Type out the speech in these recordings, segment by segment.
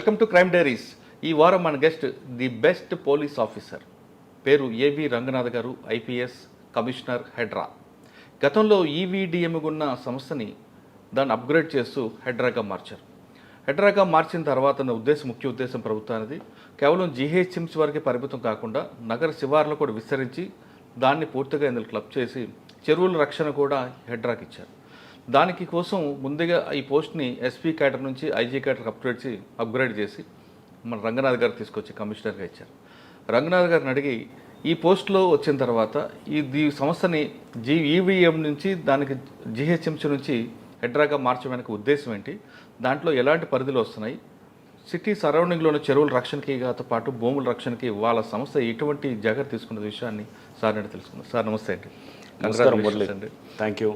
Welcome to crime diaries. ఈ వారం మన guest the best police officer, పేరు ఏవి రంగనాథ్ గారు, ఐపీఎస్ కమిషనర్, హెడ్రా. గతంలో ఈవీడిఎంగా ఉన్న సంస్థని దాన్ని అప్గ్రేడ్ చేస్తూ హెడ్రాగా మార్చారు. హెడ్రాగా మార్చిన తర్వాత ముఖ్య ఉద్దేశం ప్రభుత్వానికి కేవలం జీహెచ్ఎంసీ వరకే పరిమితం కాకుండా నగర శివార్లు కూడా విస్తరించి దాన్ని పూర్తిగా ఇందులో క్లబ్ చేసి చెరువుల రక్షణ కూడా హెడ్రాకి ఇచ్చారు. దానికి కోసం ముందుగా ఈ పోస్ట్ని ఎస్పీ క్యాడర్ నుంచి ఐజీ క్యాడర్కి అప్గ్రేడ్ చేసి మన రంగనాథ్ గారు తీసుకొచ్చి కమిషనర్గా ఇచ్చారు. రంగనాథ్ గారిని అడిగి ఈ పోస్ట్లో వచ్చిన తర్వాత ఈ సంస్థని ఈవీఎం నుంచి దానికి జీహెచ్ఎంసీ నుంచి హెడ్రాగా మార్చడానికి ఉద్దేశం ఏంటి, దాంట్లో ఎలాంటి పరిధులు వస్తున్నాయి, సిటీ సరౌండింగ్లో ఉన్న చెరువుల రక్షణకి పాటు భూముల రక్షణకి వాళ్ళ సంస్థ ఎటువంటి జాగ్రత్త తీసుకున్న విషయాన్ని సార్ నేను తెలుసుకున్నాను. సార్ నమస్తే అండి. కంగ్రాచులేషన్స్ అండి. Thank you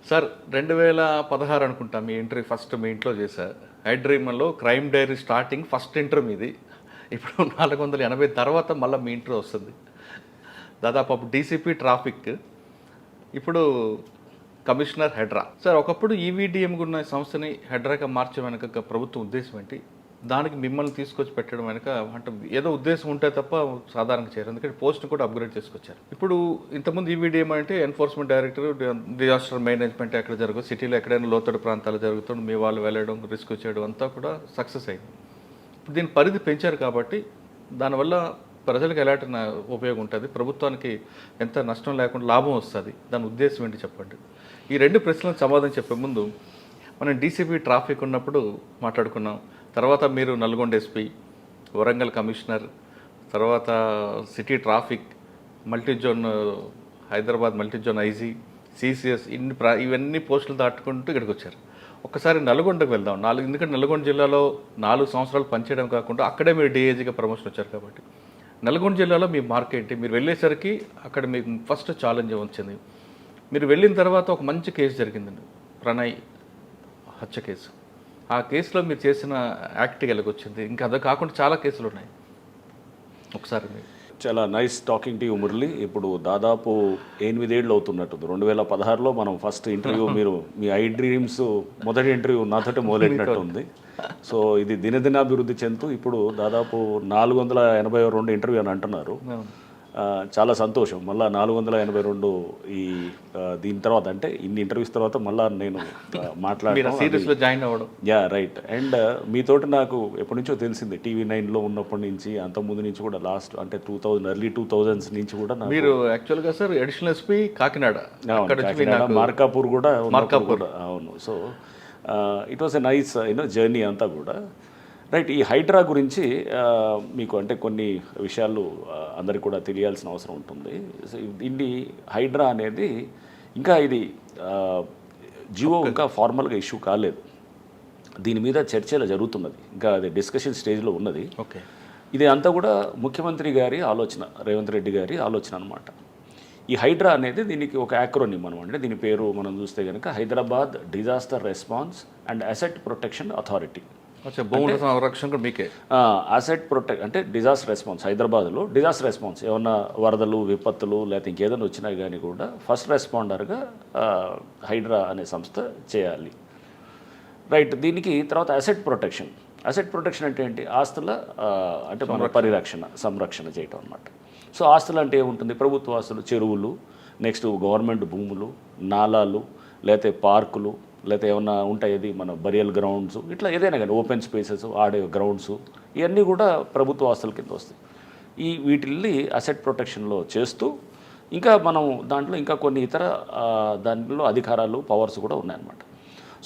sir. 2016 అనుకుంటా మీ ఎంట్రీ ఫస్ట్ మీ ఇంట్లో చేశారు. హైడ్రీమన్లో crime diary starting first entry మీది. ఇప్పుడు 480 తర్వాత మళ్ళీ మీ ఇంట్రీ వస్తుంది. దాదాపు అప్పుడు డీసీపీ ట్రాఫిక్, ఇప్పుడు కమిషనర్ హెడ్రా. సార్, ఒకప్పుడు ఈవీడిఎం ఉన్న సంస్థని హెడ్రాగా మార్చే వెనక ప్రభుత్వం ఉద్దేశం ఏంటి? దానికి మిమ్మల్ని తీసుకొచ్చి పెట్టడం వెనక అంటే ఏదో ఉద్దేశం ఉంటే తప్ప సాధారణంగా చేయరు, ఎందుకంటే పోస్ట్ని కూడా అప్గ్రేడ్ చేసుకొచ్చారు. ఇప్పుడు ఇంతకుముందు ఈవీడిఎం అంటే ఎన్ఫోర్స్మెంట్ డైరెక్టర్, డిజాస్టర్ మేనేజ్మెంట్ ఎక్కడ జరుగుతుంది, సిటీలో ఎక్కడైనా లోతట్టు ప్రాంతాలు జరుగుతుంది, మీ వాళ్ళు వెళ్ళడం, రిస్క్ చేయడం అంతా కూడా సక్సెస్ అయింది. ఇప్పుడు దీని పరిధి పెంచారు కాబట్టి దానివల్ల ప్రజలకు ఎలాంటి ఉపయోగం ఉంటుంది, ప్రభుత్వానికి ఎంత నష్టం లేకుండా లాభం వస్తుంది, దాని ఉద్దేశం ఏంటి చెప్పండి. ఈ రెండు ప్రశ్నలకు సమాధానం చెప్పే ముందు మనం డీసీపీ ట్రాఫిక్ ఉన్నప్పుడు మాట్లాడుకున్నాం. తర్వాత మీరు నల్గొండ ఎస్పీ, వరంగల్ కమిషనర్, తర్వాత city traffic, multizone Hyderabad multizone IG, CCS, ఇవన్నీ పోస్టులు దాటుకుంటూ ఇక్కడికి వచ్చారు. ఒక్కసారి నల్గొండకు వెళ్దాం. ఎందుకంటే నల్గొండ జిల్లాలో 4 సంవత్సరాలు పనిచేయడం కాకుండా అక్కడే మీరు డిఐజీగా ప్రమోషన్ వచ్చారు కాబట్టి నల్గొండ జిల్లాలో మీ మార్క్ ఏంటి? మీరు వెళ్ళేసరికి అక్కడ మీకు ఫస్ట్ ఛాలెంజ్ వచ్చింది. మీరు వెళ్ళిన తర్వాత ఒక మంచి కేసు జరిగిందండి, ప్రణయ్ హత్య కేసు. ఆ కేసులో మీరు చేసిన యాక్ట్ ఎలాగొచ్చింది? ఇంకా అదే కాకుండా చాలా కేసులు ఉన్నాయి. ఒకసారి మీరు చాలా nice talking to you Murali. ఇప్పుడు దాదాపు 8 ఏళ్ళు అవుతున్నట్టుంది. 2016లో మనం ఫస్ట్ ఇంటర్వ్యూ మీరు మీ ఐ డ్రీమ్స్ మొదటి ఇంటర్వ్యూ నాతోటి మొదలెట్టినట్టు ఉంది. సో ఇది దినదినాభివృద్ధి చెందుతూ ఇప్పుడు దాదాపు 482 ఇంటర్వ్యూ అని అంటున్నారు. చాలా సంతోషం. మళ్ళీ 482 ఈ దీని తర్వాత అంటే ఇన్ని ఇంటర్వ్యూస్ తర్వాత మళ్ళీ నేను మాట్లాడడం జాయిన్ అవ్వడం. Yeah right. అండ్ మీతోటి నాకు ఎప్పటి నుంచో తెలిసింది, టీవీ9లో ఉన్నప్పటి నుంచి, అంతకుముందు నుంచి కూడా లాస్ట్ అంటే ఎర్లీ 2000s నుంచి కూడా మీరు యాక్చువల్గా sir additional SP Kakinada, Markapur కూడా. అవును. So it was a nice journey అంతా కూడా. రైట్. ఈ హైడ్రా గురించి మీకు అంటే కొన్ని విషయాలు అందరికి కూడా తెలియాల్సిన అవసరం ఉంటుంది. దీన్ని హైడ్రా అనేది ఇంకా ఇది జియో ఇంకా ఫార్మల్గా ఇష్యూ కాలేదు. దీని మీద చర్చలు జరుగుతున్నది, ఇంకా అది డిస్కషన్ స్టేజ్లో ఉన్నది. ఓకే. ఇది అంతా కూడా ముఖ్యమంత్రి గారి ఆలోచన, రేవంత్ రెడ్డి గారి ఆలోచన అనమాట. ఈ హైడ్రా అనేది దీనికి ఒక యాక్రోనిమ్ అనమాట. అంటే దీని పేరు మనం చూస్తే కనుక Hyderabad disaster response and asset protection authority. Asset protect అంటే డిజాస్టర్ రెస్పాన్స్. హైదరాబాద్లో డిజాస్టర్ రెస్పాన్స్ ఏమన్నా వరదలు, విపత్తులు లేకపోతే ఇంకేదైనా వచ్చినా కానీ కూడా ఫస్ట్ రెస్పాండర్గా హైడ్రా అనే సంస్థ చేయాలి. రైట్. దీనికి తర్వాత అసెట్ ప్రొటెక్షన్. అసెట్ ప్రొటెక్షన్ అంటే ఏంటి? ఆస్తుల అంటే మన సంరక్షణ చేయటం అన్నమాట. సో ఆస్తులు అంటే ఏముంటుంది? ప్రభుత్వ ఆస్తులు, చెరువులు, నెక్స్ట్ గవర్నమెంట్ భూములు, నాలాలు, లేకపోతే పార్కులు, లేకపోతే ఏమన్నా ఉంటాయి మన బరియల్ గ్రౌండ్స్, ఇట్లా ఏదైనా కానీ ఓపెన్ స్పేసెస్, ఆడే గ్రౌండ్స్, ఇవన్నీ కూడా ప్రభుత్వ ఆస్తుల కింద వస్తాయి. వీటిల్ని అసెట్ ప్రొటెక్షన్లో చేస్తూ ఇంకా మనం దాంట్లో ఇంకా కొన్ని ఇతర దాంట్లో అధికారాలు, పవర్స్ కూడా ఉన్నాయన్నమాట.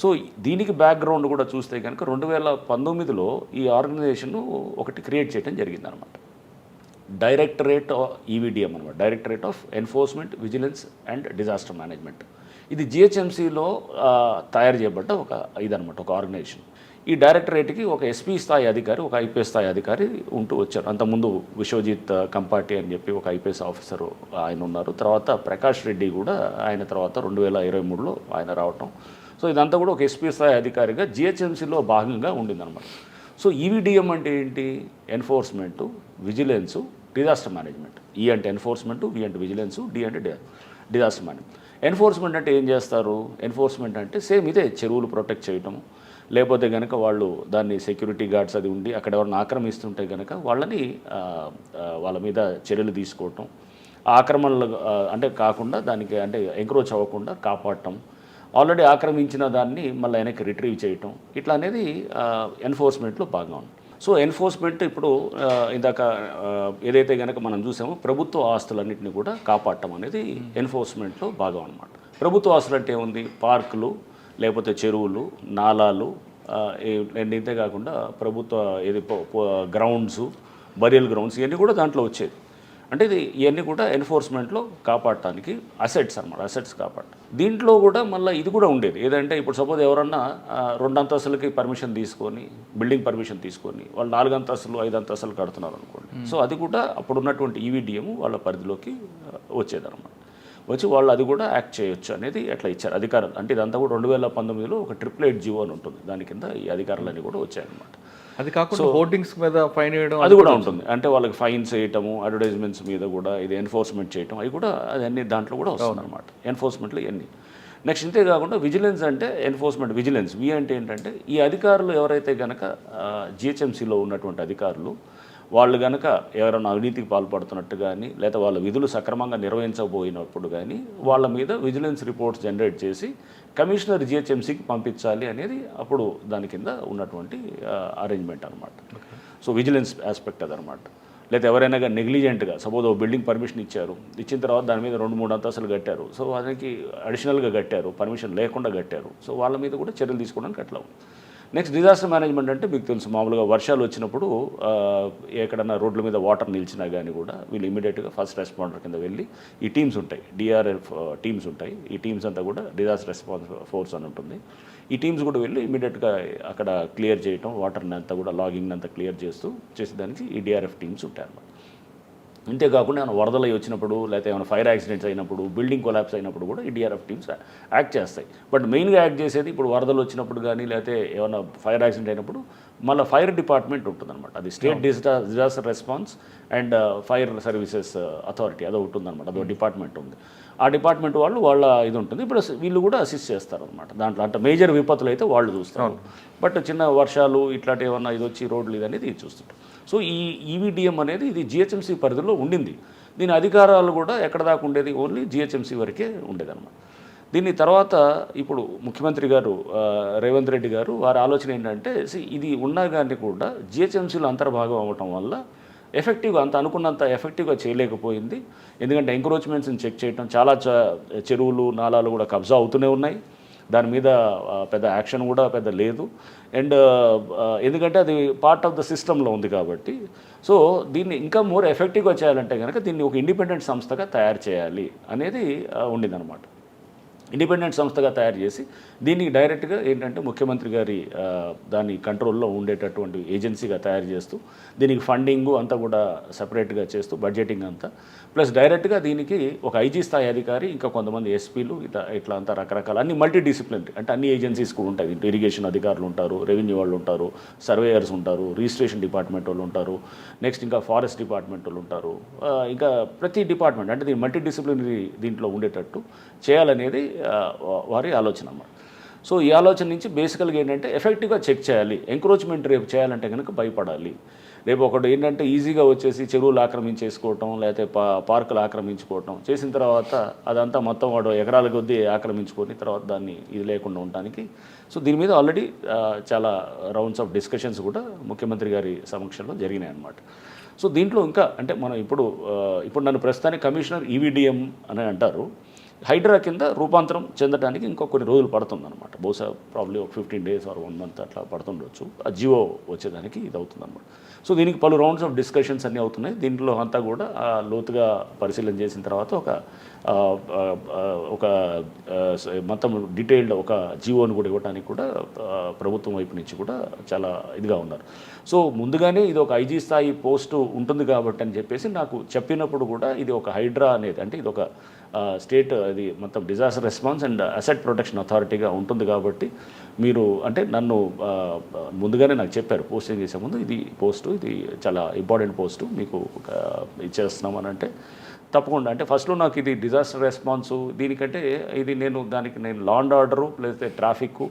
సో దీనికి బ్యాక్గ్రౌండ్ కూడా చూస్తే కనుక 2019లో ఈ ఆర్గనైజేషన్ ఒకటి క్రియేట్ చేయడం జరిగిందనమాట. డైరెక్టరేట్ ఈవీడిఎం అనమాట, directorate of enforcement vigilance and disaster management. ఇది జిహెచ్ఎంసీలో తయారు చేయబడ్డ ఒక ఇదనమాట, ఒక ఆర్గనైజేషన్. ఈ డైరెక్టరేట్కి ఒక ఎస్పీ స్థాయి అధికారి, ఒక ఐపీఎస్ స్థాయి అధికారి ఉంటూ వచ్చారు. అంతకుముందు విశ్వజిత్ కంపాటి అని చెప్పి ఒక ఐపీఎస్ ఆఫీసరు ఆయన ఉన్నారు. తర్వాత ప్రకాష్ రెడ్డి కూడా ఆయన తర్వాత 2023లో ఆయన రావటం. సో ఇదంతా కూడా ఒక ఎస్పీ స్థాయి అధికారిగా జిహెచ్ఎంసీలో భాగంగా ఉండిందనమాట. సో ఈవీడిఎం అంటే ఏంటి? ఎన్ఫోర్స్మెంటు, విజిలెన్సు, డిజాస్టర్ మేనేజ్మెంట్. ఈ అంటే ఎన్ఫోర్స్మెంటు, వి అంటే విజిలెన్సు, డి అంటే డిజాస్టర్ మేనేజ్మెంట్. ఎన్ఫోర్స్మెంట్ అంటే ఏం చేస్తారు? ఎన్ఫోర్స్మెంట్ అంటే సేమ్ ఇదే, చెరువులు ప్రొటెక్ట్ చేయటము, లేకపోతే కనుక వాళ్ళు దాన్ని సెక్యూరిటీ గార్డ్స్ అది ఉండి అక్కడ ఎవరిని ఆక్రమిస్తుంటే కనుక వాళ్ళని వాళ్ళ మీద చర్యలు తీసుకోవటం, ఆక్రమణలు అంటే కాకుండా దానికి అంటే ఎంక్రోచ్ అవ్వకుండా కాపాడటం, ఆల్రెడీ ఆక్రమించిన దాన్ని మళ్ళీ వెనక్కి రిట్రీవ్ చేయటం, ఇట్లా అనేది ఎన్ఫోర్స్మెంట్లో భాగం ఉంది. సో ఎన్ఫోర్స్మెంట్ ఇప్పుడు ఇందాక ఏదైతే కనుక మనం చూసామో ప్రభుత్వ ఆస్తులన్నింటినీ కూడా కాపాడటం అనేది ఎన్ఫోర్స్మెంట్లో భాగం అనమాట. ప్రభుత్వ ఆస్తులు అంటే ఏముంది, పార్కులు, లేకపోతే చెరువులు, నాలాలు, ఇంతే కాకుండా ప్రభుత్వ ఏది గ్రౌండ్స్, బరియల్ గ్రౌండ్స్, ఇవన్నీ కూడా దాంట్లో వచ్చేది. అంటే ఇవన్నీ కూడా ఎన్ఫోర్స్మెంట్లో కాపాడటానికి అసెట్స్ అనమాట, అసెట్స్ కాపాడటం. దీంట్లో కూడా మళ్ళీ ఇది కూడా ఉండేది ఏదంటే, ఇప్పుడు సపోజ్ ఎవరన్నా 2 అంతస్తులకి పర్మిషన్ తీసుకొని, బిల్డింగ్ పర్మిషన్ తీసుకొని వాళ్ళు 4 అంతస్తులు 5 అంతస్తులు కడుతున్నారు అనుకోండి. సో అది కూడా అప్పుడు ఉన్నటువంటి ఈవీడిఎం వాళ్ళ పరిధిలోకి వచ్చేదన్నమాట. వచ్చి వాళ్ళు అది కూడా యాక్ట్ చేయొచ్చు అనేది అట్లా ఇచ్చారు అధికారులు. అంటే ఇదంతా కూడా 2019లో ఒక 888 జీవో అని ఉంటుంది, దాని కింద ఈ అధికారులన్నీ కూడా వచ్చాయన్నమాట. అది కాకుండా హోర్డింగ్స్ మీద ఫైన్ వేయడం అది కూడా ఉంటుంది. అంటే వాళ్ళకి ఫైన్స్ వేయటము, అడ్వర్టైజ్మెంట్స్ మీద కూడా ఇది ఎన్ఫోర్స్మెంట్ చేయటం, అవి కూడా అన్ని దాంట్లో కూడా వస్తుంది అనమాట. ఎన్ఫోర్స్మెంట్లో ఇవన్నీ. నెక్స్ట్ ఇంతే కాకుండా విజిలెన్స్ అంటే ఎన్ఫోర్స్మెంట్ విజిలెన్స్. వి అంటే ఏంటంటే ఈ అధికారులు ఎవరైతే కనుక జిహెచ్ఎంసీలో ఉన్నటువంటి అధికారులు వాళ్ళు కనుక ఎవరైనా అవినీతికి పాల్పడుతున్నట్టు కానీ, లేదా వాళ్ళ విధులు సక్రమంగా నిర్వహించబోయినప్పుడు కానీ వాళ్ళ మీద విజిలెన్స్ రిపోర్ట్స్ జనరేట్ చేసి కమిషనర్ జిహెచ్ఎంసీకి పంపించాలి అనేది అప్పుడు దాని కింద ఉన్నటువంటి అరేంజ్మెంట్ అనమాట. సో విజిలెన్స్ ఆస్పెక్ట్ అదనమాట. లేదా ఎవరైనా కానీ నెగ్లిజెంట్గా సపోజ్ ఓ బిల్డింగ్ పర్మిషన్ ఇచ్చారు, ఇచ్చిన తర్వాత దాని మీద 2-3 అంతస్తులు కట్టారు, సో దానికి అడిషనల్గా కట్టారు, పర్మిషన్ లేకుండా కట్టారు, సో వాళ్ళ మీద కూడా చర్యలు తీసుకోవడానికి అట్లా ఉంది. నెక్స్ట్ డిజాస్టర్ మేనేజ్మెంట్ అంటే మీకు తెలుసు, మామూలుగా వర్షాలు వచ్చినప్పుడు ఎక్కడన్నా రోడ్ల మీద వాటర్ నిలిచినా కానీ కూడా వీళ్ళు ఇమీడియట్గా ఫస్ట్ రెస్పాండర్ కింద వెళ్ళి ఈ టీమ్స్ ఉంటాయి, డిఆర్ఎఫ్ టీమ్స్ ఉంటాయి, ఈ టీమ్స్ అంతా కూడా డిజాస్టర్ రెస్పాన్స్ ఫోర్స్ అని ఉంటుంది. ఈ టీమ్స్ కూడా వెళ్ళి ఇమీడియట్గా అక్కడ క్లియర్ చేయటం, వాటర్ని అంతా కూడా లాగింగ్ అంతా క్లియర్ చేసేదానికి ఈ డిఆర్ఎఫ్ టీమ్స్ ఉంటాయి అన్నమాట. అంతేకాకుండా ఏమైనా వరదలు వచ్చినప్పుడు, లేకపోతే ఏమైనా ఫైర్ యాక్సిడెంట్స్ అయినప్పుడు, బిల్డింగ్ కొలాప్స్ అయినప్పుడు కూడా ఈ డిఆర్ఎఫ్ టీమ్స్ యాక్ట్ చేస్తాయి. బట్ మెయిన్గా యాక్ట్ చేసేది ఇప్పుడు వరదలు వచ్చినప్పుడు కానీ, లేకపోతే ఏమైనా ఫైర్ యాక్సిడెంట్ అయినప్పుడు మళ్ళీ ఫైర్ డిపార్ట్మెంట్ ఉంటుందన్నమాట. అది state disaster response and fire services authority అది ఒకటి ఉందన్నమాట, అదొక డిపార్ట్మెంట్ ఉంది. ఆ డిపార్ట్మెంట్ వాళ్ళ ఇది ఉంటుంది. ఇప్పుడు వీళ్ళు కూడా అసిస్ట్ చేస్తారనమాట దాంట్లో. అంటే మేజర్ విపత్తులు అయితే వాళ్ళు చూస్తారు, బట్ చిన్న వర్షాలు ఇట్లాంటి ఏమన్నా ఇది వచ్చి రోడ్లు ఇది అనేది ఇది చూస్తుంటారు. సో ఈ ఈవీడిఎం అనేది ఇది జిహెచ్ఎంసీ పరిధిలో ఉండింది. దీని అధికారాలు కూడా ఎక్కడ దాకా ఉండేది, ఓన్లీ జిహెచ్ఎంసీ వరకే ఉండేదన్నమాట. దీని తర్వాత ఇప్పుడు ముఖ్యమంత్రి గారు రేవంత్ రెడ్డి గారు వారి ఆలోచన ఏంటంటే, ఇది ఉన్నా కానీ కూడా జిహెచ్ఎంసీలో అంతర్భాగం అవ్వటం వల్ల ఎఫెక్టివ్గా అనుకున్నంత ఎఫెక్టివ్గా చేయలేకపోయింది. ఎందుకంటే ఎంక్రోచ్మెంట్స్ని చెక్ చేయటం, చాలా చెరువులు నాలాలు కూడా కబ్జా అవుతూనే ఉన్నాయి, దాని మీద పెద్ద యాక్షన్ కూడా పెద్ద లేదు. అండ్ ఎందుకంటే అది పార్ట్ ఆఫ్ ద సిస్టంలో ఉంది కాబట్టి, సో దీన్ని ఇంకా మోర్ ఎఫెక్టివ్గా చేయాలంటే కనుక దీన్ని ఒక ఇండిపెండెంట్ సంస్థగా తయారు చేయాలి అనేది ఉండిందనమాట. ఇండిపెండెంట్ సంస్థగా తయారు చేసి దీనికి డైరెక్ట్గా ఏంటంటే ముఖ్యమంత్రి గారి దాని కంట్రోల్లో ఉండేటటువంటి ఏజెన్సీగా తయారు చేస్తూ దీనికి ఫండింగు అంతా కూడా సపరేట్గా చేస్తూ బడ్జెటింగ్ అంతా, ప్లస్ డైరెక్ట్గా దీనికి ఒక ఐజీ స్థాయి అధికారి, ఇంకా కొంతమంది ఎస్పీలు, ఇట్లా అంతా రకరకాల అన్ని మల్టీ డిసిప్లినరీ అంటే అన్ని ఏజెన్సీస్ కూడా ఉంటాయి. ఇరిగేషన్ అధికారులు ఉంటారు, రెవెన్యూ వాళ్ళు ఉంటారు, సర్వేయర్స్ ఉంటారు, రిజిస్ట్రేషన్ డిపార్ట్మెంట్ వాళ్ళు ఉంటారు, నెక్స్ట్ ఇంకా ఫారెస్ట్ డిపార్ట్మెంట్ వాళ్ళు ఉంటారు, ఇంకా ప్రతి డిపార్ట్మెంట్ అంటే దీని మల్టీ డిసిప్లినరీ దీంట్లో ఉండేటట్టు చేయాలనేది వారి ఆలోచన అన్నమాట. సో ఈ ఆలోచన నుంచి బేసికల్గా ఏంటంటే ఎఫెక్టివ్గా చెక్ చేయాలి. ఎంక్రోచ్మెంట్ రేపు చేయాలంటే కనుక భయపడాలి. రేపు ఒకటి ఏంటంటే ఈజీగా వచ్చేసి చెరువులు ఆక్రమించేసుకోవటం, లేకపోతే పార్కులు ఆక్రమించుకోవటం చేసిన తర్వాత అదంతా మొత్తం వాడు ఎకరాల కొద్దీ ఆక్రమించుకొని తర్వాత దాన్ని ఇది లేకుండా ఉండటానికి. సో దీని మీద ఆల్రెడీ చాలా రౌండ్స్ ఆఫ్ డిస్కషన్స్ కూడా ముఖ్యమంత్రి గారి సమక్షంలో జరిగినాయి అన్నమాట. సో దీంట్లో ఇంకా అంటే మనం ఇప్పుడు నన్ను ప్రస్తుతానికి కమిషనర్ ఈవీడిఎం అని అంటారు. హైడ్రా కింద రూపాంతరం చెందడానికి ఇంకో కొన్ని రోజులు పడుతుందన్నమాట. బహుశా ప్రాబ్లీ ఒక 15 days ఆర్ 1 month అట్లా పడుతుండొచ్చు ఆ జియో వచ్చేదానికి ఇది అవుతుందన్నమాట. సో దీనికి పలు రౌండ్స్ ఆఫ్ డిస్కషన్స్ అన్నీ అవుతున్నాయి. దీంట్లో అంతా కూడా లోతుగా పరిశీలన చేసిన తర్వాత ఒక మొత్తం డీటెయిల్డ్ ఒక జియోని కూడా ఇవ్వడానికి కూడా ప్రభుత్వం వైపు నుంచి కూడా చాలా ఇదిగా ఉన్నారు. సో ముందుగానే ఇది ఒక ఐజీ స్థాయి పోస్టు ఉంటుంది కాబట్టి అని చెప్పేసి నాకు చెప్పినప్పుడు కూడా ఇది ఒక హైడ్రా అనేది అంటే ఇది ఒక స్టేట్ అది మొత్తం disaster response and asset protection అథారిటీగా ఉంటుంది కాబట్టి మీరు అంటే నన్ను ముందుగానే నాకు చెప్పారు పోస్టింగ్ చేసే ముందు ఇది పోస్టు ఇది చాలా ఇంపార్టెంట్ పోస్టు మీకు ఇచ్చేస్తున్నామని అంటే తప్పకుండా అంటే ఫస్ట్లో నాకు ఇది డిజాస్టర్ రెస్పాన్సు దీనికంటే ఇది నేను లా అండ్ ఆర్డరు లేకపోతే ట్రాఫిక్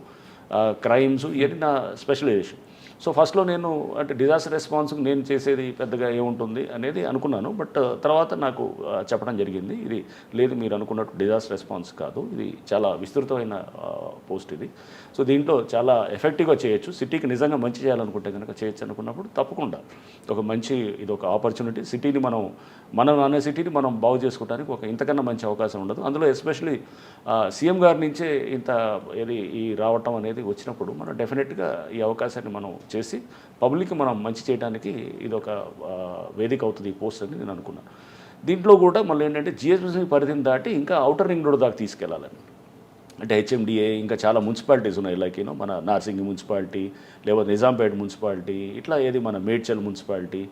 క్రైమ్స్ ఇవన్నీ నా స్పెషలైజేషన్. సో ఫస్ట్లో నేను అంటే డిజాస్టర్ రెస్పాన్స్కి నేను చేసేది పెద్దగా ఏముంటుంది అనేది అనుకున్నాను. బట్ తర్వాత నాకు చెప్పడం జరిగింది, ఇది లేదు మీరు అనుకున్నట్టు డిజాస్టర్ రెస్పాన్స్ కాదు, ఇది చాలా విస్తృతమైన పోస్ట్ ఇది. సో దీంట్లో చాలా ఎఫెక్టివ్గా చేయొచ్చు, సిటీకి నిజంగా మంచి చేయాలనుకుంటే కనుక చేయొచ్చు అనుకున్నప్పుడు తప్పకుండా ఒక మంచి ఇది ఒక ఆపర్చునిటీ. సిటీని మనం అనే సిటీని మనం బాగు చేసుకోవడానికి ఒక ఇంతకన్నా మంచి అవకాశం ఉండదు. అందులో ఎస్పెషలీ సీఎం గారి నుంచే ఇంత ఈ రావటం అనేది వచ్చినప్పుడు మనం డెఫినెట్గా ఈ అవకాశాన్ని మనం చేసి పబ్లిక్ మనం మంచి చేయడానికి ఇది ఒక వేదిక అవుతుంది ఈ పోస్ట్ అని నేను అనుకున్నాను. దీంట్లో కూడా మళ్ళీ ఏంటంటే జిహెచ్ఎంసీ పరిధిని దాటి ఇంకా ఔటర్ రింగ్ రోడ్ దాకా తీసుకెళ్లాలని, అంటే హెచ్ఎండిఏ ఇంకా చాలా మున్సిపాలిటీస్ ఉన్నాయి, లైక్ మన నార్సింగి మున్సిపాలిటీ, లేకపోతే నిజాంపేట మున్సిపాలిటీ, ఇట్లా మన మేడ్చల్ మున్సిపాలిటీ,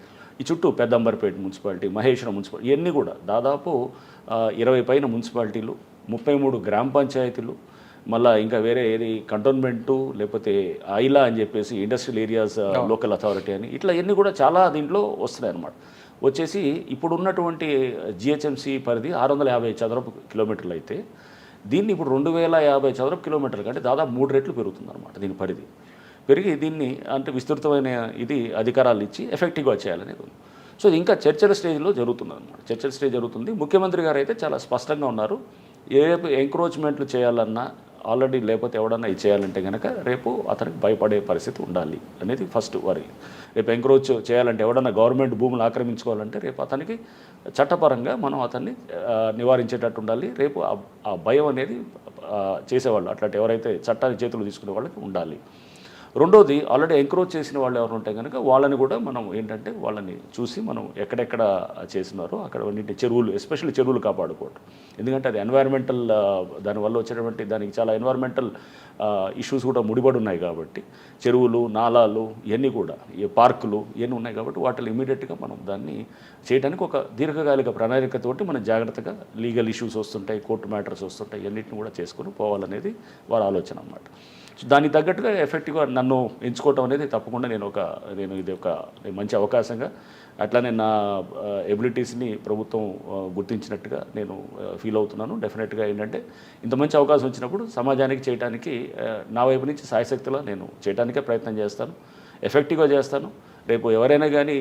ఈ చుట్టూ పెద్దంబర్పేట మున్సిపాలిటీ, మహేశ్వరం మున్సిపాలిటీ, ఇవన్నీ కూడా దాదాపు 20 పైన మున్సిపాలిటీలు, 33 గ్రామ పంచాయతీలు, మళ్ళీ ఇంకా వేరే కంటోన్మెంటు, లేకపోతే ఐలా అని చెప్పేసి ఇండస్ట్రియల్ ఏరియాస్ లోకల్ అథారిటీ అని, ఇట్లా ఇవన్నీ కూడా చాలా దీంట్లో వస్తున్నాయి అన్నమాట. వచ్చేసి ఇప్పుడు ఉన్నటువంటి జిహెచ్ఎంసీ పరిధి 650 చదరపు కిలోమీటర్లు అయితే దీన్ని ఇప్పుడు 2050 చదరపు కిలోమీటర్లు కంటే దాదాపు 3 రెట్లు పెరుగుతుంది అనమాట. దీని పరిధి పెరిగి దీన్ని అంటే విస్తృతమైన ఇది అధికారాలు ఇచ్చి ఎఫెక్టివ్గా చేయాలనేది ఉంది. సో ఇది ఇంకా చర్చల స్టేజ్లో జరుగుతుంది అనమాట. చర్చల స్టేజ్ జరుగుతుంది. ముఖ్యమంత్రి గారు అయితే చాలా స్పష్టంగా ఉన్నారు, రేపు ఎంక్రోచ్మెంట్లు చేయాలన్నా ఆల్రెడీ లేకపోతే ఎవడన్నా ఇది చేయాలంటే కనుక రేపు అతనికి భయపడే పరిస్థితి ఉండాలి అనేది ఫస్ట్ వరి. రేపు ఎంక్రోచ్ చేయాలంటే ఎవడన్నా గవర్నమెంట్ భూములు ఆక్రమించుకోవాలంటే రేపు అతనికి చట్టపరంగా మనం అతన్ని నివారించేటట్టు ఉండాలి. రేపు ఆ భయం అనేది చేసేవాళ్ళు అట్లాంటి ఎవరైతే చట్టాన్ని చేతులు తీసుకునే వాళ్ళకి ఉండాలి. రెండోది, ఆల్రెడీ ఎంక్రోచ్ చేసిన వాళ్ళు ఎవరు ఉంటే కనుక వాళ్ళని కూడా మనం ఏంటంటే వాళ్ళని చూసి మనం ఎక్కడెక్కడ చేసినారో అక్కడ చెరువులు, ఎస్పెషల్లీ చెరువులు కాపాడుకోవడం. ఎందుకంటే అది ఎన్వైరన్మెంటల్, దానివల్ల వచ్చేటువంటి దానికి చాలా ఎన్వైరన్మెంటల్ ఇష్యూస్ కూడా ముడిపడి ఉన్నాయి కాబట్టి చెరువులు, నాలాలు ఇవన్నీ కూడా, ఈ పార్కులు ఇవన్నీ ఉన్నాయి కాబట్టి వాటిని ఇమీడియట్గా మనం దాన్ని చేయడానికి ఒక దీర్ఘకాలిక ప్రణాళికతోటి మనం జాగ్రత్తగా లీగల్ ఇష్యూస్ వస్తుంటాయి, కోర్టు మ్యాటర్స్ వస్తుంటాయి, ఇవన్నిటిని కూడా చేసుకొని పోవాలనేది వారి ఆలోచన అన్నమాట. సో దానికి తగ్గట్టుగా ఎఫెక్టివ్గా నన్ను ఎంచుకోవటం అనేది తప్పకుండా నేను ఇది ఒక మంచి అవకాశంగా, అట్లానే నా ఎబిలిటీస్ని ప్రభుత్వం గుర్తించినట్టుగా నేను ఫీల్ అవుతున్నాను. డెఫినెట్గా ఏంటంటే ఇంత మంచి అవకాశం వచ్చినప్పుడు సమాజానికి చేయడానికి నా వైపు నుంచి సాయశక్తిలో నేను చేయడానికే ప్రయత్నం చేస్తాను, ఎఫెక్టివ్గా చేస్తాను. రేపు ఎవరైనా కానీ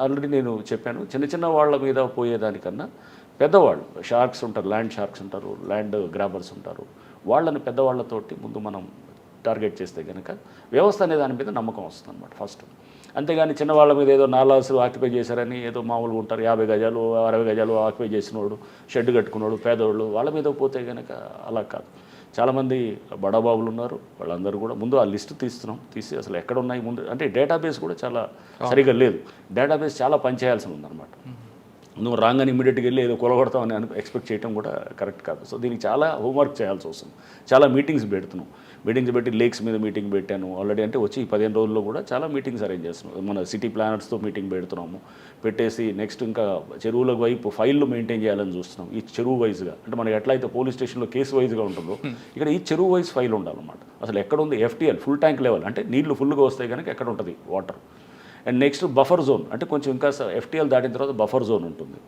ఆల్రెడీ నేను చెప్పాను, చిన్న చిన్న వాళ్ళ మీద పోయేదానికన్నా పెద్దవాళ్ళు, షార్క్స్ ఉంటారు, ల్యాండ్ షార్క్స్ ఉంటారు, ల్యాండ్ గ్రాబర్స్ ఉంటారు, వాళ్ళని పెద్దవాళ్ళతోటి ముందు మనం టార్గెట్ చేస్తే కనుక వ్యవస్థ అనే దాని మీద నమ్మకం వస్తుంది అనమాట ఫస్ట్. అంతేగాని చిన్నవాళ్ళ మీద ఏదో నాలాసులు ఆక్యుపై చేశారని ఏదో మామూలుగా ఉంటారు, 50 గజాలు 60 గజాలు ఆక్యుపై చేసినోడు, షెడ్ కట్టుకున్నాడు, పేదోళ్ళు, వాళ్ళ మీద పోతే కనుక అలా కాదు. చాలామంది బడాబాబులు ఉన్నారు, వాళ్ళందరూ కూడా ముందు ఆ లిస్టు తీసి అసలు ఎక్కడ ఉన్నాయి ముందు, అంటే డేటాబేస్ కూడా చాలా సరిగ్గా లేదు. డేటాబేస్ చాలా పనిచేయాల్సి ఉందన్నమాట. నువ్వు రాగానే ఇమీడియట్గా వెళ్ళి ఏదో కొలగొడతామని ఎక్స్పెక్ట్ చేయడం కూడా కరెక్ట్ కాదు. సో దీనికి చాలా హోంవర్క్ చేయాల్సి వస్తుంది. చాలా మీటింగ్స్ పెట్టి లేక్స్ మీద మీటింగ్ పెట్టాను ఆల్రెడీ. అంటే వచ్చి 15 రోజుల్లో కూడా చాలా మీటింగ్స్ అరేంజ్ చేస్తున్నాం. మన సిటీ ప్లానర్స్తో మీటింగ్ పెడుతున్నాము, పెట్టేసి నెక్స్ట్ ఇంకా చెరువుల వైపు ఫైళ్ళు మెయింటైన్ చేయాలని చూస్తున్నాం. ఈ చెరువు వైజ్గా, అంటే మనకి ఎట్లయితే పోలీస్ స్టేషన్లో కేసు వైజ్గా ఉంటుందో ఇక్కడ ఈ చెరువు వైజ్ ఫైల్ ఉండాలన్నమాట. అసలు ఎక్కడ ఉంది FTL, ఫుల్ ట్యాంక్ లెవెల్, అంటే నీళ్లు ఫుల్గా వస్తాయి కనుక ఎక్కడ ఉంటుంది water. And next buffer zone, అంటే కొంచెం ఇంకా FTL దాటిన తర్వాత బఫర్ జోన్ ఉంటుంది.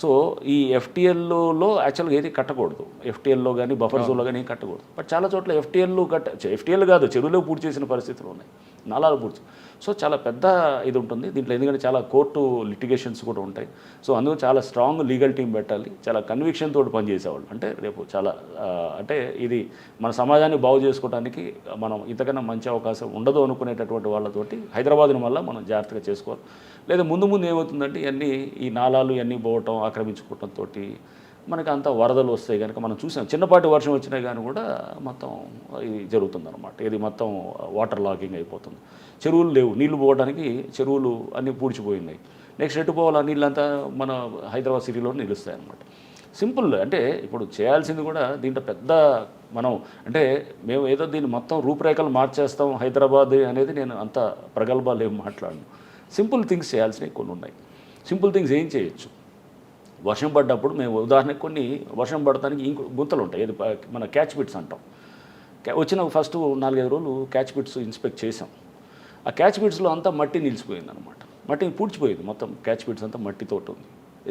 సో ఈ FTLలో యాక్చువల్గా ఏది కట్టకూడదు, FTLలో కానీ బఫర్ జోన్లో కానీ ఏం కట్టకూడదు. బట్ చాలా చోట్ల FTL కాదు, చెరువులో పూర్తి చేసిన పరిస్థితులు ఉన్నాయి, నాలాలు పూర్తి. సో చాలా పెద్ద ఇది ఉంటుంది దీంట్లో, ఎందుకంటే చాలా కోర్టు లిటిగేషన్స్ కూడా ఉంటాయి. సో అందుకు చాలా స్ట్రాంగ్ లీగల్ టీం పెట్టాలి, చాలా కన్విక్షన్ తోటి పనిచేసేవాళ్ళు. అంటే రేపు చాలా అంటే ఇది మన సమాజాన్ని బాగు చేసుకోవడానికి మనం ఇంతకన్నా మంచి అవకాశం ఉండదు అనుకునేటటువంటి వాళ్ళతోటి హైదరాబాద్ని వల్ల మనం జాగ్రత్తగా చేసుకోవాలి. లేదా ముందు ఏమవుతుందంటే ఈ నాలాలు ఇవన్నీ పోవటం, ఆక్రమించుకోవటంతో మనకి అంత వరదలు వస్తాయి కనుక మనం చూసాం, చిన్నపాటి వర్షం వచ్చినా కానీ కూడా మొత్తం ఇది జరుగుతుందన్నమాట. ఇది మొత్తం వాటర్ లాగింగ్ అయిపోతుంది. చెరువులు లేవు, నీళ్లు పోవడానికి చెరువులు అన్నీ పూడ్చిపోయినాయి. నెక్స్ట్ ఎటు పోవాలి, నీళ్ళంతా మన హైదరాబాద్ సిటీలో నిలుస్తాయి అన్నమాట. సింపుల్, అంటే ఇప్పుడు చేయాల్సింది కూడా దీంట్లో పెద్ద మనం అంటే మేము ఏదో దీన్ని మొత్తం రూపురేఖలు మార్చేస్తాం హైదరాబాద్ అనేది నేను అంత ప్రగల్భాలు ఏం మాట్లాడను. సింపుల్ థింగ్స్ చేయాల్సినవి కొన్ని ఉన్నాయి. సింపుల్ థింగ్స్ ఏం చేయొచ్చు, వర్షం పడ్డప్పుడు మేము ఉదాహరణకు కొన్ని వర్షం పడటానికి గుంతలు ఉంటాయి, ఏది మన క్యాచ్ పిట్స్ అంటాం. వచ్చిన ఫస్ట్ 4-5 రోజులు క్యాచ్ పిట్స్ ఇన్స్పెక్ట్ చేసాం. ఆ క్యాచ్ పిట్స్లో అంతా మట్టి నిలిచిపోయింది అనమాట, మట్టి పూడ్చిపోయింది, మొత్తం క్యాచ్ పిట్స్ అంతా మట్టితోటి ఉంది.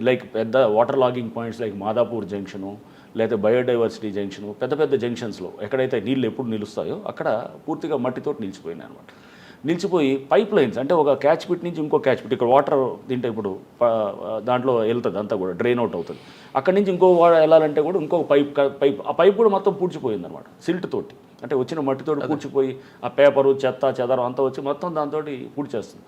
లైక్ పెద్ద water logging points like Madhapur junction, లేకపోతే బయోడైవర్సిటీ జంక్షన్, పెద్ద పెద్ద జంక్షన్స్లో ఎక్కడైతే నీళ్ళు ఎప్పుడు నిలుస్తాయో అక్కడ పూర్తిగా మట్టితో నిలిచిపోయినాయి అనమాట. నిలిచిపోయి పైప్ లైన్స్ అంటే ఒక క్యాచ్ పిట్ నుంచి ఇంకో క్యాచ్ పిట్, ఇక్కడ వాటర్ తింటే ఇప్పుడు దాంట్లో వెళ్తుంది అంతా కూడా డ్రైన్ అవుట్ అవుతుంది. అక్కడి నుంచి ఇంకో వెళ్ళాలంటే కూడా ఇంకో ఆ పైప్ కూడా మొత్తం పూడ్చిపోయింది అనమాట సిల్ట్ తోటి. అంటే వచ్చిన మట్టితోటి పూడ్చిపోయి ఆ పేపరు చెత్త చెదరం అంతా వచ్చి మొత్తం దాంతో పూడ్చేస్తుంది.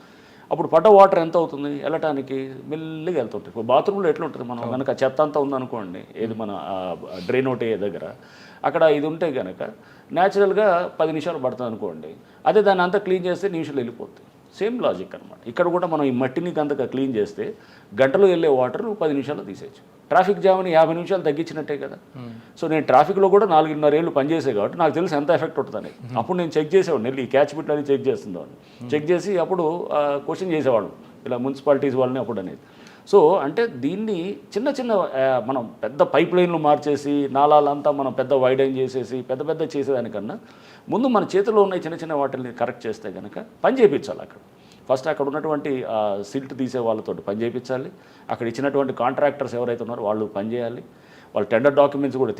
అప్పుడు పడ్డ వాటర్ ఎంత అవుతుంది వెళ్ళటానికి? మెల్లిగా వెళ్తుంటుంది. ఇప్పుడు బాత్రూంలో ఎట్లా ఉంటుంది, మనం కనుక చెత్త అంతా ఉందనుకోండి, ఏది మన డ్రైన్ అవుట్ అయ్యే దగ్గర అక్కడ ఇది ఉంటే కనుక న్యాచురల్గా 10 నిమిషాలు పడుతుంది అనుకోండి. అదే దాన్ని అంతా క్లీన్ చేస్తే నిమిషాలు వెళ్ళిపోతుంది. సేమ్ లాజిక్ అనమాట. ఇక్కడ కూడా మనం ఈ మట్టిని అంతగా క్లీన్ చేస్తే గంటలో వెళ్ళే వాటర్ 10 నిమిషాల్లో తీసేయచ్చు. ట్రాఫిక్ జామ్ని 50 నిమిషాలు తగ్గించినట్టే కదా. సో నేను ట్రాఫిక్లో కూడా 4.5 ఏళ్ళు పనిచేసే కాబట్టి నాకు తెలిసి ఎంత ఎఫెక్ట్ ఉంటుందని. అప్పుడు నేను చెక్ చేసేవాడిని, వెళ్ళి ఈ క్యాచ్ బిట్లు అని చెక్ చేస్తుండేవాడిని. చెక్ చేసి అప్పుడు క్వశ్చన్ చేసేవాళ్ళు ఇలా మున్సిపాలిటీస్ వాళ్ళని అప్పుడు అనేది. సో అంటే దీన్ని చిన్న చిన్న మనం పెద్ద పైప్ లైన్లు మార్చేసి నాలాలంతా మనం పెద్ద వైడైన్ చేసేసి పెద్ద చేసేదానికన్నా ముందు మన చేతిలో ఉన్న చిన్న చిన్న వాటిని కరెక్ట్ చేస్తే కనుక పని చేయించాలి. అక్కడ ఫస్ట్ అక్కడ ఉన్నటువంటి సిల్ట్ తీసే వాళ్ళతో పని చేయించాలి. అక్కడ ఇచ్చినటువంటి కాంట్రాక్టర్స్ ఎవరైతే ఉన్నారో వాళ్ళు పని చేయాలి. వాళ్ళు టెండర్ డాక్యుమెంట్స్ కూడా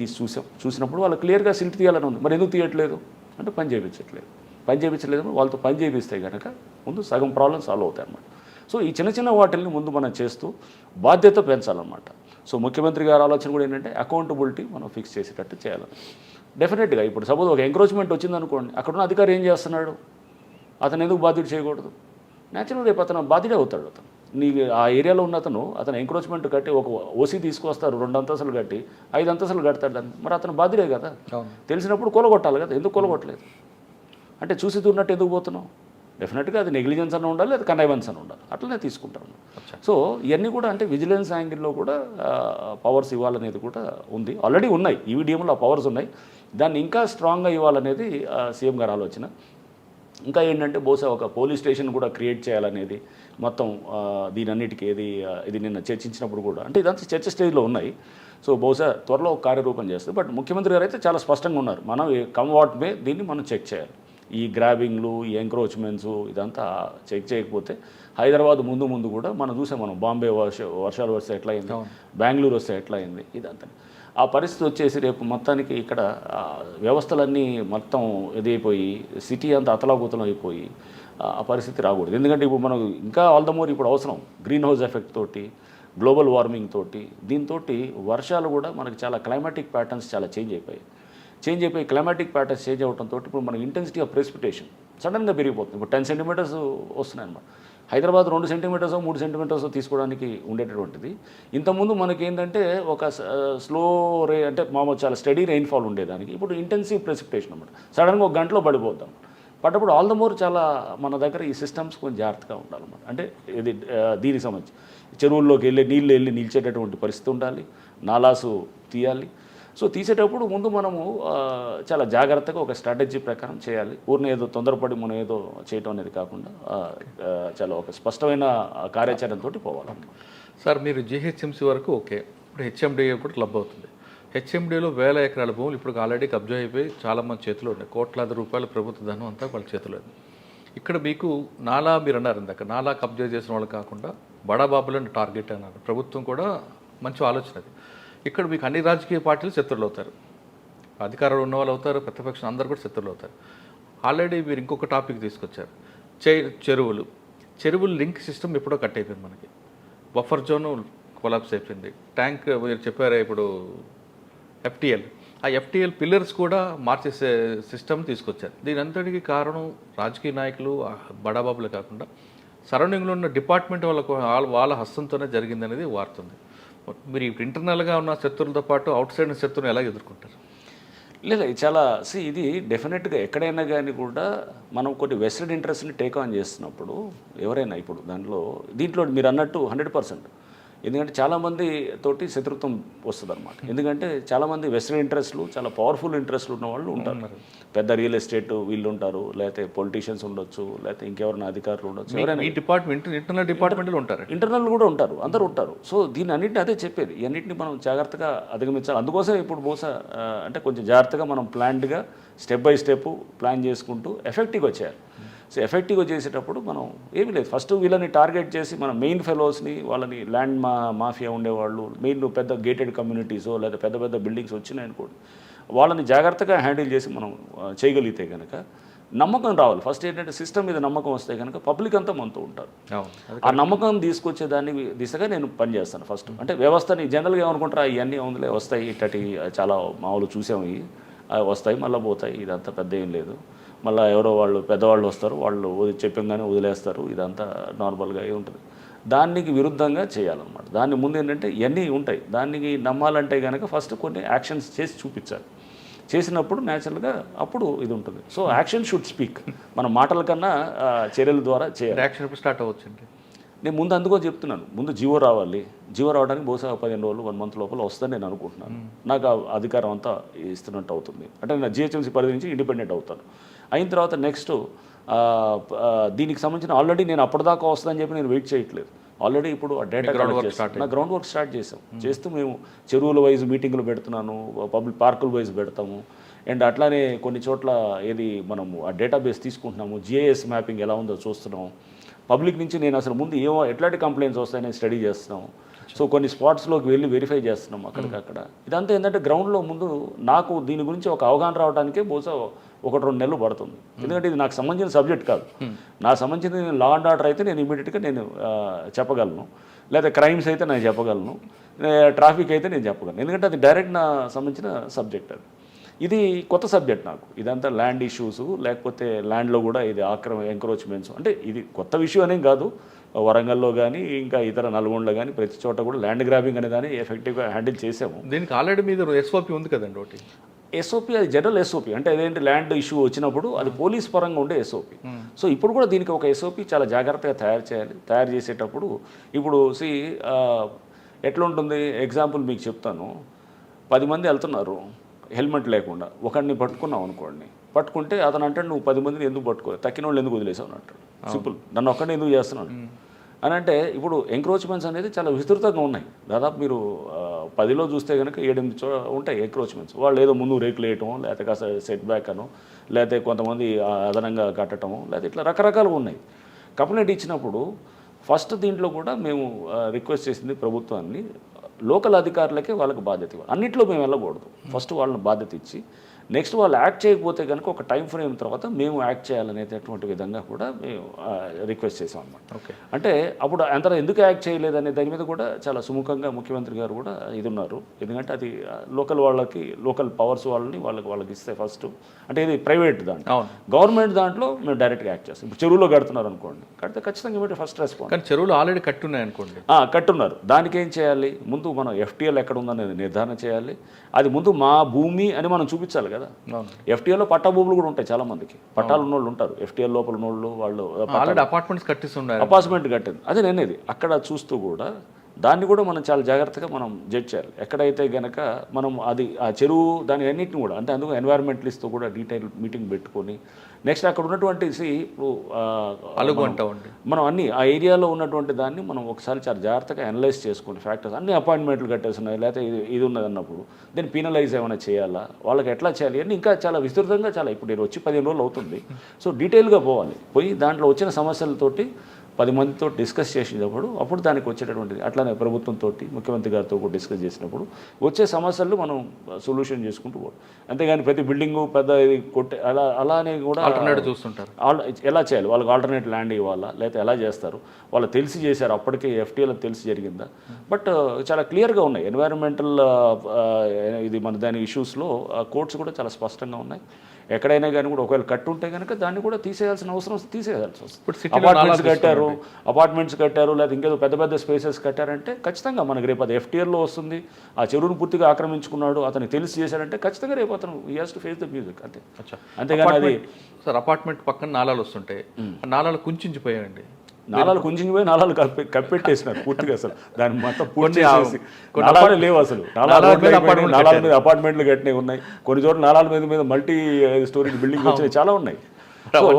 చూసినప్పుడు వాళ్ళు క్లియర్గా సిల్ట్ తీయాలని ఉంది. మరి ఎందుకు తీయట్లేదు అంటే పని చేయించట్లేదు. వాళ్ళతో పని చేయిస్తే కనుక ముందు సగం ప్రాబ్లమ్ సాల్వ్ అవుతాయి అన్నమాట. సో ఈ చిన్న చిన్న వాటిల్ని ముందు మనం చేస్తూ బాధ్యత పెంచాలన్నమాట. సో ముఖ్యమంత్రి గారి ఆలోచన కూడా ఏంటంటే అకౌంటబిలిటీ మనం ఫిక్స్ చేసేటట్టు చేయాలి. డెఫినెట్గా ఇప్పుడు సపోజ్ ఒక ఎంక్రోచ్మెంట్ వచ్చిందనుకోండి, అక్కడున్న అధికారి ఏం చేస్తున్నాడు, అతను ఎందుకు బాధ్యత చేయకూడదు? న్యాచురల్ రేపు అతను బాధ్యత అవుతాడు. నీ ఆ ఏరియాలో ఉన్న అతను ఎంక్రోచ్మెంట్ కట్టి ఒక ఓసీ తీసుకొస్తారు, 2 అంతస్తులు కట్టి 5 అంతస్తులు కడతాడు దాన్ని, మరి అతను బాధ్యతే కదా. తెలిసినప్పుడు కొలగొట్టాలి కదా. ఎందుకు కొలగొట్టలేదు అంటే చూసి చూడనట్టు ఎందుకు పోతున్నావు? డెఫినెట్గా అది నెగ్లిజెన్స్ అని ఉండాలి, అది కన్నైవెన్స్ అని ఉండాలి. అట్లనే తీసుకుంటాను. సో ఇవన్నీ కూడా అంటే విజిలెన్స్ యాంగిల్లో కూడా పవర్స్ ఇవ్వాలనేది కూడా ఉంది. ఆల్రెడీ ఉన్నాయి, ఈవీడిఎంలో పవర్స్ ఉన్నాయి. దాన్ని ఇంకా స్ట్రాంగ్గా ఇవ్వాలనేది సీఎం గారి ఆలోచన. ఇంకా ఏంటంటే బహుశా ఒక పోలీస్ స్టేషన్ కూడా క్రియేట్ చేయాలనేది మొత్తం దీనన్నిటికీ ఇది నిన్న చర్చించినప్పుడు కూడా అంటే ఇదంతా చర్చ స్టేజ్లో ఉన్నాయి. సో బహుశా త్వరలో కార్యరూపం చేస్తుంది. బట్ ముఖ్యమంత్రి గారు అయితే చాలా స్పష్టంగా ఉన్నారు, మనం కమ్ వాట్ మే దీన్ని మనం చెక్ చేయాలి. ఈ గ్రాబింగ్లు, ఈ ఎంక్రోచ్మెంట్స్ ఇదంతా చెక్ చేయకపోతే హైదరాబాద్ ముందు కూడా మనం చూసాం. మనం బాంబే వర్షాలు వస్తే ఎట్లా అయింది, బెంగళూరు వస్తే ఎట్లా అయింది, ఇదంతా ఆ పరిస్థితి వచ్చేసి రేపు మొత్తానికి ఇక్కడ వ్యవస్థలన్నీ మొత్తం ఇదైపోయి సిటీ అంతా అతలాకుతలం అయిపోయి ఆ పరిస్థితి రాకూడదు. ఎందుకంటే ఇప్పుడు మనం ఇంకా ఆల్ ద మోర్ ఇప్పుడు అవసరం గ్రీన్ హౌస్ ఎఫెక్ట్ తోటి, గ్లోబల్ వార్మింగ్ తోటి, దీంతో వర్షాలు కూడా మనకి చాలా క్లైమాటిక్ ప్యాటర్న్స్ చాలా చేంజ్ అయిపోయి క్లైమాటిక్ ప్యాటర్న్స్ చేంజ్ అవడంతో ఇప్పుడు మన ఇంటెన్సిటీ ఆఫ్ ప్రెసిపిటేషన్ సడన్గా పెరిగిపోతుంది. ఇప్పుడు 10 సెంటీమీటర్స్ వస్తున్నాయి అన్నమాట. హైదరాబాద్ 2 సెంటీమీటర్స్ 3 సెంటీమీటర్స్ తీసుకోవడానికి ఉండేటటువంటిది ఇంతకుముందు మనకి ఏంటంటే ఒక స్లో అంటే మామూలు చాలా స్టడీ రెయిన్ఫాల్ ఉండేదానికి ఇప్పుడు ఇంటెన్సివ్ ప్రెసిపిటేషన్ అన్నమాట. సడన్గా ఒక గంటలో పడిపోద్దాం. పడ్డప్పుడు ఆల్ ద మోర్ చాలా మన దగ్గర ఈ సిస్టమ్స్ కొంచెం జాగ్రత్తగా ఉండాలన్నమాట. అంటే ఇది దీనికి సంబంధించి చెరువుల్లోకి నీళ్ళు వెళ్ళి నిలిచేటటువంటి పరిస్థితి ఉండాలి, నాలాసు తీయాలి. సో తీసేటప్పుడు ముందు మనము చాలా జాగ్రత్తగా ఒక స్ట్రాటజీ ప్రకారం చేయాలి. ఊరిని ఏదో తొందరపడి మనం ఏదో చేయటం అనేది కాకుండా చాలా ఒక స్పష్టమైన కార్యాచరణతో పోవాలి. సార్ మీరు జిహెచ్ఎంసీ వరకు ఓకే, ఇప్పుడు హెచ్ఎండిఏ కూడా క్లబ్ అవుతుంది. హెచ్ఎండిఏలో 1000 ఎకరాల భూములు ఇప్పుడు ఆల్రెడీ కబ్జా అయిపోయి చాలామంది చేతిలో ఉన్నాయి. కోట్లాది రూపాయల ప్రభుత్వ ధనం అంతా వాళ్ళ చేతిలో ఉంది. ఇక్కడ మీకు నాలా మీరు అన్నారు ఇందాక, నాలా కబ్జా చేసిన వాళ్ళు కాకుండా బడాబాబులను టార్గెట్ అన్నారు. ప్రభుత్వం కూడా మంచి ఆలోచన అది. ఇక్కడ మీకు అన్ని రాజకీయ పార్టీలు శత్రువులు అవుతారు, అధికారంలో ఉన్న వాళ్ళు అవుతారు, ప్రతిపక్షం అందరూ కూడా శత్రువులు అవుతారు. ఆల్రెడీ మీరు ఇంకొక టాపిక్ తీసుకొచ్చారు, చెరువులు లింక్ సిస్టమ్ ఎప్పుడో కట్ అయిపోయింది. మనకి బఫర్ జోన్ కొలాప్స్ అయిపోయింది. ట్యాంక్ మీరు చెప్పారా ఇప్పుడు ఎఫ్టీఎల్, ఆ ఎఫ్టీఎల్ పిల్లర్స్ కూడా మార్చేసే సిస్టమ్ తీసుకొచ్చారు. దీని అంతటికి కారణం రాజకీయ నాయకులు, బడాబాబులు కాకుండా సరౌండింగ్లో ఉన్న డిపార్ట్మెంట్ వాళ్ళ హస్తంతోనే జరిగిందనేది వార్తుంది. మీరు ఇప్పుడు ఇంటర్నల్గా ఉన్న శత్రువులతో పాటు అవుట్ సైడ్ శత్రువుని ఎలా ఎదుర్కొంటారు? లేదా చాలా ఇది డెఫినెట్గా ఎక్కడైనా కానీ కూడా మనం కొన్ని వెస్టెడ్ ఇంట్రెస్ట్ని టేక్ ఆన్ చేస్తున్నప్పుడు ఎవరైనా ఇప్పుడు దీంట్లో మీరు అన్నట్టు 100%. ఎందుకంటే చాలామంది తోటి శత్రుత్వం వస్తుంది అనమాట. ఎందుకంటే చాలామంది వెస్టర్న్ ఇంట్రెస్ట్లు, చాలా పవర్ఫుల్ ఇంట్రెస్ట్లు ఉన్న వాళ్ళు ఉంటారు. పెద్ద రియల్ ఎస్టేట్ వీళ్ళు ఉంటారు, లేకపోతే పొలిటీషియన్స్ ఉండొచ్చు, లేకపోతే ఇంకెవరైనా అధికారులు ఉండొచ్చు, ఎవరైనా ఇంటర్నల్ డిపార్ట్మెంట్లు ఉంటారు, ఇంటర్నల్ కూడా ఉంటారు, అందరూ ఉంటారు. సో దీన్ని అన్నింటినీ అదే చెప్పేది, ఇవన్నింటినీ మనం జాగ్రత్తగా అధిగమించాలి. అందుకోసం ఇప్పుడు బహుశా అంటే కొంచెం జాగ్రత్తగా మనం ప్లాన్డ్గా స్టెప్ బై స్టెప్ ప్లాన్ చేసుకుంటూ ఎఫెక్టివ్గా వచ్చేయాలి. సో ఎఫెక్టివ్గా చేసేటప్పుడు మనం ఏమీ లేదు, ఫస్ట్ వీళ్ళని టార్గెట్ చేసి మన మెయిన్ ఫెలోస్ని, వాళ్ళని ల్యాండ్ మాఫియా ఉండేవాళ్ళు, మెయిన్ పెద్ద గేటెడ్ కమ్యూనిటీసో లేదా పెద్ద పెద్ద బిల్డింగ్స్ వచ్చినాయనుకోండి, వాళ్ళని జాగ్రత్తగా హ్యాండిల్ చేసి మనం చేయగలిగితే కనుక నమ్మకం రావాలి. ఫస్ట్ ఏంటంటే సిస్టమ్ మీద నమ్మకం వస్తే కనుక పబ్లిక్ అంతా మనతో ఉంటారు. ఆ నమ్మకం తీసుకొచ్చే దాన్ని దిశగా నేను పనిచేస్తాను ఫస్ట్. అంటే వ్యవస్థని జనరల్గా ఏమనుకుంటారా, ఇవన్నీ ఉందిలే వస్తాయి, ఇట్టటి చాలా మామూలు చూసాము, ఇవి వస్తాయి మళ్ళీ పోతాయి, ఇదంతా పెద్ద ఏం లేదు, మళ్ళీ ఎవరో వాళ్ళు పెద్దవాళ్ళు వస్తారు, వాళ్ళు చెప్పంగానే వదిలేస్తారు, ఇదంతా నార్మల్గా ఉంటుంది. దానికి విరుద్ధంగా చేయాలన్నమాట. దాని ముందు ఏంటంటే ఇవన్నీ ఉంటాయి, దానికి నమ్మాలంటే కనుక ఫస్ట్ కొన్ని యాక్షన్స్ చేసి చూపించాలి. చేసినప్పుడు న్యాచురల్గా అప్పుడు ఇది ఉంటుంది. So action should speak. మన మాటల కన్నా చర్యల ద్వారా చేయాలి. యాక్షన్ ఎప్పుడు స్టార్ట్ అవ్వచ్చండి? నేను ముందు అందుకో చెప్తున్నాను, ముందు జీవో రావాలి. జీవో రావడానికి బహుశా 15 రోజులు 1 month లోపల వస్తుందని నేను అనుకుంటున్నాను. నాకు ఆ అధికారం అంతా ఇస్తున్నట్టు అవుతుంది. అంటే నేను జిహెచ్ఎంసీ పరిధి నుంచి ఇండిపెండెంట్ అవుతాను. అయిన తర్వాత నెక్స్ట్ దీనికి సంబంధించిన ఆల్రెడీ నేను అప్పటిదాకా వస్తుందని చెప్పి నేను వెయిట్ చేయట్లేదు. ఆల్రెడీ ఇప్పుడు ఆ డేటా నా గ్రౌండ్ వర్క్ స్టార్ట్ చేసాం. చేస్తూ మేము చెరువుల వైజ్ మీటింగ్లు పెడుతున్నాను, పబ్లిక్ పార్కుల వైజ్ పెడతాము, అండ్ అట్లానే కొన్ని చోట్ల ఏది మనము ఆ డేటాబేస్ తీసుకుంటున్నాము, జిఐఎస్ మ్యాపింగ్ ఎలా ఉందో చూస్తున్నాము. పబ్లిక్ నుంచి నేను అసలు ముందు ఎట్లాంటి కంప్లైంట్స్ వస్తాయని స్టడీ చేస్తున్నాము. సో కొన్ని స్పాట్స్లోకి వెళ్ళి వెరిఫై చేస్తున్నాం అక్కడికక్కడ. ఇదంతా ఏంటంటే గ్రౌండ్లో ముందు నాకు దీని గురించి ఒక అవగాహన రావడానికే బహుశా 1-2 నెలలు పడుతుంది. ఎందుకంటే ఇది నాకు సంబంధించిన సబ్జెక్ట్ కాదు. నాకు సంబంధించిన లా అండ్ ఆర్డర్ అయితే నేను ఇమీడియట్గా నేను చెప్పగలను, లేదా క్రైమ్స్ అయితే నేను చెప్పగలను, ట్రాఫిక్ అయితే నేను చెప్పగలను. ఎందుకంటే అది డైరెక్ట్ నా సంబంధించిన సబ్జెక్ట్. అది ఇది కొత్త సబ్జెక్ట్ నాకు. ఇదంతా ల్యాండ్ ఇష్యూస్, లేకపోతే ల్యాండ్లో కూడా ఇది ఎంక్రోచ్మెంట్స్, అంటే ఇది కొత్త విషయం అనేం కాదు. వరంగల్లో కానీ ఇంకా ఇతర నల్గొండలో కానీ ప్రతి చోట కూడా ల్యాండ్ గ్రాబింగ్ అనే దాన్ని ఎఫెక్టివ్గా హ్యాండిల్ చేసాము. దీనికి ఆల్రెడీ మీద ఎస్ఓపి ఉంది కదండి ఒకటి. ఎస్ఓపి అది జనరల్ ఎస్ఓపి, అంటే అదేంటి ల్యాండ్ ఇష్యూ వచ్చినప్పుడు అది పోలీస్ పరంగా ఉండే ఎస్ఓపి. సో ఇప్పుడు కూడా దీనికి ఒక ఎస్ఓపి చాలా జాగ్రత్తగా తయారు చేయాలి. తయారు చేసేటప్పుడు ఇప్పుడు ఎట్లా ఉంటుంది, ఎగ్జాంపుల్ మీకు చెప్తాను. 10 మంది వెళ్తున్నారు హెల్మెట్ లేకుండా, ఒకడిని పట్టుకున్నావు అనుకోండి, పట్టుకుంటే అతను అంటే నువ్వు 10 మందిని ఎందుకు పట్టుకో, తక్కిన వాళ్ళు ఎందుకు వదిలేసావు అన్నట్టు. సింపుల్, నన్ను ఒక్కడిని ఎందుకు చేస్తున్నాడు అని. అంటే ఇప్పుడు ఎంక్రోచ్మెంట్స్ అనేది చాలా విస్తృతంగా ఉన్నాయి. దాదాపు మీరు 10లో చూస్తే కనుక 7-8 ఉంటాయి ఎంక్రోచ్మెంట్స్. వాళ్ళు ఏదో ముందు రేకులు వేయటం, లేకపోతే కాస్త సెట్ బ్యాక్ అను, లేకపోతే కొంతమంది అదనంగా కట్టడము, లేకపోతే ఇట్లా రకరకాలుగా ఉన్నాయి. కంప్లైంట్ ఇచ్చినప్పుడు ఫస్ట్ దీంట్లో కూడా మేము రిక్వెస్ట్ చేసింది ప్రభుత్వాన్ని, లోకల్ అధికారులకే వాళ్ళకి బాధ్యత ఇవ్వాలి. అన్నింటిలో మేము వెళ్ళకూడదు. ఫస్ట్ వాళ్ళని బాధ్యత ఇచ్చి నెక్స్ట్ వాళ్ళు యాక్ట్ చేయకపోతే కనుక ఒక టైం ఫ్రేమ్ తర్వాత మేము యాక్ట్ చేయాలనేటటువంటి విధంగా కూడా మేము రిక్వెస్ట్ చేసాం అన్నమాట. ఓకే, అంటే అప్పుడు అంత ఎందుకు యాక్ట్ చేయలేదనే దాని మీద కూడా చాలా సుముఖంగా ముఖ్యమంత్రి గారు కూడా ఇది ఉన్నారు. ఎందుకంటే అది లోకల్ వాళ్ళకి, లోకల్ పవర్స్ వాళ్ళకి ఇస్తే ఫస్ట్, అంటే ఇది ప్రైవేట్ దాంట్లో. గవర్నమెంట్ దాంట్లో మేము డైరెక్ట్గా యాక్ట్ చేస్తాం. ఇప్పుడు చెరువులో కడుతున్నారు అనుకోండి, కడితే ఖచ్చితంగా ఇమీడియట్ ఫస్ట్ రెస్పాన్స్. కానీ చెరువులు ఆల్రెడీ కట్టున్నాయి అనుకోండి. కట్టున్నారు. దానికి ఏం చేయాలి, ముందు మనం FTL ఎక్కడ ఉందనేది నిర్ధారణ చేయాలి. అది ముందు మా భూమి అని మనం చూపించాలి కదా. FTLలో పట్టా భూములు కూడా ఉంటాయి, చాలా మందికి పట్టాలు ఉన్నోళ్ళు ఉంటారు. FTL లోపల ఉన్నోళ్ళు, వాళ్ళు అపార్ట్మెంట్స్ కట్టిస్తున్నారు, అపార్ట్మెంట్ కట్టింది. అదే నేనేది అక్కడ చూస్తూ కూడా దాన్ని కూడా మనం చాలా జాగ్రత్తగా మనం జడ్జ్ చేయాలి. ఎక్కడైతే గనక మనం అది ఆ చెరువు దాని అన్నింటిని కూడా, అంటే అందుకు ఎన్వైర్మెంటలిస్ట్తో కూడా డీటెయిల్ మీటింగ్ పెట్టుకొని నెక్స్ట్ అక్కడ ఉన్నటువంటి మనం అన్ని ఆ ఏరియాలో ఉన్నటువంటి దాన్ని మనం ఒకసారి చాలా జాగ్రత్తగా అనలైజ్ చేసుకోండి. ఫ్యాక్టర్స్ అన్ని అపాయింట్మెంట్లు కట్టేస్తున్నాయి, లేకపోతే ఇది ఉన్నది అన్నప్పుడు దీన్ని పీనలైజ్ ఏమైనా చేయాలా, వాళ్ళకి ఎట్లా చేయాలి అని ఇంకా చాలా విస్తృతంగా, చాలా ఇప్పుడు నేను వచ్చి 15 రోజులు అవుతుంది. సో డీటెయిల్గా పోయి దాంట్లో వచ్చిన సమస్యలతోటి 10 మందితో డిస్కస్ చేసేటప్పుడు అప్పుడు దానికి వచ్చేటటువంటిది. అట్లానే ప్రభుత్వంతో, ముఖ్యమంత్రి గారితో కూడా డిస్కస్ చేసినప్పుడు వచ్చే సమస్యలు మనం సొల్యూషన్ చేసుకుంటూ పోవడం. అంతేగాని ప్రతి బిల్డింగు పెద్ద ఇది కొట్టే అలానే కూడా ఆల్టర్నేటివ్ చూస్తుంటారు. ఎలా చేయాలి, వాళ్ళకి ఆల్టర్నేట్ ల్యాండ్ ఇవ్వాలా, లేకపోతే ఎలా చేస్తారు, వాళ్ళు తెలిసి చేశారు, అప్పటికే FTL తెలిసి జరిగిందా. బట్ చాలా క్లియర్గా ఉన్నాయి ఎన్వైరన్మెంటల్ ఇది మన దాని ఇష్యూస్లో కోర్ట్స్ కూడా చాలా స్పష్టంగా ఉన్నాయి. ఎక్కడైనా కానీ కూడా ఒకవేళ కట్టు ఉంటే కనుక దాన్ని కూడా తీసేయాల్సిన అవసరం వస్తుంది, తీసేయాల్సి వస్తుంది. అపార్ట్మెంట్స్ కట్టారు లేదా ఇంకేదో పెద్ద పెద్ద స్పేసెస్ కట్టారంటే ఖచ్చితంగా మనకి రేపు అది FTLలో వస్తుంది. ఆ చెరువును పూర్తిగా ఆక్రమించుకున్నాడు, అతను తెలిసి చేశాడంటే ఖచ్చితంగా రేపు అతను he has to face the music అంతే. అంతేగాని అది సార్ అపార్ట్మెంట్ పక్కన నాలాలు వస్తుంటాయి, నాలాలు కుంచించిపోయాయండి. నాలాలు కుంచించిపోయి నాలాలు కప్పెట్టేసినారు పూర్తిగా. అసలు దాన్ని మొత్తం పూర్తి చేసి నాలాలు లేవు అసలు. నాలాల మీద అపార్ట్మెంట్లు కట్టినవి ఉన్నాయి, కొన్ని చోట్ల నాలాల మీద మల్టీ స్టోరీ బిల్డింగ్ వచ్చినాయి, చాలా ఉన్నాయి. సో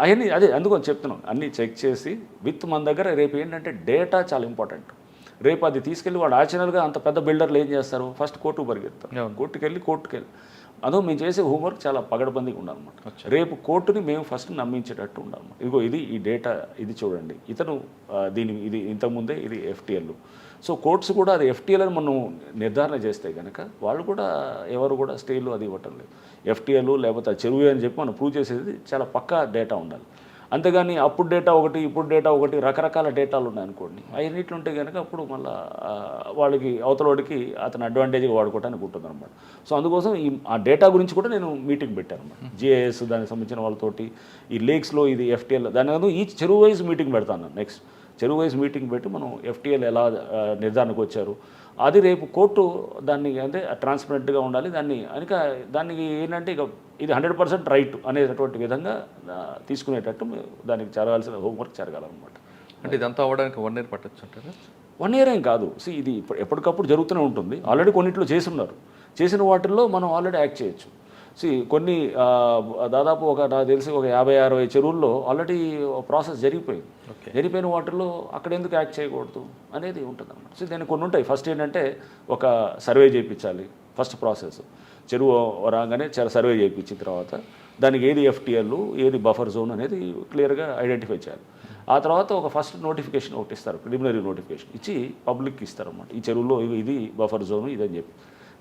అవన్నీ అదే అందుకని చెప్తున్నాం, అన్నీ చెక్ చేసి మన దగ్గర రేపు ఏంటంటే డేటా చాలా ఇంపార్టెంట్. రేపు అది తీసుకెళ్ళి వాడు ఆచరణగా అంత పెద్ద బిల్డర్లు ఏం చేస్తారు, ఫస్ట్ కోర్టుకు పరిగెత్తారు. కోర్టుకెళ్ళి అదో మేము చేసే హోంవర్క్ చాలా పగడబందీగా ఉండాలన్నమాట. రేపు కోర్టుని మేము ఫస్ట్ నమ్మించేటట్టు ఉండాలన్నమాట. ఇదిగో ఇది ఈ డేటా ఇది చూడండి, ఇతను ఇది ఇంతకుముందే ఇది FTL. సో కోర్ట్స్ కూడా అది FTL అని మనం నిర్ధారణ చేస్తే కనుక వాళ్ళు కూడా ఎవరు కూడా స్టేలు అది ఇవ్వటం లేదు. FTL లేకపోతే చెరువు అని చెప్పి మనం ప్రూవ్ చేసేది చాలా పక్కా డేటా ఉండాలి. అంతేగాని అప్పుడు డేటా ఒకటి ఇప్పుడు డేటా ఒకటి రకరకాల డేటాలు ఉన్నాయనుకోండి, అవన్నిట్లు ఉంటే కనుక అప్పుడు మళ్ళీ వాళ్ళకి అవతలవాడికి అతను అడ్వాంటేజ్గా వాడుకోవడానికి ఉంటుంది అనమాట. సో అందుకోసం ఆ డేటా గురించి కూడా నేను మీటింగ్ పెట్టాను అనమాట. GIS దానికి సంబంధించిన వాళ్ళతోటి, ఈ లేక్స్లో ఇది FTL దాని ఈ చెరువు వైజ్ మీటింగ్ పెడతాను. నెక్స్ట్ చెరువు వైజ్ మీటింగ్ పెట్టి మనం FTL ఎలా నిర్ధారణకు వచ్చారు అది రేపు కోర్టు దాన్ని అంటే ట్రాన్స్పరెంట్గా ఉండాలి. దానికి ఏంటంటే ఇక ఇది 100% రైట్ అనేటటువంటి విధంగా తీసుకునేటట్టు దానికి జరగాల్సిన హోంవర్క్ జరగాలన్నమాట. అంటే ఇదంతా అవ్వడానికి 1 year పట్టచ్చు అంటారా? 1 year ఏం కాదు. ఇది ఎప్పటికప్పుడు జరుగుతూనే ఉంటుంది. ఆల్రెడీ కొన్నిట్లో చేస్తున్నారు. చేసిన వాటిల్లో మనం ఆల్రెడీ యాక్ట్ చేయొచ్చు. కొన్ని దాదాపు నాకు తెలిసి ఒక 50-60 చెరువుల్లో ఆల్రెడీ ప్రాసెస్ జరిగిపోయింది. జరిగిపోయిన వాటిల్లో అక్కడ ఎందుకు యాక్ట్ చేయకూడదు అనేది ఉంటుంది అన్నమాట. దీనికి కొన్ని ఉంటాయి. ఫస్ట్ ఏంటంటే ఒక సర్వే చేయించాలి. ఫస్ట్ ప్రాసెస్ చెరువు రాగానే సర్వే చేయించిన తర్వాత దానికి ఏది FTL ఏది బఫర్ జోన్ అనేది క్లియర్గా ఐడెంటిఫై చేయాలి. ఆ తర్వాత ఒక ఫస్ట్ నోటిఫికేషన్ ఒకటి ఇస్తారు, ప్రిలిమినరీ నోటిఫికేషన్ ఇచ్చి పబ్లిక్కి ఇస్తారన్నమాట. ఈ చెరువులో ఇది బఫర్ జోను ఇదని చెప్పి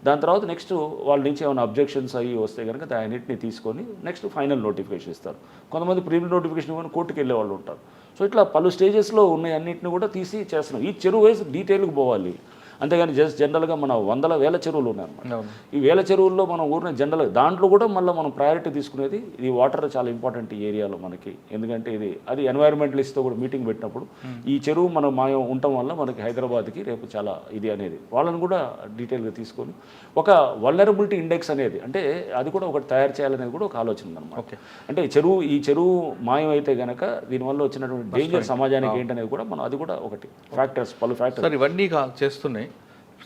దాని తర్వాత నెక్స్ట్ వాళ్ళ నుంచి ఏమైనా అబ్జెక్షన్స్ అవి వస్తే కనుక దాన్నింటిని తీసుకొని నెక్స్ట్ ఫైనల్ నోటిఫికేషన్ ఇస్తారు. కొంతమంది ప్రీమియర్ నోటిఫికేషన్ ఇవ్వని కోర్టుకు వెళ్ళే వాళ్ళు ఉంటారు. సో ఇట్లా పలు స్టేజెస్లో ఉన్నాయి అన్నింటిని కూడా తీసి చేస్తున్నాం. ఈ చెరువు వైజ్ డీటెయిల్కి పోవాలి. అంతేగాని జస్ట్ జనరల్గా మన 100,000 చెరువులు ఉన్నాయన్నమాట. ఈ 1000 చెరువుల్లో మనం ఊరిన జనరల్గా దాంట్లో కూడా మళ్ళీ మనం ప్రయారిటీ తీసుకునేది ఈ వాటర్ చాలా ఇంపార్టెంట్ ఈ ఏరియాలో మనకి. ఎందుకంటే అది ఎన్వైరన్మెంటలిస్ట్తో కూడా మీటింగ్ పెట్టినప్పుడు ఈ చెరువు మనం మాయం ఉండటం వల్ల మనకి హైదరాబాద్కి రేపు చాలా ఇది అనేది వాళ్ళని కూడా డీటెయిల్గా తీసుకొని ఒక వల్నరబిలిటీ ఇండెక్స్ అనేది అంటే అది కూడా ఒకటి తయారు చేయాలనేది కూడా ఒక ఆలోచన ఉందన్నమాట. అంటే ఈ చెరువు మాయం అయితే కనుక దీనివల్ల వచ్చినటువంటి డేంజర్ సమాజానికి ఏంటనేది కూడా మనం అది కూడా ఒకటి ఫ్యాక్టర్స్ పలు ఫ్యాక్టర్స్ ఇవన్నీ చేస్తున్నాయి.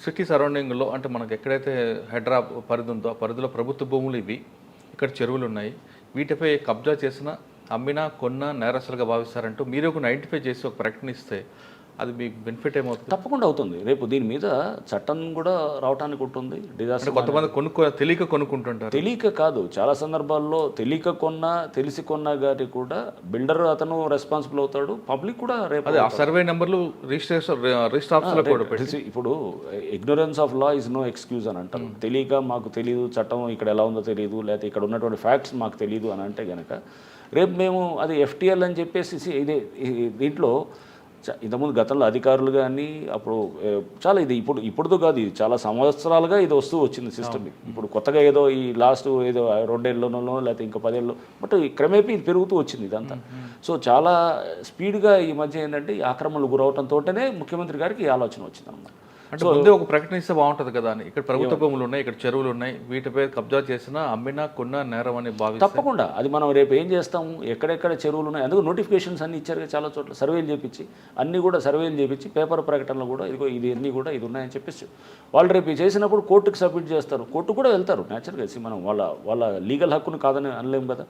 సిటీ సరౌండింగ్లో అంటే మనకు ఎక్కడైతే హైడ్రా పరిధి ఉందో ఆ పరిధిలో ప్రభుత్వ భూములు ఇవి, ఇక్కడ చెరువులు ఉన్నాయి. వీటిపై కబ్జా చేసిన అమ్మినా కొన్నా నేరస్తులుగా భావిస్తారంటూ మీరు ఒక ఐడెంటిఫై చేసి ఒక ప్రకటన ఇస్తే అది మీకు బెనిఫిట్ ఏమవుతుంది? తప్పకుండా అవుతుంది. రేపు దీని మీద చట్టం కూడా రావడానికి ఉంటుంది. డిజాస్టర్ కొంతమంది తెలియక కొనుక్కుంటుంటారు. తెలియక కాదు, చాలా సందర్భాల్లో తెలియక కొన్నా తెలిసి కొన్నా కానీ కూడా బిల్డర్ అతను రెస్పాన్సిబుల్ అవుతాడు, పబ్లిక్ కూడా రేపు ఆ సర్వే నెంబర్లు రిజిస్టర్. ఇప్పుడు ignorance of law is no excuse అని అంటారు. తెలియక మాకు తెలియదు చట్టం ఇక్కడ ఎలా ఉందో తెలియదు, లేకపోతే ఇక్కడ ఉన్నటువంటి ఫ్యాక్ట్స్ మాకు తెలియదు అని అంటే కనుక రేపు మేము అది FTL అని చెప్పేసి దీంట్లో ఇంతకుముందు గతంలో అధికారులు కానీ అప్పుడు చాలా ఇది ఇప్పుడుతో కాదు, ఇది చాలా సంవత్సరాలుగా ఇది వస్తూ వచ్చింది సిస్టమ్. ఇప్పుడు కొత్తగా ఏదో ఈ లాస్ట్ ఏదో 2 ఏళ్ళలోనో లేకపోతే ఇంకా 10 ఏళ్ళు బట్ క్రమేపీ ఇది పెరుగుతూ వచ్చింది ఇదంతా. సో చాలా స్పీడ్గా ఈ మధ్య ఏంటంటే ఈ ఆక్రమణలు గురవడంతోనే ముఖ్యమంత్రి గారికి ఈ ఆలోచన వచ్చింది అన్నమాట. అంటే ముందే ఒక ప్రకటన ఇస్తే బాగుంటుంది కదా అని. ఇక్కడ ప్రభుత్వ భూములు ఉన్నాయి, ఇక్కడ చెరువులు ఉన్నాయి, వీటిపై కబ్జా చేసినా అమ్మినా కొన్నా నేరం అని భావిస్తే తప్పకుండా అది మనం రేపు ఏం చేస్తాము, ఎక్కడెక్కడ చెరువులు ఉన్నాయి అందుకు నోటిఫికేషన్స్ అన్ని ఇచ్చారు చాలా చోట్ల. సర్వేలు చేపించి అన్నీ కూడా సర్వేలు చేపించి పేపర్ ప్రకటనలు కూడా ఇదిగో ఇది అన్నీ కూడా ఇది ఉన్నాయని చెప్పేసి వాళ్ళు రేపు చేసినప్పుడు కోర్టుకు సబ్మిట్ చేస్తారు. కోర్టు కూడా వెళ్తారు న్యాచురల్గా. మనం వాళ్ళ లీగల్ హక్కును కాదని అనలేము కదా.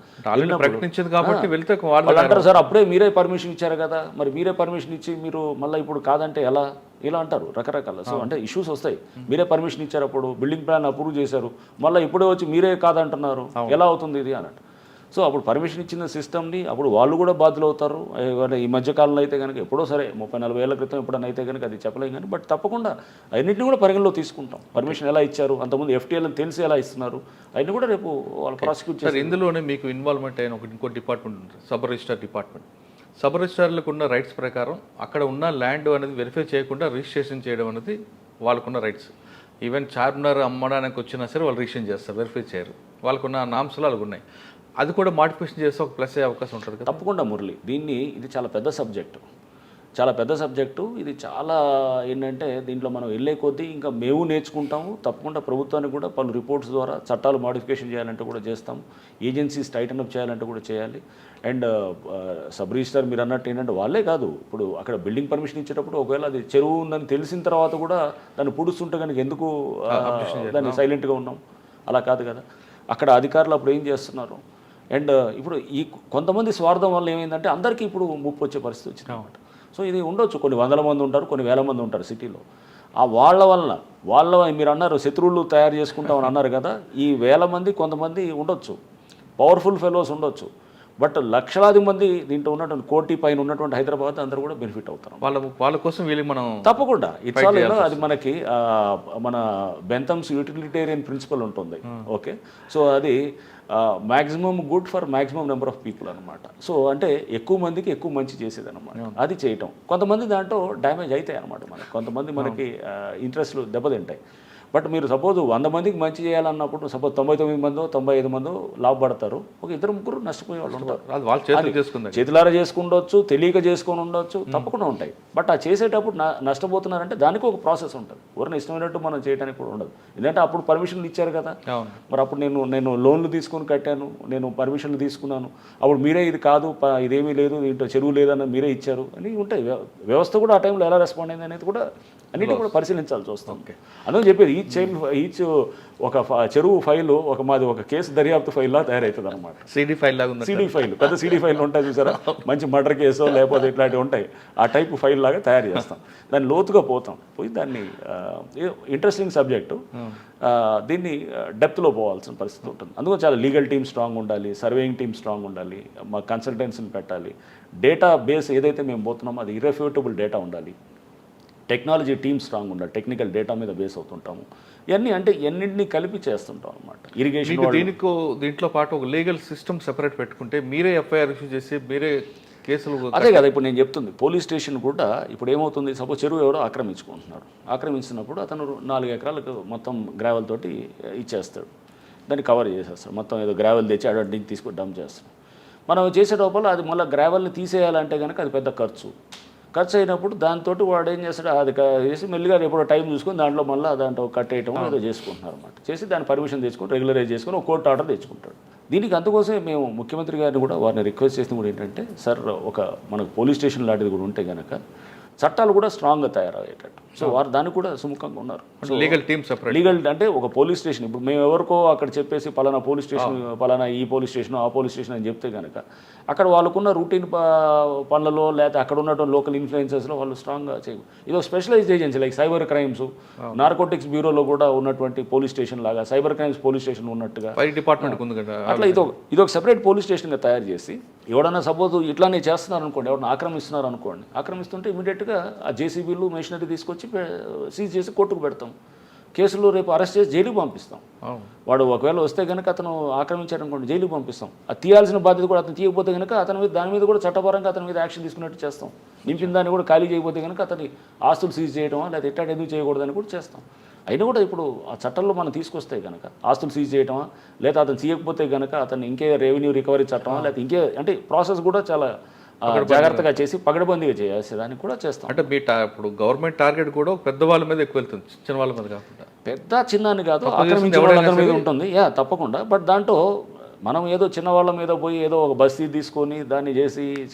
ప్రకటించింది కాబట్టి వెళ్తే వాళ్ళు అంటారు సార్ అప్పుడే మీరే పర్మిషన్ ఇచ్చారు కదా, మరి మీరే పర్మిషన్ ఇచ్చి మీరు మళ్ళీ ఇప్పుడు కాదంటే ఎలా ఇలా అంటారు రకరకాల. సో అంటే ఇష్యూస్ వస్తాయి. మీరే పర్మిషన్ ఇచ్చారు, అప్పుడు బిల్డింగ్ ప్లాన్ అప్రూవ్ చేశారు, మళ్ళీ ఇప్పుడే వచ్చి మీరే కాదంటున్నారు, ఎలా అవుతుంది ఇది అన్నట్టు. సో అప్పుడు పర్మిషన్ ఇచ్చిన సిస్టమ్ని అప్పుడు వాళ్ళు కూడా బాధ్యులు అవుతారు. ఈ మధ్యకాలంలో అయితే కనుక ఎప్పుడో సరే 30-40 ఏళ్ల క్రితం ఎప్పుడన్నా అయితే కనుక అది చెప్పలేం కానీ బట్ తప్పకుండా అన్నింటినీ కూడా పరిగణలో తీసుకుంటాం. పర్మిషన్ ఎలా ఇచ్చారు, అంతకుముందు FTL అని తెలిసి ఎలా ఇస్తున్నారు, అవన్నీ కూడా రేపు వాళ్ళు ప్రాసిక్యూట్ చేస్తారు. ఇందులోనే మీకు ఇన్వాల్వ్మెంట్ అయిన ఇంకో డిపార్ట్మెంట్ ఉంటుంది, సబ్ రిజిస్టర్ డిపార్ట్మెంట్. సబ్ రిజిస్టర్లకు ఉన్న రైట్స్ ప్రకారం అక్కడ ఉన్న ల్యాండ్ అనేది వెరిఫై చేయకుండా రిజిస్ట్రేషన్ చేయడం అనేది వాళ్ళకున్న రైట్స్. ఈవెన్ చార్మినార్ అమ్మడానికి వచ్చినా సరే వాళ్ళు రిజిస్ట్రేషన్ చేస్తారు, వెరిఫై చేయరు. వాళ్ళకున్న నామ్స్లు అలాగ ఉన్నాయి. అది కూడా మోడిఫికేషన్ చేస్తే ఒక ప్లస్ అయ్యే అవకాశం ఉంటుంది కదా. తప్పకుండా మురళి, ఇది చాలా పెద్ద సబ్జెక్టు, చాలా పెద్ద సబ్జెక్టు. ఇది చాలా ఏంటంటే దీంట్లో మనం వెళ్ళే కొద్దీ ఇంకా మేము నేర్చుకుంటాము. తప్పకుండా ప్రభుత్వానికి కూడా పలు రిపోర్ట్స్ ద్వారా చట్టాలు మోడిఫికేషన్ చేయాలంటే కూడా చేస్తాము, ఏజెన్సీస్ టైటన్ అప్ చేయాలంటే కూడా చేయాలి. అండ్ సబ్ రిజిస్టర్ మీరు అన్నట్టు ఏంటంటే వాళ్ళే కాదు, ఇప్పుడు అక్కడ బిల్డింగ్ పర్మిషన్ ఇచ్చేటప్పుడు ఒకవేళ అది చెరువు ఉందని తెలిసిన తర్వాత కూడా దాన్ని పుడుస్తుంటే కనుక ఎందుకు దాన్ని సైలెంట్గా ఉన్నాం, అలా కాదు కదా. అక్కడ అధికారులు అప్పుడు ఏం చేస్తున్నారు. అండ్ ఇప్పుడు ఈ కొంతమంది స్వార్థం వల్ల ఏమైందంటే అందరికీ ఇప్పుడు ముప్పు వచ్చే పరిస్థితి వచ్చింది అన్నమాట. సో ఇది ఉండొచ్చు, కొన్ని 100 మంది ఉంటారు, కొన్ని 1000 మంది ఉంటారు సిటీలో. ఆ వాళ్ళ వలన మీరు అన్నారు శత్రువులు తయారు చేసుకుంటామని అన్నారు కదా, ఈ వేల మంది కొంతమంది ఉండొచ్చు, పవర్ఫుల్ ఫెలోస్ ఉండొచ్చు, బట్ లక్షలాది మంది దీంట్లో ఉన్నటువంటి కోటి పైన ఉన్నటువంటి హైదరాబాద్ అందరూ కూడా బెనిఫిట్ అవుతారు. వాళ్ళ కోసం వీళ్ళు మనం తప్పకుండా ఇట్స్ ఆల్ అది మనకి మన బెంథమ్స్ యూటిలిటేరియన్ ప్రిన్సిపల్ ఉంటుంది. ఓకే, సో అది maximum good for maximum number of people అనమాట. సో అంటే ఎక్కువ మందికి ఎక్కువ మంచి చేసేది అనమాట, అది చేయటం. కొంతమంది దాంట్లో డ్యామేజ్ అవుతాయి అనమాట, మనకి కొంతమంది మనకి ఇంట్రెస్ట్లు దెబ్బతింటాయి. బట్ మీరు సపోజ్ 100 మందికి మంచి చేయాలన్నప్పుడు సపోజ్ 99 మందో 95 మందో లాభపడతారు, ఒక 2-3 నష్టపోయే వాళ్ళు ఉంటారు. వాళ్ళ చేతులు చేసుకుందాం, చేతులారా చేసుకుండొచ్చు, తెలియక చేసుకొని ఉండొచ్చు, తప్పకుండా ఉంటాయి. బట్ ఆ చేసేటప్పుడు నష్టపోతున్నారంటే దానికి ఒక ప్రాసెస్ ఉంటుంది. ఎవరైనా ఇష్టమైనట్టు మనం చేయడానికి కూడా ఉండదు. ఎందుకంటే అప్పుడు పర్మిషన్లు ఇచ్చారు కదా, మరి అప్పుడు నేను లోన్లు తీసుకొని కట్టాను, నేను పర్మిషన్లు తీసుకున్నాను, అప్పుడు మీరే ఇది కాదు, ఇదేమీ లేదు, దీంట్లో చెరువు లేదన్న మీరే ఇచ్చారు అని ఉంటాయి. వ్యవస్థ కూడా ఆ టైంలో ఎలా రెస్పాండ్ అయింది అనేది కూడా అన్నిటి కూడా పరిశీలించాల్సి వస్తుంది. అందుకని చెప్పేది ఈచ్ ఒక చెరువు ఫైలు మాది ఒక కేసు దర్యాప్తు ఫైల్లా తయారవుతుంది అనమాట. సిడి ఫైల్ లాగా, సిడి ఫైల్, పెద్ద సిడి ఫైల్ ఉంటాయి చూసారా, మంచి మర్డర్ కేసో లేకపోతే ఇట్లాంటివి ఉంటాయి, ఆ టైప్ ఫైల్ లాగా తయారు చేస్తాం. దాన్ని లోతుగా పోయి దాన్ని ఇంట్రెస్టింగ్ సబ్జెక్టు, దీన్ని డెప్త్లో పోవాల్సిన పరిస్థితి ఉంటుంది. అందుకని చాలా లీగల్ టీమ్ స్ట్రాంగ్ ఉండాలి, సర్వేయింగ్ టీమ్ స్ట్రాంగ్ ఉండాలి, మా కన్సల్టెన్సీని పెట్టాలి, డేటా బేస్ ఏదైతే మేము పోతున్నామో అది ఇర్రెఫ్యూటబుల్ డేటా ఉండాలి, టెక్నాలజీ టీమ్ స్ట్రాంగ్ ఉండాలి, టెక్నికల్ డేటా మీద బేస్ అవుతుంటాము. ఇవన్నీ అంటే ఎన్నింటినీ కలిపి చేస్తుంటాం అనమాట. ఇరిగేషన్ దీంట్లో పాటు ఒక లీగల్ సిస్టమ్ సెపరేట్ పెట్టుకుంటే మీరే ఎఫ్ఐఆర్ ఇష్యూ చేసి మీరే కేసులు, అదే కదా ఇప్పుడు నేను చెప్తుంది. పోలీస్ స్టేషన్ కూడా ఇప్పుడు ఏమవుతుంది, సపోజ్ చెరువు ఎవడో ఆక్రమించుకుంటున్నాడు, ఆక్రమించినప్పుడు అతను 4 ఎకరాలకు మొత్తం గ్రావెల్ తోటి ఇచ్చేస్తాడు, దాన్ని కవర్ చేసేస్తాడు, మొత్తం ఏదో గ్రావెల్ తెచ్చి అడ్డింటికి తీసుకొని డంప్ చేస్తాడు. మనం చేసే లోపల అది మళ్ళీ గ్రావెల్ని తీసేయాలంటే కనుక అది పెద్ద ఖర్చు అయినప్పుడు దాంతో వాడు ఏం చేస్తాడు, అది చేసి మెల్లిగా ఎప్పుడో టైం చూసుకొని దాంట్లో మళ్ళీ దాంట్లో కట్టేయటం ఏదో చేసుకుంటున్నారు అనమాట. చేసి దాని పర్మిషన్ తెచ్చుకొని రెగ్యులరైజ్ చేసుకొని ఒక కోర్టు ఆర్డర్ తెచ్చుకుంటాడు. దీనికి అందుకోసమే మేము ముఖ్యమంత్రి గారిని కూడా వారిని రిక్వెస్ట్ చేసింది కూడా ఏంటంటే, సార్ మనకు పోలీస్ స్టేషన్ లాంటిది కూడా ఉంటే కనుక చట్టాలు కూడా స్ట్రాంగ్గా తయారయ్యేటట్టు. సో వారు దానికి కూడా సుముఖంగా ఉన్నారు. లీగల్ టీమ్ సెపరేట్, లీగల్ అంటే ఒక పోలీస్ స్టేషన్, ఇప్పుడు మేము ఎవరికో అక్కడ చెప్పేసి పలానా పోలీస్ స్టేషన్, పలానా ఈ పోలీస్ స్టేషన్, ఆ పోలీస్ స్టేషన్ అని చెప్తే కనుక అక్కడ వాళ్ళకున్న రూటీన్ పనులలో లేకపోతే అక్కడ ఉన్నటువంటి లోకల్ ఇన్ఫ్లుయెన్సెస్లో వాళ్ళు స్ట్రాంగ్గా చేయవు. ఇది specialized agency like cyber crimes, narcotics బ్యూరోలో కూడా ఉన్నటువంటి పోలీస్ స్టేషన్ లాగా సైబర్ క్రైమ్స్ పోలీస్ స్టేషన్ ఉన్నట్టుగా డిపార్ట్మెంట్ ఉంది కదా, అట్లా ఇదొక సెపరేట్ పోలీస్ స్టేషన్గా తయారు చేసి ఎవడన్నా సపోజ్ ఇట్లానే చేస్తున్నారు అనుకోండి, ఎవరైనా ఆక్రమిస్తున్నారు అనుకోండి, ఆక్రమిస్తుంటే ఇమీడియట్గా ఆ జేసీబీలు మెషినరీ తీసుకొచ్చి సీజ్ చేసి కోర్టుకు పెడతాం, కేసులు రేపు అరెస్ట్ చేసి జైలుకి పంపిస్తాం. వాడు ఒకవేళ వస్తే కనుక అతను ఆక్రమించారనుకోండి జైలుకి పంపిస్తాం. అది తీయాల్సిన బాధ్యత కూడా అతను తీయకపోతే కనుక దాని మీద కూడా చట్టపరంగా అతని మీద యాక్షన్ తీసుకున్నట్టు చేస్తాం. నింపిన దాన్ని కూడా ఖాళీ చేయకపోతే కనుక అతని ఆస్తులు సీజ్ చేయడం లేదా ఇట్లా ఎందుకు చేయకూడదని కూడా చేస్తాం. అయినా కూడా ఇప్పుడు ఆ చట్టంలో మనం తీసుకొస్తే కనుక ఆస్తులు సీజ్ చేయటమా లేదా అతను తీయకపోతే కనుక అతను ఇంకే రెవెన్యూ రికవరీ చట్టమా లేదా ఇంకే అంటే ప్రాసెస్ కూడా చాలా జాగ్రత్తగా చేసి పగడబందీగా చేసేదానికి కూడా చేస్తాం. అంటే మీ ఇప్పుడు గవర్నమెంట్ టార్గెట్ కూడా పెద్దవాళ్ళ మీద ఎక్కువ వెళ్తుంది, చిన్న వాళ్ళ మీద కాకుండా. పెద్ద చిన్న అని కాదు, ఆక్రమించే వాళ్ళ మీద ఉంటుంది తప్పకుండా. బట్ దాంట్లో మనం ఏదో చిన్నవాళ్ళ మీద పోయి ఏదో ఒక బస్తీ తీసుకొని దాన్ని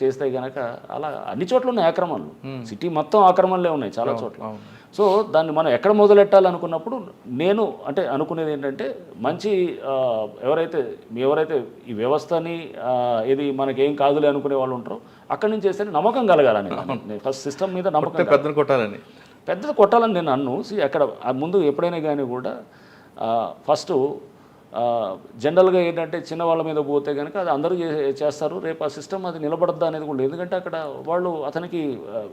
చేస్తే కనుక అలా అన్ని చోట్ల ఉన్నాయి ఆక్రమణలు, సిటీ మొత్తం ఆక్రమణలే ఉన్నాయి చాలా చోట్ల. సో దాన్ని మనం ఎక్కడ మొదలెట్టాలనుకున్నప్పుడు నేను అంటే అనుకునేది ఏంటంటే మంచి ఎవరైతే ఈ వ్యవస్థని ఇది మనకేం కాదులే అనుకునే వాళ్ళు ఉంటారో అక్కడి నుంచి చేస్తే నమ్మకం కలగాలని, ఫస్ట్ సిస్టమ్ మీద నమ్మకం, పెద్దది కొట్టాలని నేను అన్ను. అక్కడ ముందు ఎప్పుడైనా కానీ కూడా ఫస్ట్ జనరల్గా ఏంటంటే చిన్న వాళ్ళ మీద పోతే కనుక అది అందరూ చేస్తారు, రేపు ఆ సిస్టమ్ అది నిలబడద్దా అనేది కూడా. ఎందుకంటే అక్కడ వాళ్ళు అతనికి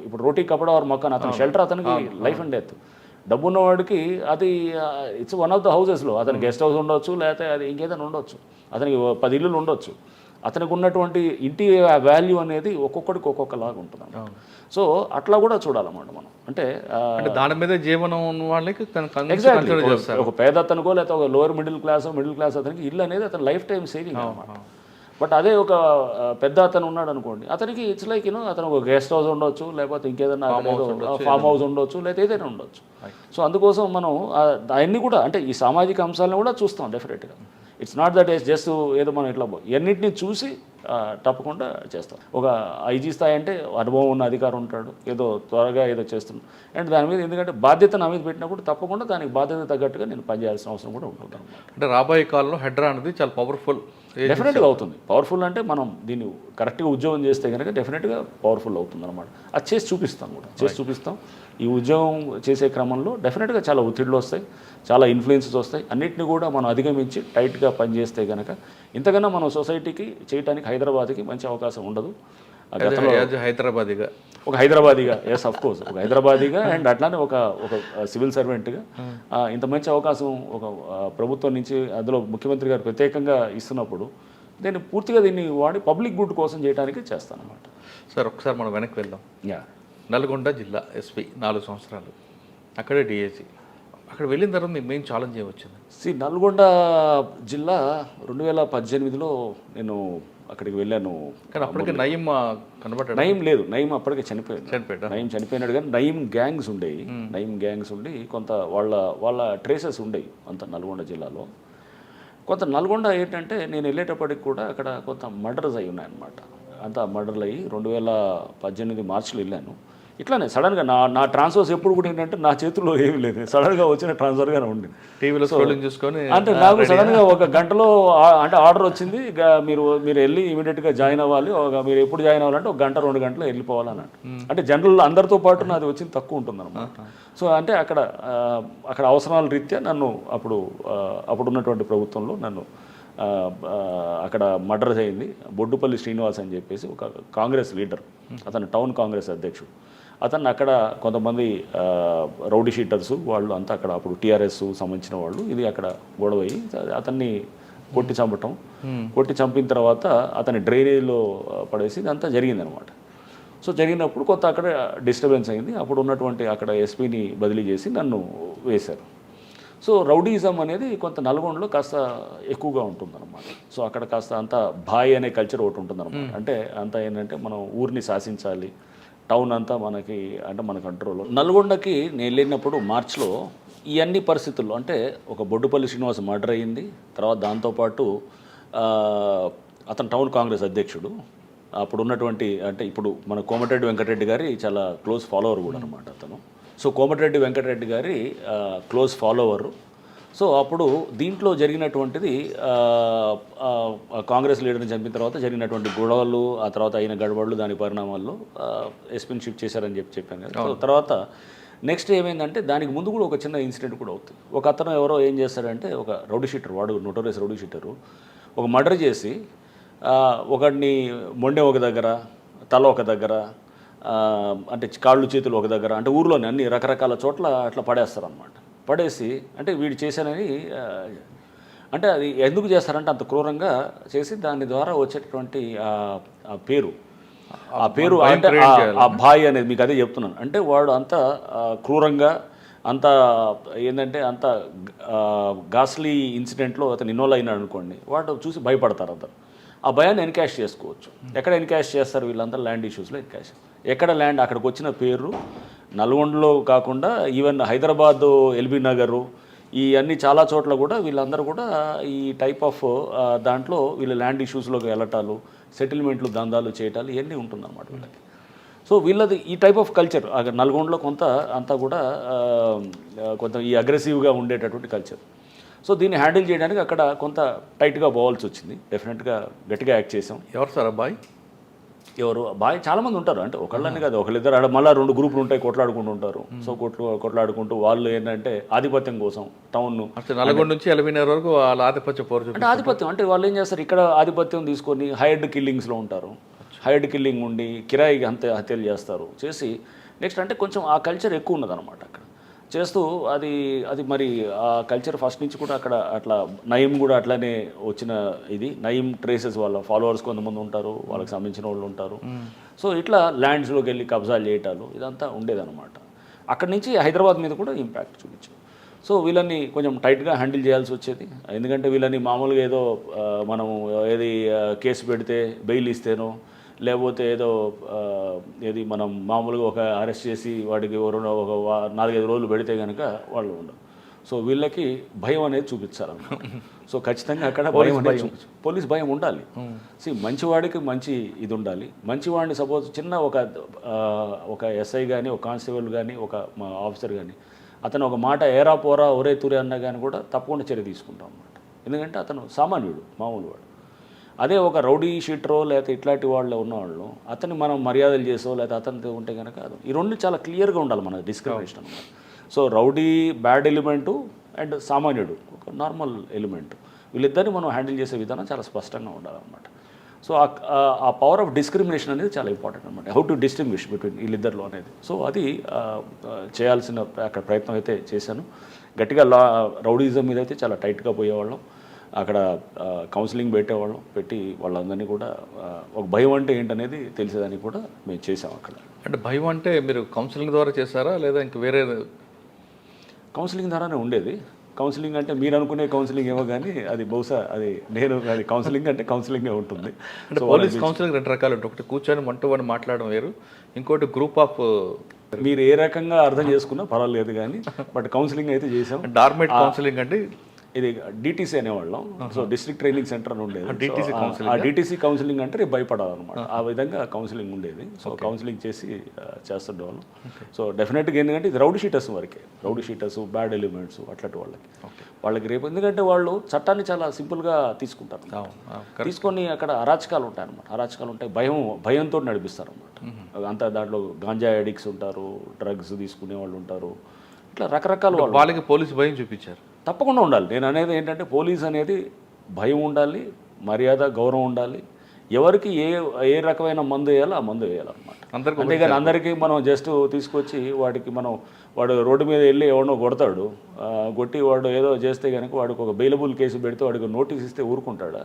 ఇప్పుడు రోటీ కపడా వారు మకాన్, అతని షెల్టర్ అతనికి లైఫ్ అండ్ డెత్. డబ్బు ఉన్నవాడికి అది ఇట్స్ వన్ ఆఫ్ ద హౌసెస్లో అతనికి గెస్ట్ హౌస్ ఉండొచ్చు లేకపోతే అది ఇంకేదైనా ఉండొచ్చు, అతనికి 10 ఇల్లులు ఉండొచ్చు. అతనికి ఉన్నటువంటి ఇంటి వాల్యూ అనేది ఒక్కొక్కడికి ఒక్కొక్కలాగా ఉంటుంది. సో అట్లా కూడా చూడాలన్నమాట మనం. అంటే దాని మీద జీవనం ఉన్న వాళ్ళకి ఒక పేద అతనికో లేకపోతే ఒక లోవర్ మిడిల్ క్లాస్ అతనికి ఇల్లు అనేది అతని లైఫ్ టైం సేవింగ్ అనమాట. బట్ అదే ఒక పెద్ద అతను ఉన్నాడు అనుకోండి, అతనికి ఇట్స్ లైక్ అతను ఒక గెస్ట్ హౌస్ ఉండొచ్చు లేకపోతే ఇంకేదైనా ఫామ్ హౌస్ ఉండొచ్చు లేకపోతే ఏదైనా ఉండొచ్చు. సో అందుకోసం మనం అవన్నీ కూడా అంటే ఈ సామాజిక అంశాలను కూడా చూస్తాం డెఫినెట్గా. It's not that is just ఏదో మనం ఇట్లా ఎన్నింటినీ చూసి తప్పకుండా చేస్తాం. ఒక ఐజీ స్థాయి అంటే అనుభవం ఉన్న అధికారం ఉంటాడు, ఏదో త్వరగా ఏదో చేస్తున్నాడు అండ్ దాని మీద ఎందుకంటే బాధ్యత నా మీద పెట్టినప్పుడు తప్పకుండా దానికి బాధ్యత తగ్గట్టుగా నేను పనిచేయాల్సిన అవసరం కూడా ఉంటుంది. అంటే రాబోయే కాలంలో హెడ్రా అనేది చాలా పవర్ఫుల్ డెఫినెట్గా అవుతుంది. పవర్ఫుల్ అంటే మనం దీన్ని కరెక్ట్గా ఉద్యోగం చేస్తే కనుక డెఫినెట్గా పవర్ఫుల్ అవుతుంది అనమాట. అది చేసి చూపిస్తాం కూడా, చేసి చూపిస్తాం. ఈ ఉద్యోగం చేసే క్రమంలో డెఫినెట్గా చాలా ఒత్తిడిలు వస్తాయి, చాలా ఇన్ఫ్లుయెన్సెస్ వస్తాయి. అన్నిటిని కూడా మనం అధిగమించి టైట్గా పనిచేస్తే కనుక ఇంతకన్నా మనం సొసైటీకి చేయడానికి హైదరాబాద్కి మంచి అవకాశం ఉండదు. గతంలో హైదరాబాద్గా ఒక హైదరాబాదీగా, ఎస్ అఫ్ కోర్స్ ఒక హైదరాబాదీగా అండ్ అట్లానే ఒక ఒక సివిల్ సర్వెంట్గా ఇంత మంచి అవకాశం ఒక ప్రభుత్వం నుంచి అందులో ముఖ్యమంత్రి గారు ప్రత్యేకంగా ఇస్తున్నప్పుడు నేను పూర్తిగా దీన్ని వాడి పబ్లిక్ గుడ్ కోసం చేయడానికి చేస్తాను అనమాట. సార్ ఒకసారి మనం వెనక్కి వెళ్దాం. యా, నల్గొండ జిల్లా ఎస్పీ 4 సంవత్సరాలు, అక్కడే డిఐజీ. అక్కడ వెళ్ళిన తర్వాత మీకు మెయిన్ ఛాలెంజ్ ఏమొచ్చింది? నల్గొండ జిల్లా 2018లో నేను అక్కడికి వెళ్ళాను. కానీ అప్పటికే నయీం కనబడ్డాడు. నయీం లేదు, నయీం అప్పటికే చనిపోయాడు. నయీం చనిపోయినాడు, కానీ నయీం గ్యాంగ్స్ ఉండేవి. నయీం గ్యాంగ్స్ ఉండి కొంత వాళ్ళ ట్రేసెస్ ఉండేవి అంత నల్గొండ జిల్లాలో. కొంత నల్గొండ ఏంటంటే నేను వెళ్ళేటప్పటికి కూడా అక్కడ కొంత మర్డర్స్ అయి ఉన్నాయన్నమాట. అంతా మర్డర్లు అయ్యి 2018 మార్చిలో వెళ్ళాను. ఇట్లానే సడన్గా నా ట్రాన్స్ఫర్స్ ఎప్పుడు కూడా ఏంటంటే నా చేతుల్లో ఏమీ లేదు, సడన్గా వచ్చిన ట్రాన్స్ఫర్గానే ఉండింది. టీవీలో స్క్రోలింగ్ చూసుకొని అంటే నాకు సడన్గా ఒక గంటలో అంటే ఆర్డర్ వచ్చింది, మీరు వెళ్ళి ఇమీడియట్గా జాయిన్ అవ్వాలి, మీరు ఎప్పుడు జాయిన్ అవ్వాలంటే 1 గంట 2 గంటలు వెళ్ళిపోవాలన్నట్టు. అంటే జనరల్ అందరితో పాటు నాది వచ్చింది తక్కువ ఉంటుంది అనమాట. సో అంటే అక్కడ అవసరాల రీత్యా నన్ను అప్పుడు ఉన్నటువంటి ప్రభుత్వంలో నన్ను అక్కడ మర్డర్ అయింది. బొడ్డుపల్లి శ్రీనివాస్ అని చెప్పేసి ఒక కాంగ్రెస్ లీడర్, అతను టౌన్ కాంగ్రెస్ అధ్యక్షుడు. అతన్ని అక్కడ కొంతమంది రౌడీ షీటర్స్ వాళ్ళు అంతా అక్కడ అప్పుడు టీఆర్ఎస్ సంబంధించిన వాళ్ళు ఇది అక్కడ గొడవ అయ్యి అతన్ని కొట్టి చంపిన తర్వాత అతని డ్రైనేజ్లో పడేసి ఇదంతా జరిగిందనమాట. సో జరిగినప్పుడు కొంత అక్కడ డిస్టర్బెన్స్ అయింది. అప్పుడు ఉన్నటువంటి అక్కడ ఎస్పీని బదిలీ చేసి నన్ను వేశారు. సో రౌడీయిజం అనేది కొంత నల్గొండలో కాస్త ఎక్కువగా ఉంటుందన్నమాట. సో అక్కడ కాస్త అంత భాయ్ అనే కల్చర్ ఒకటి ఉంటుందన్నమాట. అంటే అంతా ఏంటంటే మనం ఊరిని శాసించాలి, టౌన్ అంతా మన కంట్రోల్లో. నల్గొండకి నేను వెళ్ళినప్పుడు మార్చిలో ఈ అన్ని పరిస్థితుల్లో అంటే ఒక బొడ్డుపల్లి శ్రీనివాస్ మర్డర్ అయ్యింది. తర్వాత దాంతోపాటు అతను టౌన్ కాంగ్రెస్ అధ్యక్షుడు. అప్పుడు ఉన్నటువంటి అంటే ఇప్పుడు మన కోమటిరెడ్డి వెంకటరెడ్డి గారి చాలా క్లోజ్ ఫాలోవర్ కూడా అనమాట అతను. సో కోమటిరెడ్డి వెంకటరెడ్డి గారి క్లోజ్ ఫాలోవరు. సో అప్పుడు దీంట్లో జరిగినటువంటిది కాంగ్రెస్ లీడర్ని చంపిన తర్వాత జరిగినటువంటి గొడవలు, ఆ తర్వాత అయిన గడబడులు, దాని పరిణామాల్లో ఎస్పీని షిఫ్ట్ చేశారని చెప్పాను కదా. సో తర్వాత నెక్స్ట్ ఏమైందంటే దానికి ముందు కూడా ఒక చిన్న ఇన్సిడెంట్ కూడా అవుతుంది. ఒక అతను ఎవరో ఏం చేస్తాడంటే ఒక రౌడీ షీటర్, వాడు నోటోరియస్ రౌడీ షీటరు, ఒక మర్డర్ చేసి ఒకడిని మొండె ఒక దగ్గర, తల ఒక దగ్గర, అంటే కాళ్ళు చేతులు ఒక దగ్గర, అంటే ఊర్లోని అన్ని రకరకాల చోట్ల అట్లా పడేస్తారనమాట. పడేసి అంటే వీడు చేశానని అంటే అది ఎందుకు చేస్తారంటే అంత క్రూరంగా చేసి దాని ద్వారా వచ్చేటటువంటి ఆ పేరు అంటే ఆ భాయ్ అనేది మీకు అదే చెప్తున్నాను. అంటే వాడు అంత క్రూరంగా అంత ఏంటంటే అంత గాస్లీ ఇన్సిడెంట్లో అతను ఇన్వాల్వ్ అయినాడు అనుకోండి, వాడు చూసి భయపడతారు అందరు. ఆ భయాన్ని ఎన్కాష్ చేసుకోవచ్చు. ఎక్కడ ఎన్కాష్ చేస్తారు వీళ్ళందరూ? ల్యాండ్ ఇష్యూస్లో ఎన్కాష్. ఎక్కడ ల్యాండ్ అక్కడికి వచ్చిన పేరు నల్గొండలో కాకుండా ఈవెన్ హైదరాబాదు, ఎల్బీ నగరు, ఈ అన్ని చాలా చోట్ల కూడా వీళ్ళందరూ కూడా ఈ టైప్ ఆఫ్ దాంట్లో వీళ్ళ ల్యాండ్ ఇష్యూస్లోకి వెళ్ళటాలు, సెటిల్మెంట్లు, దందాలు చేయటాలు ఇవన్నీ ఉంటుందన్నమాట వీళ్ళకి. సో వీళ్ళది ఈ టైప్ ఆఫ్ కల్చర్ నల్గొండలో కొంత అంతా కూడా కొంత ఈ అగ్రెసివ్గా ఉండేటటువంటి కల్చర్. సో దీన్ని హ్యాండిల్ చేయడానికి అక్కడ కొంత టైట్గా పోవాల్సి వచ్చింది. డెఫినెట్గా గట్టిగా యాక్ట్ చేసాం. ఎవరు సార్ అబ్బాయి? ఎవరు అబ్బాయి? చాలామంది ఉంటారు. అంటే ఒకళ్ళని కాదు, ఒకళ్ళిద్దరు ఆడ మళ్ళీ 2 గ్రూపులు ఉంటాయి, కొట్లాడుకుంటూ ఉంటారు. సో కొట్లాడుకుంటూ వాళ్ళు ఏంటంటే ఆధిపత్యం కోసం టౌన్ నల్గొండ నుంచి ఎల్బీనగర్ వరకు వాళ్ళ ఆధిపత్యం పోరు. అంటే ఆధిపత్యం అంటే వాళ్ళు ఏం చేస్తారు, ఇక్కడ ఆధిపత్యం తీసుకొని హైర్డ్ కిల్లింగ్స్లో ఉంటారు. హైర్డ్ కిల్లింగ్ ఉండి కిరాయికి హత్యలు చేస్తారు. చేసి నెక్స్ట్ అంటే కొంచెం ఆ కల్చర్ ఎక్కువ ఉన్నదన్నమాట అక్కడ చేస్తూ అది మరి ఆ కల్చర్ ఫస్ట్ నుంచి కూడా అక్కడ అట్లా నయీం కూడా అట్లానే వచ్చిన ఇది. నయీం ట్రేసెస్ వాళ్ళ ఫాలోవర్స్ కొంతమంది ఉంటారు, వాళ్ళకి సంబంధించిన వాళ్ళు ఉంటారు. సో ఇట్లా ల్యాండ్స్లోకి వెళ్ళి కబ్జాలు చేయటాలు ఇదంతా ఉండేదన్నమాట. అక్కడి నుంచి హైదరాబాద్ మీద కూడా ఇంపాక్ట్ చూపించాం. సో వీళ్ళని కొంచెం టైట్గా హ్యాండిల్ చేయాల్సి వచ్చేది. ఎందుకంటే వీళ్ళని మామూలుగా ఏదో మనం కేసు పెడితే బెయిల్ ఇస్తేనో లేకపోతే ఏది మనం మామూలుగా ఒక అరెస్ట్ చేసి వాడికి ఒక 4-5 రోజులు పెడితే కనుక వాళ్ళు ఉండరు. సో వీళ్ళకి భయం అనేది చూపించాలన్నమాట. సో ఖచ్చితంగా అక్కడ భయం అనేది పోలీస్ భయం ఉండాలి. మంచివాడికి మంచి ఇది ఉండాలి. మంచివాడిని సపోజ్ చిన్న ఒక ఎస్ఐ కానీ, ఒక కానిస్టేబుల్ కానీ, ఒక ఆఫీసర్ కానీ అతను ఒక మాట ఏరా పోరా ఒరే తురే అన్నా కానీ కూడా తప్పకుండా చర్య తీసుకుంటాం అన్నమాట. ఎందుకంటే అతను సామాన్యుడు, మామూలు వాడు. అదే ఒక రౌడీ షీటరో లేకపోతే ఇట్లాంటి వాళ్ళు ఉన్నవాళ్ళు అతన్ని మనం మర్యాదలు చేసో లేకపోతే అతనితో ఉంటే కనుక కాదు. ఈ రెండు చాలా క్లియర్గా ఉండాలి మన డిస్క్రిమినేషన్ అనమాట. So rowdy bad element and సామాన్యుడు ఒక నార్మల్ ఎలిమెంట్, వీళ్ళిద్దరిని మనం హ్యాండిల్ చేసే విధానం చాలా స్పష్టంగా ఉండాలన్నమాట. సో ఆ పవర్ ఆఫ్ డిస్క్రిమినేషన్ అనేది చాలా ఇంపార్టెంట్ అనమాట. హౌ టు డిస్టింగ్విష్ బిట్వీన్ వీళ్ళిద్దరిలో అనేది. సో అది చేయాల్సిన అక్కడ ప్రయత్నం అయితే చేశాను. గట్టిగా రౌడీజం మీద అయితే చాలా టైట్గా పోయేవాళ్ళం. అక్కడ కౌన్సిలింగ్ పెట్టేవాళ్ళం, పెట్టి వాళ్ళందరినీ కూడా ఒక భయం అంటే ఏంటనేది తెలిసేదానికి కూడా మేము చేసాం అక్కడ. అంటే భయం అంటే మీరు కౌన్సిలింగ్ ద్వారా చేశారా లేదా ఇంక వేరే? కౌన్సిలింగ్ ద్వారానే ఉండేది. కౌన్సిలింగ్ అంటే మీరు అనుకునే కౌన్సిలింగ్ ఏమో కానీ అది బహుశా అది కౌన్సిలింగ్ అంటే కౌన్సిలింగే ఉంటుంది. అంటే పోలీస్ కౌన్సిలింగ్ రెండు రకాలు ఉంటాయి. ఒకటి కూర్చొని వన్ మాట్లాడడం వేరు, ఇంకోటి గ్రూప్ ఆఫ్. మీరు ఏ రకంగా అర్థం చేసుకున్నా పర్వాలేదు కానీ బట్ కౌన్సిలింగ్ అయితే చేసాం. డార్మేట్ కౌన్సిలింగ్ అంటే ఇది డిటీసీ అనేవాళ్ళం. సో డిస్ట్రిక్ట్ ట్రైనింగ్ సెంటర్ అని ఉండేది. ఆ డిటీసీ కౌన్సిలింగ్ అంటే భయపడాలన్నమాట. ఆ విధంగా కౌన్సిలింగ్ ఉండేది. So counselling చేస్తుండేవాళ్ళం. సో డెఫినెట్గా ఏంటంటే ఇది రౌడీ షీటర్స్ వరకే, రౌడీ షీటర్స్, బ్యాడ్ ఎలిమెంట్స్ అట్లాంటి వాళ్ళకి రేపు ఎందుకంటే వాళ్ళు చట్టాన్ని చాలా సింపుల్గా తీసుకుంటారు. తీసుకొని అక్కడ అరాచకాలు ఉంటాయి అన్నమాట. అరాచకాలు ఉంటాయి, భయంతో నడిపిస్తారు అన్నమాట. అంతా దాంట్లో గాంజా అడిక్ట్స్ ఉంటారు, డ్రగ్స్ తీసుకునే వాళ్ళు ఉంటారు, ఇట్లా రకరకాల వాళ్ళకి పోలీసు భయం చూపించారు. తప్పకుండా ఉండాలి. నేను అనేది ఏంటంటే పోలీస్ అనేది భయం ఉండాలి, మర్యాద, గౌరవం ఉండాలి. ఎవరికి ఏ రకమైన మందు వేయాలో ఆ మందు వేయాలన్నమాట. అంతేగాని అందరికీ మనం జస్ట్ తీసుకొచ్చి వాడు రోడ్డు మీద వెళ్ళి ఎవడో కొడతాడు, కొట్టి వాడు ఏదో చేస్తే కనుక వాడికి ఒక బెయిలబుల్ కేసు పెడితే వాడికి నోటీస్ ఇస్తే ఊరుకుంటాడా?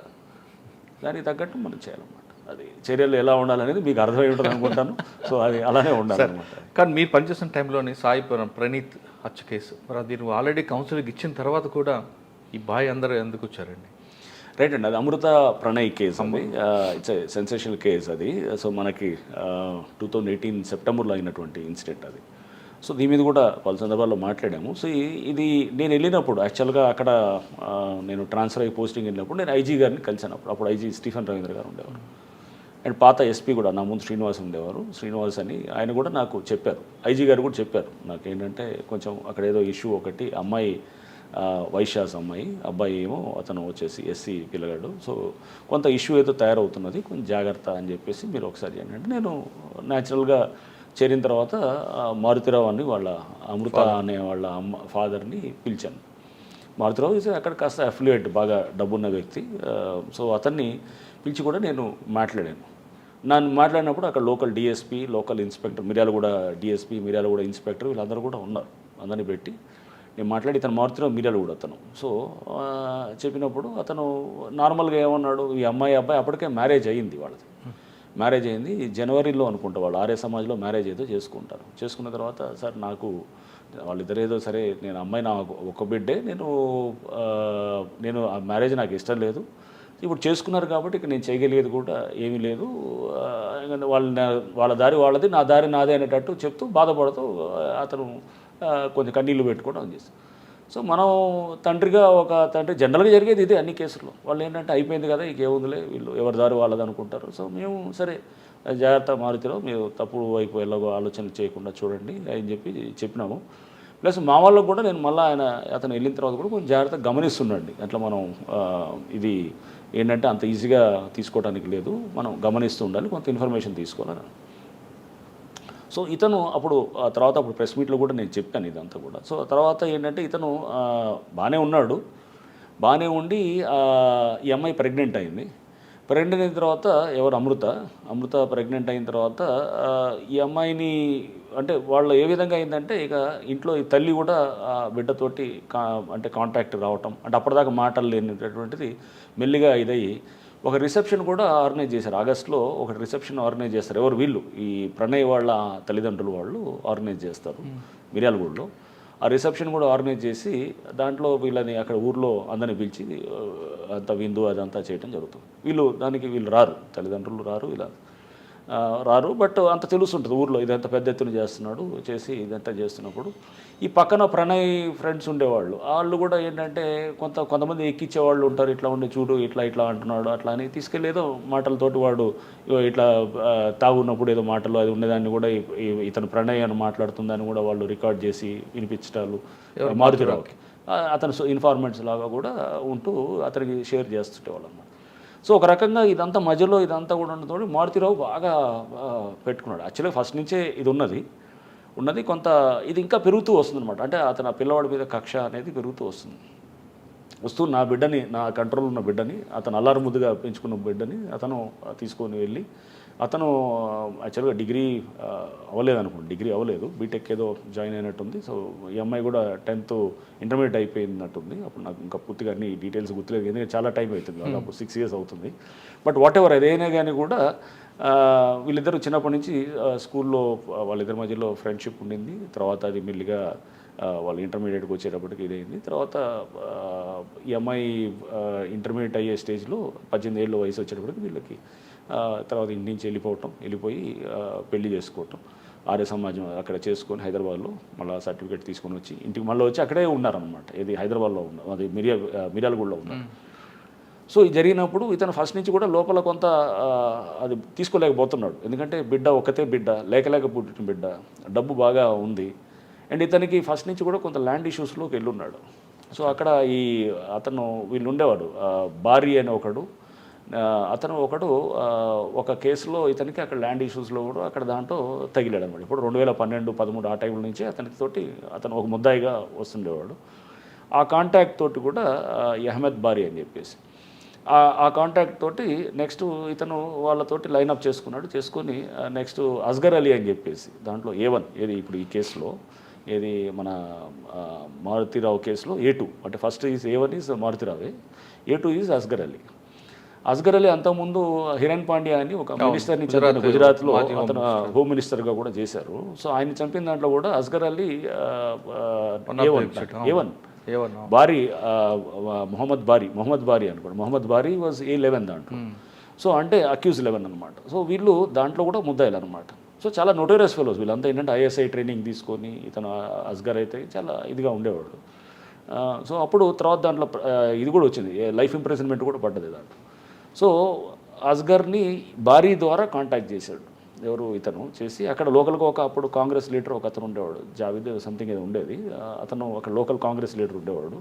దానికి తగ్గట్టు మనం చేయాలన్నమాట. అది చర్యలు ఎలా ఉండాలనేది మీకు అర్థమై ఉంటుంది అనుకుంటాను. సో అది అలానే ఉండాలన్నమాట. కానీ మీరు పనిచేసిన టైంలోని సాయిపురం ప్రణీత్ హత్య కేసు, మరి అది ఆల్రెడీ కౌన్సిలింగ్ ఇచ్చిన తర్వాత కూడా ఈ బాయ్ అందరూ ఎందుకు వచ్చారండి? రైట్ అండి, అది అమృత ప్రణయ్ కేసు అండి. ఇట్స్ ఏ సెన్సేషనల్ కేసు అది. సో మనకి 2018 సెప్టెంబర్లో అయినటువంటి ఇన్సిడెంట్ అది. సో దీని మీద కూడా పలు సందర్భాల్లో మాట్లాడాము. సో ఇది నేను వెళ్ళినప్పుడు యాక్చువల్గా అక్కడ నేను ట్రాన్స్ఫర్ అయ్యి పోస్టింగ్ వెళ్ళినప్పుడు నేను ఐజీ గారిని కలిసాను. అప్పుడు ఐజీ స్టీఫెన్ రవీంద్ర గారు ఉండేవారు అండ్ పాత ఎస్పీ కూడా నా ముందు శ్రీనివాస్ ఉండేవారు. శ్రీనివాస్ అని ఆయన కూడా నాకు చెప్పారు, ఐజీ గారు కూడా చెప్పారు నాకు ఏంటంటే కొంచెం అక్కడ ఏదో ఇష్యూ ఒకటి, అమ్మాయి వైశ్యాస్ అమ్మాయి, అబ్బాయి ఏమో అతను వచ్చేసి ఎస్సీ పిల్లగాడు, సో కొంత ఇష్యూ ఏదో తయారవుతున్నది, కొంచెం జాగ్రత్త అని చెప్పేసి మీరు ఒకసారి ఏంటంటే నేను న్యాచురల్గా చేరిన తర్వాత మారుతిరావు అని వాళ్ళ అమృత అనే వాళ్ళ ఫాదర్ని పిలిచాను. మారుతిరావు అక్కడ కాస్త అఫిలియేట్, బాగా డబ్బున్న వ్యక్తి. సో అతన్ని పిలిచి కూడా నేను మాట్లాడాను. నన్ను మాట్లాడినప్పుడు అక్కడ local DSP, local inspector, Miryalaguda DSP, Miryalaguda inspector, వీళ్ళందరూ కూడా ఉన్నారు. అందరినీ పెట్టి నేను మాట్లాడి ఇతను మారుతిరావు మిర్యాలగూడ అతను. సో చెప్పినప్పుడు అతను నార్మల్గా ఏమన్నాడు, ఈ అబ్బాయి అప్పటికే మ్యారేజ్ అయ్యింది, వాళ్ళది మ్యారేజ్ అయింది జనవరిలో అనుకుంటా, వాళ్ళు ఆర్య సమాజ్లో మ్యారేజ్ ఏదో చేసుకుంటారు. చేసుకున్న తర్వాత సార్ నాకు వాళ్ళిద్దరు ఏదో సరే, నేను అమ్మాయి నా ఒక బిడ్డే, నేను ఆ మ్యారేజ్ నాకు ఇష్టం లేదు, ఇప్పుడు చేసుకున్నారు కాబట్టి ఇక నేను చేయగలిగేది కూడా ఏమీ లేదు, వాళ్ళ దారి వాళ్ళది, నా దారి నాదే అనేటట్టు చెప్తూ బాధపడుతూ అతను కొంచెం కన్నీళ్ళు పెట్టుకోవడం చేస్తాను. సో మనం తండ్రిగా ఒక తండ్రి జనరల్గా జరిగేది ఇదే అన్ని కేసుల్లో. వాళ్ళు ఏంటంటే అయిపోయింది కదా, ఇక ఏముందిలే, వీళ్ళు ఎవరి దారి వాళ్ళది అనుకుంటారు. సో మేము సరే జాగ్రత్త మారుతిరావు, మీరు తప్పుడు వైపు ఎలాగో ఆలోచన చేయకుండా చూడండి అని చెప్పినాము. ప్లస్ మా వాళ్ళకు కూడా నేను మళ్ళీ అతను వెళ్ళిన తర్వాత కూడా కొంచెం జాగ్రత్తగా గమనిస్తుండండి. అట్లా మనం ఇది ఏంటంటే అంత ఈజీగా తీసుకోవడానికి లేదు, మనం గమనిస్తూ ఉండాలి, కొంత ఇన్ఫర్మేషన్ తీసుకోవాలని. సో ఇతను అప్పుడు ప్రెస్ మీట్లో కూడా నేను చెప్పాను ఇదంతా కూడా. సో తర్వాత ఏంటంటే ఇతను బాగానే ఉన్నాడు, బాగానే ఉండి ఈ అమ్మాయి ప్రెగ్నెంట్ అయింది. ప్రెగ్నెంట్ అయిన తర్వాత అమృత ప్రెగ్నెంట్ అయిన తర్వాత ఈ అమ్మాయిని అంటే వాళ్ళు ఏ విధంగా అయిందంటే ఇక ఇంట్లో ఈ తల్లి కూడా బిడ్డతోటి అంటే కాంటాక్ట్ రావటం, అంటే అప్పటిదాకా మాటలు లేనిటటువంటిది మెల్లిగా ఇదయ్యి ఒక రిసెప్షన్ కూడా ఆర్గనైజ్ చేశారు. ఆగస్టులో ఒక రిసెప్షన్ ఆర్గనైజ్ చేస్తారు. ఎవరు వీళ్ళు, ఈ ప్రణయ్ వాళ్ళ తల్లిదండ్రులు వాళ్ళు ఆర్గనైజ్ చేస్తారు మిర్యాలగూడలో. ఆ రిసెప్షన్ కూడా ఆర్గనైజ్ చేసి దాంట్లో వీళ్ళని అక్కడ ఊర్లో అందరినీ పిలిచి అంత విందు అదంతా చేయడం జరుగుతుంది. వీళ్ళు రారు, తల్లిదండ్రులు రారు, ఇలా రారు. బట్ అంత తెలుస్తుంటుంది ఊర్లో ఇదంతా పెద్ద ఎత్తున చేస్తున్నాడు, చేసి ఇదంతా చేస్తున్నప్పుడు ఈ పక్కన ప్రణయ్ ఫ్రెండ్స్ ఉండేవాళ్ళు, వాళ్ళు కూడా ఏంటంటే కొంతమంది ఎక్కించేవాళ్ళు ఉంటారు, ఇట్లా ఉండి చూడు ఇట్లా అంటున్నాడు అట్లా అని తీసుకెళ్ళి ఏదో మాటలతోటి వాడు ఇట్లా తాగున్నప్పుడు ఏదో మాటలు అది ఉండేదాన్ని కూడా ఇతను ప్రణయ్ అని మాట్లాడుతుందని కూడా వాళ్ళు రికార్డ్ చేసి వినిపించటాలు మారుతిరావుకి, అతను ఇన్ఫార్మెంట్స్ లాగా కూడా ఉంటూ అతనికి షేర్ చేస్తుంటేవాళ్ళు అన్నమాట. సో ఒక రకంగా ఇదంతా మధ్యలో ఇదంతా కూడా ఉండడంతో మారుతిరావు బాగా పెట్టుకున్నాడు. యాక్చువల్గా ఫస్ట్ నుంచే ఇది ఉన్నది కొంత ఇది ఇంకా పెరుగుతూ వస్తుంది అనమాట. అంటే అతను ఆ పిల్లవాడి మీద కక్ష అనేది పెరుగుతూ వస్తూ నా బిడ్డని, నా కంట్రోల్ ఉన్న బిడ్డని, అతను అల్లారు ముద్దుగా పెంచుకున్న బిడ్డని అతను తీసుకొని వెళ్ళి, అతను యాక్చువల్గా డిగ్రీ అవ్వలేదు, బీటెక్ ఏదో జాయిన్ అయినట్టుంది. సో ఈ అమ్మాయి కూడా 10th ఇంటర్మీడియట్ అయిపోయినట్టుంది. అప్పుడు నాకు ఇంకా పూర్తిగా అన్ని డీటెయిల్స్ గుర్తులేదు, ఎందుకంటే చాలా టైం అవుతుంది, అప్పుడు 6 years అవుతుంది. బట్ వాట్ ఎవర్ ఏదైనా కానీ కూడా వీళ్ళిద్దరూ చిన్నప్పటి నుంచి స్కూల్లో వాళ్ళిద్దరి మధ్యలో ఫ్రెండ్షిప్ ఉండింది. తర్వాత అది మెల్లిగా వాళ్ళు ఇంటర్మీడియట్కి వచ్చేటప్పటికి ఇదైంది. తర్వాత ఈ అమ్మాయి ఇంటర్మీడియట్ అయ్యే స్టేజ్లో 18 ఏళ్ళ వయసు వచ్చేటప్పటికి వీళ్ళకి తర్వాత ఇంటి నుంచి వెళ్ళిపోయి పెళ్లి చేసుకోవటం, ఆర్య సమాజం అక్కడ చేసుకొని హైదరాబాద్లో మళ్ళీ సర్టిఫికేట్ తీసుకొని వచ్చి ఇంటికి మళ్ళీ వచ్చి అక్కడే ఉన్నారనమాట. ఇది హైదరాబాద్లో ఉన్నారు, అది మిర్యాలగూడలో ఉన్నారు. సో ఇది జరిగినప్పుడు ఇతను ఫస్ట్ నుంచి కూడా లోపల కొంత అది తీసుకోలేకపోతున్నాడు. ఎందుకంటే ఒక్కతే బిడ్డ, లేక పుట్టిన బిడ్డ, డబ్బు బాగా ఉంది. అండ్ ఇతనికి ఫస్ట్ నుంచి కూడా కొంత ల్యాండ్ ఇష్యూస్లోకి వెళ్ళున్నాడు. సో అక్కడ వీళ్ళు ఉండేవాడు బారీ అని అతను ఒక కేసులో ఇతనికి అక్కడ ల్యాండ్ ఇష్యూస్లో కూడా అక్కడ దాంట్లో తగిలాడు అనమాట. ఇప్పుడు 2012-13 ఆ టైంలో నుంచి అతను ఒక ముద్దాయిగా వస్తుండేవాడు. ఆ కాంటాక్ట్ తోటి కూడా అహ్మద్ బారీ అని చెప్పేసి ఆ కాంటాక్ట్ తోటి నెక్స్ట్ ఇతను వాళ్ళతోటి లైనప్ చేసుకొని నెక్స్ట్ అస్గర్ అలీ అని చెప్పేసి దాంట్లో A1 ఏది ఇప్పుడు ఈ కేసులో ఏది మన మారుతిరావు కేసులో A2, అంటే ఫస్ట్ A1 ఈజ్ మారుతిరావే, A2 ఈజ్ అస్గర్ అలీ. అంతకుముందు హిరణ్ పాండ్యా అని ఒక మినిస్టర్ని చంపిన గుజరాత్లో అతను హోమ్ మినిస్టర్గా కూడా చేశారు. సో ఆయన చంపిన దాంట్లో కూడా అస్గర్ అలీ A1 బారీ మొహమ్మద్ బారీ అనుకోండి. మొహమ్మద్ బారీ వాజ్ A11 దాంట్లో. సో అంటే అక్యూజ్ 11 అనమాట. సో వీళ్ళు దాంట్లో కూడా ముద్దాయిలు అనమాట. సో చాలా నోటోరియస్ ఫెలోస్ వీళ్ళంతా. ఏంటంటే ISI ట్రైనింగ్ తీసుకొని ఇతను అస్గర్ అయితే చాలా ఇదిగా ఉండేవాడు. సో అప్పుడు తర్వాత దాంట్లో ఇది కూడా వచ్చింది, లైఫ్ ఇంప్రిజన్మెంట్ కూడా పడ్డది దాంట్లో. సో అస్గర్ని బారీ ద్వారా కాంటాక్ట్ చేశాడు ఇతను చేసి అక్కడ లోకల్గా అప్పుడు కాంగ్రెస్ లీడర్ ఒక అతను ఉండేవాడు, జావేద్ సంథింగ్ ఏదో ఉండేది. అతను ఒక లోకల్ కాంగ్రెస్ లీడర్ ఉండేవాడు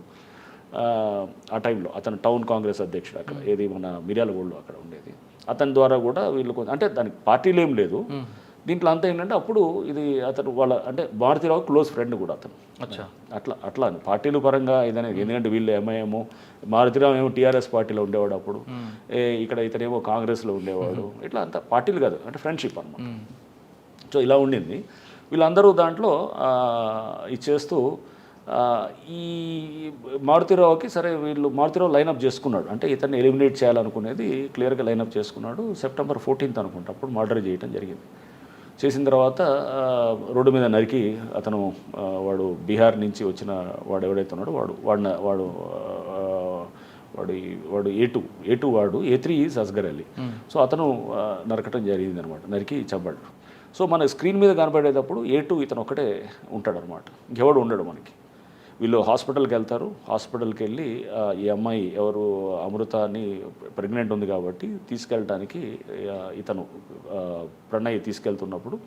ఆ టైంలో. అతను టౌన్ కాంగ్రెస్ అధ్యక్షుడు అక్కడ, ఏది మన మిర్యాలగూడలో అక్కడ ఉండేది. అతని ద్వారా కూడా వీళ్ళు అంటే దానికి పార్టీలు ఏం లేదు దీంట్లో. అంతా ఏంటంటే అప్పుడు ఇది అతను అంటే మారుతిరావు క్లోజ్ ఫ్రెండ్ కూడా అతను. అట్లా అని పార్టీల పరంగా ఇదనేది. ఎందుకంటే వీళ్ళు MIM, మారుతిరావు ఏమో TRS పార్టీలో ఉండేవాడు అప్పుడు, ఇక్కడ ఇతనేమో కాంగ్రెస్లో ఉండేవాడు. ఇట్లా అంతా పార్టీలు కాదు, అంటే ఫ్రెండ్షిప్ అనమాట. సో ఇలా ఉండింది. వీళ్ళందరూ దాంట్లో ఇచ్చేస్తూ ఈ మారుతిరావుకి సరే మారుతిరావు లైనప్ చేసుకున్నాడు. అంటే ఇతన్ని ఎలిమినేట్ చేయాలనుకునేది క్లియర్గా లైనప్ చేసుకున్నాడు. September 14th అనుకుంటా అప్పుడు మర్డర్ చేయడం జరిగింది. చేసిన తర్వాత రోడ్డు మీద నరికి అతను వాడు బీహార్ నుంచి వచ్చిన వాడు ఎవడైతే ఉన్నాడో వాడు A2 వాడు, A3 is Asghar Ali. So అతను నరకటం జరిగింది అనమాట, నరికి చంపాడు. సో మన స్క్రీన్ మీద కనపడేటప్పుడు A2 ఇతను ఒక్కటే ఉంటాడనమాట, ఇంకెవడు ఉండడు మనకి. వీళ్ళు హాస్పిటల్కి వెళ్తారు. హాస్పిటల్కి వెళ్ళి ఈ అమ్మాయి అమృతని ప్రెగ్నెంట్ ఉంది కాబట్టి తీసుకెళ్ళటానికి ఇతను ప్రణయ్ తీసుకెళ్తున్నప్పుడు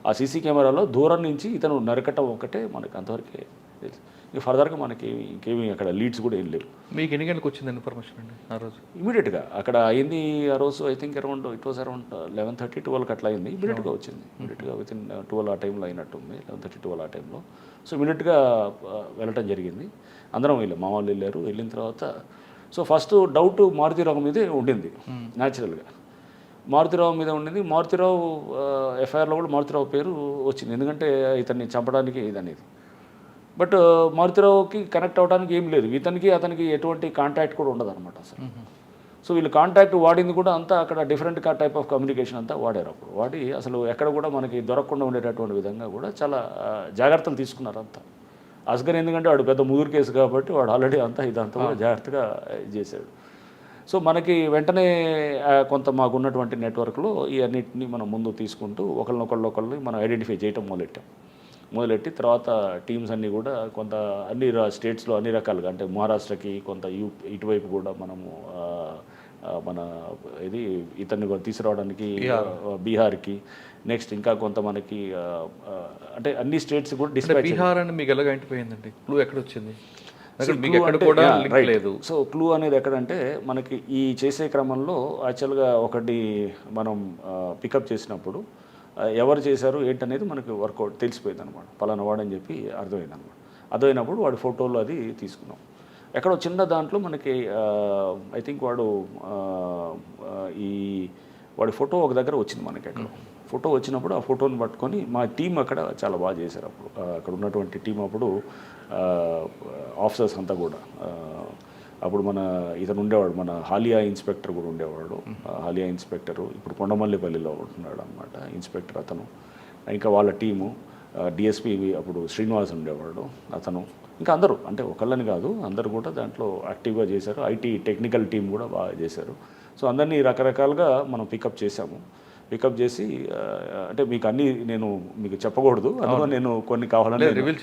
ఆ సీసీ కెమెరాలో దూరం నుంచి ఇతను నరకటం ఒకటే మనకి అంతవరకే తెలుసు. ఇక ఫర్దర్గా మనకి ఇంకేమీ అక్కడ లీడ్స్ కూడా ఏం లేవు. మీకు ఎన్ని గంటలకు వచ్చింది ఇన్ఫర్మేషన్ అండి ఆ రోజు? ఇమీడియట్గా అక్కడ అయింది ఆ రోజు. ఐ థింక్ అరౌండ్ 11:30-12 అట్లా అయింది. ఇమీడియట్గా వచ్చింది. ఇమీడియట్గా వితిన్ 12 ఆ టైంలో అయినట్టుంది, 11:30-12 ఆ టైంలో. సో ఇమీడియట్గా వెళ్ళటం జరిగింది. అందరం మా వాళ్ళు వెళ్ళారు. వెళ్ళిన తర్వాత సో ఫస్ట్ డౌట్ మారుతిరావు మీదే ఉండింది న్యాచురల్గా. మారుతిరావు మీద ఉండింది. మారుతిరావు FIRలో కూడా మారుతిరావు పేరు వచ్చింది, ఎందుకంటే ఇతన్ని చంపడానికి ఇదనేది. బట్ మారుతిరావుకి కనెక్ట్ అవ్వడానికి ఏం లేదు, అతనికి ఎటువంటి కాంటాక్ట్ కూడా ఉండదు అనమాట అసలు. సో వీళ్ళు కాంటాక్ట్ వాడింది కూడా అంతా అక్కడ డిఫరెంట్ టైప్ ఆఫ్ కమ్యూనికేషన్ అంతా వాడారు. అప్పుడు వాడి అసలు ఎక్కడ కూడా మనకి దొరకకుండా ఉండేటటువంటి విధంగా కూడా చాలా జాగ్రత్తలు తీసుకున్నారు అంతా. అస్గర్ ఎందుకంటే వాడు పెద్ద ముదురు కేసు కాబట్టి వాడు ఆల్రెడీ ఇదంతా కూడా జాగ్రత్తగా చేశాడు. సో మనకి వెంటనే కొంత మాకున్నటువంటి నెట్వర్క్లో ఈ అన్నింటినీ మనం ముందు తీసుకుంటూ ఒకళ్ళని మనం ఐడెంటిఫై చేయటం మొదలెట్టి తర్వాత టీమ్స్ అన్నీ కూడా కొంత అన్ని స్టేట్స్లో అన్ని రకాలుగా, అంటే మహారాష్ట్రకి కొంత ఇటువైపు కూడా మనము మన ఇతన్ని తీసుకురావడానికి బీహార్కి, నెక్స్ట్ ఇంకా కొంత మనకి అంటే అన్ని స్టేట్స్ కూడా బీహార్ అని మీకు ఎలాగ అయిపోయిందండి? క్లూ ఎక్కడ వచ్చింది? అసలు మీకు ఎక్కడ కూడా లింక్ లేదు. సో క్లూ అనేది ఎక్కడంటే మనకి ఈ చేసే క్రమంలో యాక్చువల్గా ఒకటి మనం పికప్ చేసినప్పుడు ఎవరు చేశారు ఏంటనేది మనకి వర్కౌట్ తెలిసిపోయింది అనమాట. పలానా వాడని చెప్పి అర్థమైంది అనమాట. అర్థమైనప్పుడు వాడి ఫోటోలు అది తీసుకున్నాం. ఎక్కడో చిన్న దాంట్లో మనకి ఐ థింక్ వాడి ఫోటో ఒక దగ్గర వచ్చింది మనకి. ఎక్కడ ఫోటో వచ్చినప్పుడు ఆ ఫోటోని పట్టుకొని మా టీం అక్కడ చాలా బాగా చేశారు. అప్పుడు అక్కడ ఉన్నటువంటి టీం అప్పుడు ఆఫీసర్స్ అంతా కూడా అప్పుడు ఇతను ఉండేవాడు, మన హాలియా ఇన్స్పెక్టర్ కూడా ఉండేవాడు. హాలియా ఇన్స్పెక్టరు ఇప్పుడు కొండమల్లిపల్లిలో ఉంటున్నాడు అనమాట ఇన్స్పెక్టర్ అతను. ఇంకా వాళ్ళ టీము డిఎస్పి అప్పుడు శ్రీనివాస్ ఉండేవాడు అతను. ఇంకా అందరూ అంటే ఒకళ్ళని కాదు అందరూ కూడా దాంట్లో యాక్టివ్గా చేశారు. ఐటీ టెక్నికల్ టీం కూడా బాగా చేశారు. సో అందరినీ రకరకాలుగా మనం పికప్ చేశాము. పికప్ చేసి అంటే మీకు అన్నీ నేను మీకు చెప్పకూడదు, అందులో నేను కొన్ని కావాలని రివీల్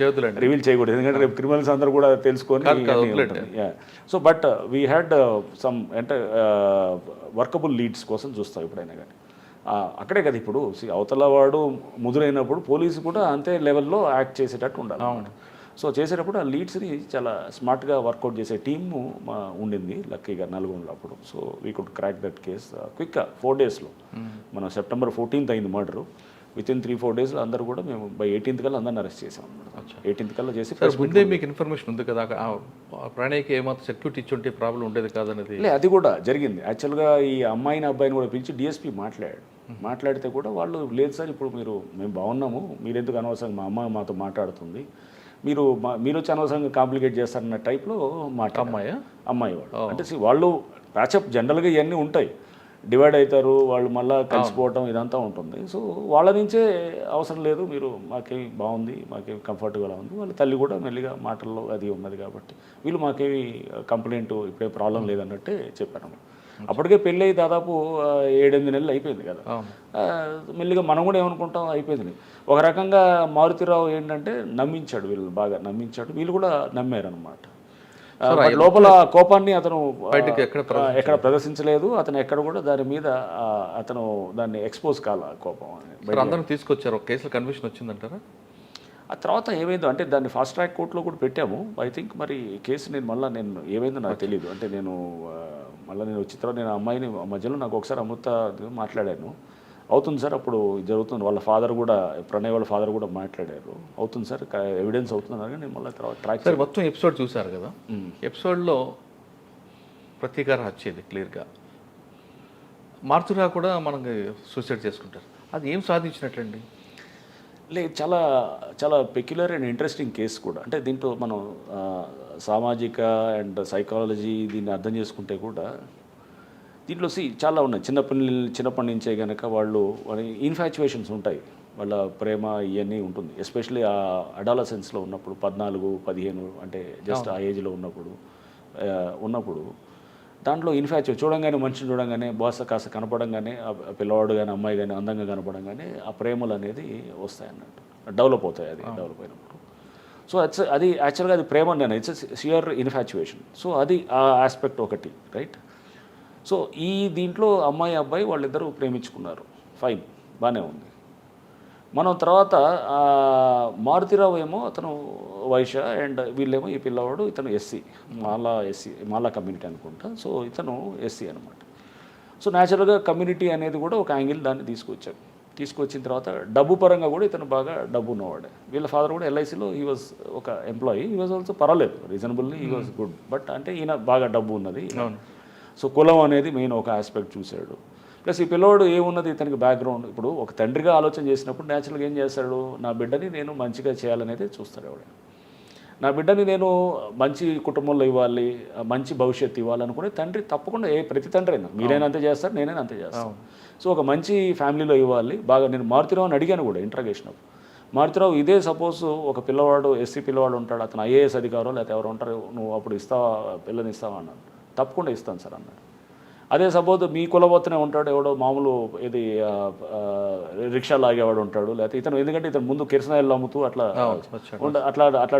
చేయకూడదు, ఎందుకంటే రేపు క్రిమినల్స్ అందరూ కూడా తెలుసుకొని. So but we had some అంటే వర్కబుల్ లీడ్స్ కోసం చూస్తాం ఎప్పుడైనా కానీ. అక్కడే కదా ఇప్పుడు అవతల వాడు ముదురైనప్పుడు పోలీసు కూడా అంతే లెవెల్లో యాక్ట్ చేసేటట్టు ఉండాలి. సో చేసేటప్పుడు ఆ లీడ్స్ని చాలా స్మార్ట్గా వర్కౌట్ చేసే టీము ఉండింది లక్కీగా నల్గొండలో అప్పుడు. So we could crack that case క్విక్గా 4 డేస్లో. మనం September 14th అయింది మర్డరు. విత్ ఇన్ 3-4 డేస్లో అందరూ కూడా మేము బై 18th కల్లా అందరిని అరెస్ట్ చేసాం అనమాట. 18th కల్లా చేసి ముందే మీకు ఇన్ఫర్మేషన్ ఉంది కదా ప్రణయ్కి ఏమాత్రం సెక్యూరిటీ ఇచ్చుంటే ప్రాబ్లం ఉండేది కాదనేది. అది కూడా జరిగింది. యాక్చువల్గా ఈ అమ్మాయిని అబ్బాయిని కూడా పిలిచి డిఎస్పీ మాట్లాడితే కూడా వాళ్ళు లేదు సార్ ఇప్పుడు మేము బాగున్నాము, మీరెందుకు అనవసరంగా మా అమ్మాయి మాతో మాట్లాడుతుంది, మీరు వచ్చి అనవసరంగా కాంప్లికేట్ చేస్తారన్న టైప్లో అమ్మాయి వాడు. అంటే వాళ్ళు ప్యాచప్ జనరల్గా ఇవన్నీ ఉంటాయి, డివైడ్ అవుతారు వాళ్ళు, మళ్ళీ కలిసిపోవటం ఇదంతా ఉంటుంది. సో వాళ్ళ నుంచే అవసరం లేదు, మీరు మాకేమి బాగుంది, మాకేమి కంఫర్ట్గా ఉంది. వాళ్ళ తల్లి కూడా మెల్లిగా మాటల్లో అది ఉన్నది కాబట్టి వీళ్ళు మాకేమి కంప్లైంట్ ఇప్పుడే ప్రాబ్లం లేదన్నట్టే చెప్పాను. అప్పటికే పెళ్ళి అయ్యి దాదాపు 7-8 నెలలు అయిపోయింది కదా. మెల్లిగా మనం కూడా ఏమనుకుంటాం అయిపోయింది. ఒక రకంగా మారుతిరావు ఏంటంటే నమ్మించాడు, వీళ్ళు బాగా నమ్మించాడు, వీళ్ళు కూడా నమ్మారు అనమాట. లోపల కోపాన్ని అతను ఎక్కడ ప్రదర్శించలేదు, అతను ఎక్కడ కూడా దాని మీద అతను దాన్ని ఎక్స్పోజ్ కాల కోపం అందరం తీసుకొచ్చారు. ఒక కేసులో కన్విక్షన్ వచ్చిందంటారా? ఆ తర్వాత ఏమైందో అంటే దాన్ని ఫాస్ట్ ట్రాక్ కోర్టులో కూడా పెట్టాము. ఐ థింక్ మరి కేసు నేను ఏమైందో నాకు తెలియదు. అంటే నేను వచ్చిన తర్వాత నేను అమ్మాయిని మధ్యలో నాకు ఒకసారి అమృత మాట్లాడాను, అవుతుంది సార్ అప్పుడు జరుగుతుంది, వాళ్ళ ఫాదర్ కూడా ప్రణయ్ వాళ్ళ ఫాదర్ కూడా మాట్లాడారు, అవుతుంది సార్ ఎవిడెన్స్ అవుతుంది అనగా నేను మళ్ళీ తర్వాత ట్రాక్. సార్ మొత్తం ఎపిసోడ్ చూసారు కదా, ఎపిసోడ్లో ప్రతీకార వచ్చేది క్లియర్గా. మారుతురా కూడా మనకి సూసైడ్ చేసుకుంటారు, అది ఏం సాధించినట్లండి? చాలా చాలా పెక్యులర్ అండ్ ఇంట్రెస్టింగ్ కేసు కూడా. అంటే దీంట్లో మనం సామాజిక అండ్ సైకాలజీ దీన్ని అర్థం చేసుకుంటే కూడా దీంట్లో చాలా ఉన్నాయి. చిన్నప్పటి నుంచే కనుక వాళ్ళు ఇన్ఫాచ్యుయేషన్స్ ఉంటాయి, వాళ్ళ ప్రేమ ఇవన్నీ ఉంటుంది. ఎస్పెషలీ ఆ అడాలసెన్స్లో ఉన్నప్పుడు 14-15 అంటే జస్ట్ ఆ ఏజ్లో ఉన్నప్పుడు దాంట్లో ఇన్ఫాచ్యుయేషన్ చూడంగానే మనిషిని చూడంగానే కాస్త కనపడంగానే పిల్లవాడు కానీ అమ్మాయి కానీ అందంగా కనపడంగానే ఆ ప్రేమలు అనేది వస్తాయి అన్నట్టు, డెవలప్ అవుతాయి. అది డెవలప్ అయినప్పుడు సో అది యాక్చువల్గా అది ప్రేమ నేను ఇట్స్ షియర్ ఇన్ఫాచ్యుయేషన్. సో అది ఆ ఆస్పెక్ట్ ఒకటి రైట్. సో దీంట్లో అమ్మాయి అబ్బాయి వాళ్ళిద్దరూ ప్రేమించుకున్నారు, ఫైన్, బాగానే ఉంది. మనం తర్వాత మారుతిరావు ఏమో అతను వైశ్య అండ్ వీళ్ళేమో ఈ పిల్లవాడు ఇతను ఎస్సీ మాలా కమ్యూనిటీ అనుకుంటా. సో ఇతను ఎస్సీ అనమాట. సో న్యాచురల్గా కమ్యూనిటీ అనేది కూడా ఒక యాంగిల్ దాన్ని తీసుకొచ్చిన తర్వాత డబ్బు పరంగా కూడా ఇతను బాగా డబ్బు ఉన్నవాడే. వీళ్ళ ఫాదర్ కూడా ఎల్ఐసిలో హీ వాజ్ ఒక ఎంప్లాయీ, హీ వాజ్ ఆల్సో పర్వాలేదు, reasonably he was good. But అంటే ఈయన బాగా డబ్బు ఉన్నది. సో కులం అనేది మెయిన్ ఒక ఆస్పెక్ట్ చూశాడు. ప్లస్ ఈ పిల్లోడు ఏమున్నది ఇతనికి బ్యాక్గ్రౌండ్. ఇప్పుడు ఒక తండ్రిగా ఆలోచన చేసినప్పుడు న్యాచురల్గా ఏం చేస్తాడు, నా బిడ్డని నేను మంచిగా చేయాలనేది చూస్తాడు ఎవడ. నా బిడ్డని నేను మంచి కుటుంబంలో ఇవ్వాలి, మంచి భవిష్యత్తు ఇవ్వాలనుకునే తండ్రి తప్పకుండా ప్రతి తండ్రి అయినా మీరైనా అంతే చేస్తారు, నేనైనా అంతే చేస్తాను. సో ఒక మంచి ఫ్యామిలీలో ఇవ్వాలి బాగా. నేను మారుతిరావు అని అడిగాను కూడా ఇంట్రాగేషన్ అప్పుడు. మారుతిరావు ఇదే సపోజ్ ఒక పిల్లవాడు ఎస్సీ పిల్లవాడు ఉంటాడు, అతను ఐఏఎస్ అధికారం లేకపోతే ఎవరు ఉంటారు, నువ్వు అప్పుడు ఇస్తావా పిల్లని ఇస్తావా అన్నాడు. తప్పకుండా ఇస్తాను సార్ అన్నాడు. అదే సపోజ్ మీ కులవత్తనే ఉంటాడు ఎవడో మామూలు ఇది రిక్షా లాగేవాడు ఉంటాడు, లేకపోతే ఇతను ఎందుకంటే ఇతను ముందు కిరసనాయిలు అమ్ముతూ అట్లా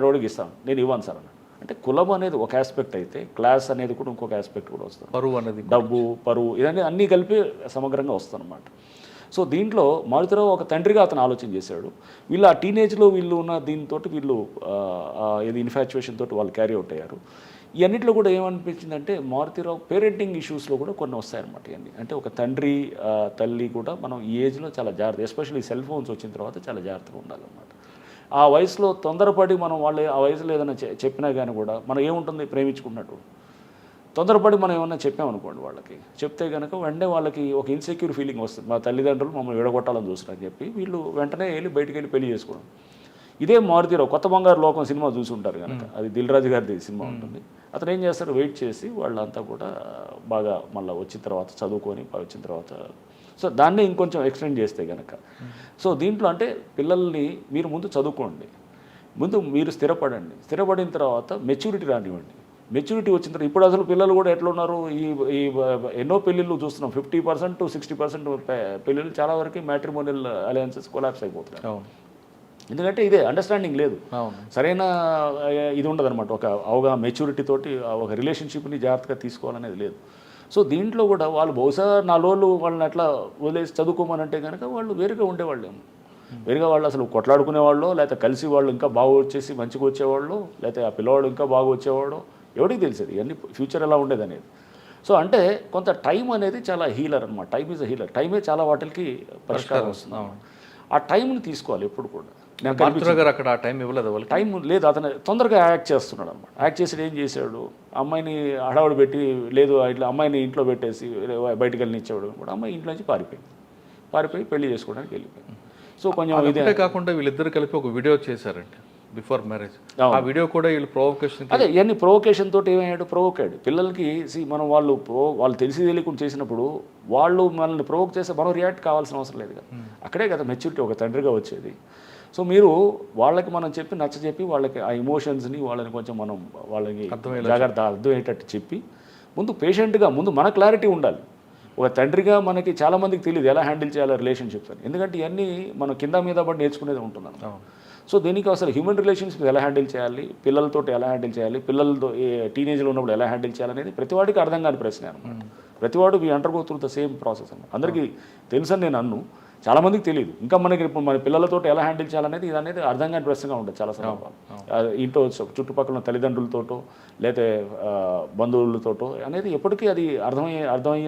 రోడ్డుకి ఇస్తాను, నేను ఇవ్వను సార్ అన్నాడు. అంటే కులం అనేది ఒక ఆస్పెక్ట్ అయితే క్లాస్ అనేది కూడా ఇంకొక ఆస్పెక్ట్ కూడా వస్తుంది, పరువు అనేది, డబ్బు పరువు ఇదన్నీ అన్నీ కలిపి సమగ్రంగా వస్తుంది అన్నమాట. సో దీంట్లో మారుతిరావు ఒక తండ్రిగా అతను ఆలోచన చేశాడు. వీళ్ళు ఆ టీనేజ్లో వీళ్ళు ఉన్న దీంతో వీళ్ళు ఇది ఇన్ఫాచ్యుయేషన్ తోటి వాళ్ళు క్యారీ అవుట్ అయ్యారు. ఇవన్నిట్లో కూడా ఏమనిపించిందంటే మారుతిరావు పేరెంటింగ్ ఇష్యూస్లో కూడా కొన్ని వస్తాయన్నమాట. ఇవన్నీ అంటే ఒక తండ్రి తల్లి కూడా మనం ఈ ఏజ్లో చాలా జాగ్రత్త, ఎస్పెషల్లీ సెల్ ఫోన్స్ వచ్చిన తర్వాత చాలా జాగ్రత్తగా ఉండాలన్నమాట. ఆ వయసులో తొందరపడి మనం వాళ్ళు ఆ వయసులో ఏదైనా చెప్పినా కానీ కూడా మనం ఏముంటుంది, ప్రేమించుకున్నట్టు తొందరపడి మనం ఏమన్నా చెప్పామనుకోండి వాళ్ళకి, చెప్తే కనుక వెంటనే వాళ్ళకి ఒక ఇన్సెక్యూర్ ఫీలింగ్ వస్తుంది. మా తల్లిదండ్రులు మమ్మల్ని విడగొట్టాలని చూస్తున్నారని చెప్పి వీళ్ళు వెంటనే బయటికి వెళ్ళి పెళ్లి చేసుకోవడం. ఇదే మారుతిరావు కొత్త బంగారు లోకం సినిమా చూసి ఉంటారు కనుక, అది దిల్ రాజు గారిది సినిమా ఉంటుంది. అతను ఏం చేస్తారు, వెయిట్ చేసి వాళ్ళంతా కూడా బాగా మళ్ళీ వచ్చిన తర్వాత చదువుకొని వచ్చిన తర్వాత, సో దాన్ని ఇంకొంచెం ఎక్స్టెండ్ చేస్తే కనుక, సో దీంట్లో అంటే పిల్లల్ని మీరు ముందు చదువుకోండి, ముందు మీరు స్థిరపడండి, స్థిరపడిన తర్వాత మెచ్యూరిటీ రానివ్వండి. మెచ్యూరిటీ వచ్చిన తర్వాత ఇప్పుడు అసలు పిల్లలు కూడా ఎట్లా ఉన్నారు, ఈ ఎన్నో పెళ్ళిళ్ళు చూస్తున్నాం. 50% to 60% పెళ్ళిళ్ళు చాలా వరకు మ్యాట్రిమోనియల్ అలయన్సెస్ కొలాప్స్ అయిపోతున్నాయి. ఎందుకంటే ఇదే అండర్స్టాండింగ్ లేదు, సరైన ఇది ఉండదన్నమాట. ఒక అవగాహన మెచ్యూరిటీ తోటి ఒక రిలేషన్షిప్ని జాగ్రత్తగా తీసుకోవాలనేది లేదు. సో దీంట్లో కూడా వాళ్ళు బహుశా 4 రోజులు వాళ్ళని అట్లా వదిలేసి చదువుకోమనంటే కనుక వాళ్ళు వేరుగా ఉండేవాళ్ళేమో. వేరుగా వాళ్ళు అసలు కొట్లాడుకునేవాళ్ళు, లేకపోతే కలిసి వాళ్ళు ఇంకా బాగా వచ్చేసి మంచిగా వచ్చేవాళ్ళు, లేకపోతే ఆ పిల్లవాడు ఇంకా బాగా వచ్చేవాడు, ఎవరికి తెలిసేది ఇవన్నీ ఫ్యూచర్ ఎలా ఉండేది అనేది. సో అంటే కొంత టైం అనేది చాలా హీలర్ అనమాట. Time is a healer. టైమే చాలా వాటికి పరిష్కారం వస్తుంది. ఆ టైంని తీసుకోవాలి ఎప్పుడు కూడా. అక్కడ ఆ టైం ఇవ్వలేదు, టైం లేదు, అతను తొందరగా యాక్ట్ చేస్తున్నాడు అనమాట. యాక్ట్ చేసి ఏం చేశాడు, అమ్మాయిని హడావుడు పెట్టి లేదు ఇట్లా అమ్మాయిని ఇంట్లో పెట్టేసి బయటికి వెళ్ళనిచ్చేవాడు కూడా, అమ్మాయి ఇంట్లో నుంచి పారిపోయి పెళ్లి చేసుకోవడానికి వెళ్ళిపోయింది. సో కొంచెం ఇదే కాకుండా వీళ్ళిద్దరు కలిపి ఒక వీడియో చేశారండి బిఫోర్ మ్యారేజ్. ఆ వీడియో కూడా వీళ్ళు ప్రొవోకేషన్, అదే ఇవన్నీ ప్రొవోకేషన్ తోటి ఏమయ్యాడు, ప్రొవోకాడు పిల్లలకి. మనం వాళ్ళు తెలిసి తెలియకుండా చేసినప్పుడు వాళ్ళు మనల్ని ప్రొవోక్ చేస్తే మనం రియాక్ట్ కావాల్సిన అవసరం లేదు కదా. అక్కడే కదా మెచ్యూరిటీ ఒక తండ్రిగా వచ్చేది. సో మీరు వాళ్ళకి మనం చెప్పి నచ్చజెప్పి వాళ్ళకి ఆ ఎమోషన్స్ని వాళ్ళని కొంచెం మనం వాళ్ళకి జాగ్రత్త అర్థమయ్యేటట్టు చెప్పి ముందు పేషెంట్గా ముందు మన క్లారిటీ ఉండాలి. ఒక తండ్రిగా మనకి చాలామందికి తెలియదు ఎలా హ్యాండిల్ చేయాలి రిలేషన్షిప్స్ అని, ఎందుకంటే ఇవన్నీ మనం కింద మీద పడి నేర్చుకునేది ఉంటున్నాను. సో దీనికి అసలు హ్యూమన్ రిలేషన్షిప్స్ ఎలా హ్యాండిల్ చేయాలి, పిల్లలతో ఎలా హ్యాండిల్ చేయాలి, పిల్లలతో టీనేజ్లో ఉన్నప్పుడు ఎలా హ్యాండిల్ చేయాలనేది ప్రతివాడికి అర్థం కాని ప్రశ్న అనమాట. ప్రతివాడు we undergo through the same process అన్నమాట. అందరికీ తెలుసని నేను అన్ను, చాలామందికి తెలియదు. ఇంకా మనకి ఇప్పుడు మన పిల్లలతో ఎలా హ్యాండిల్ చేయాలనేది ఇది అనేది అర్థం కాని ప్రశ్నగా ఉంటుంది చాలా సందర్భాలు. ఇంట్లో చుట్టుపక్కల తల్లిదండ్రులతోటో లేకపోతే బంధువులతోటో అనేది ఎప్పటికీ అది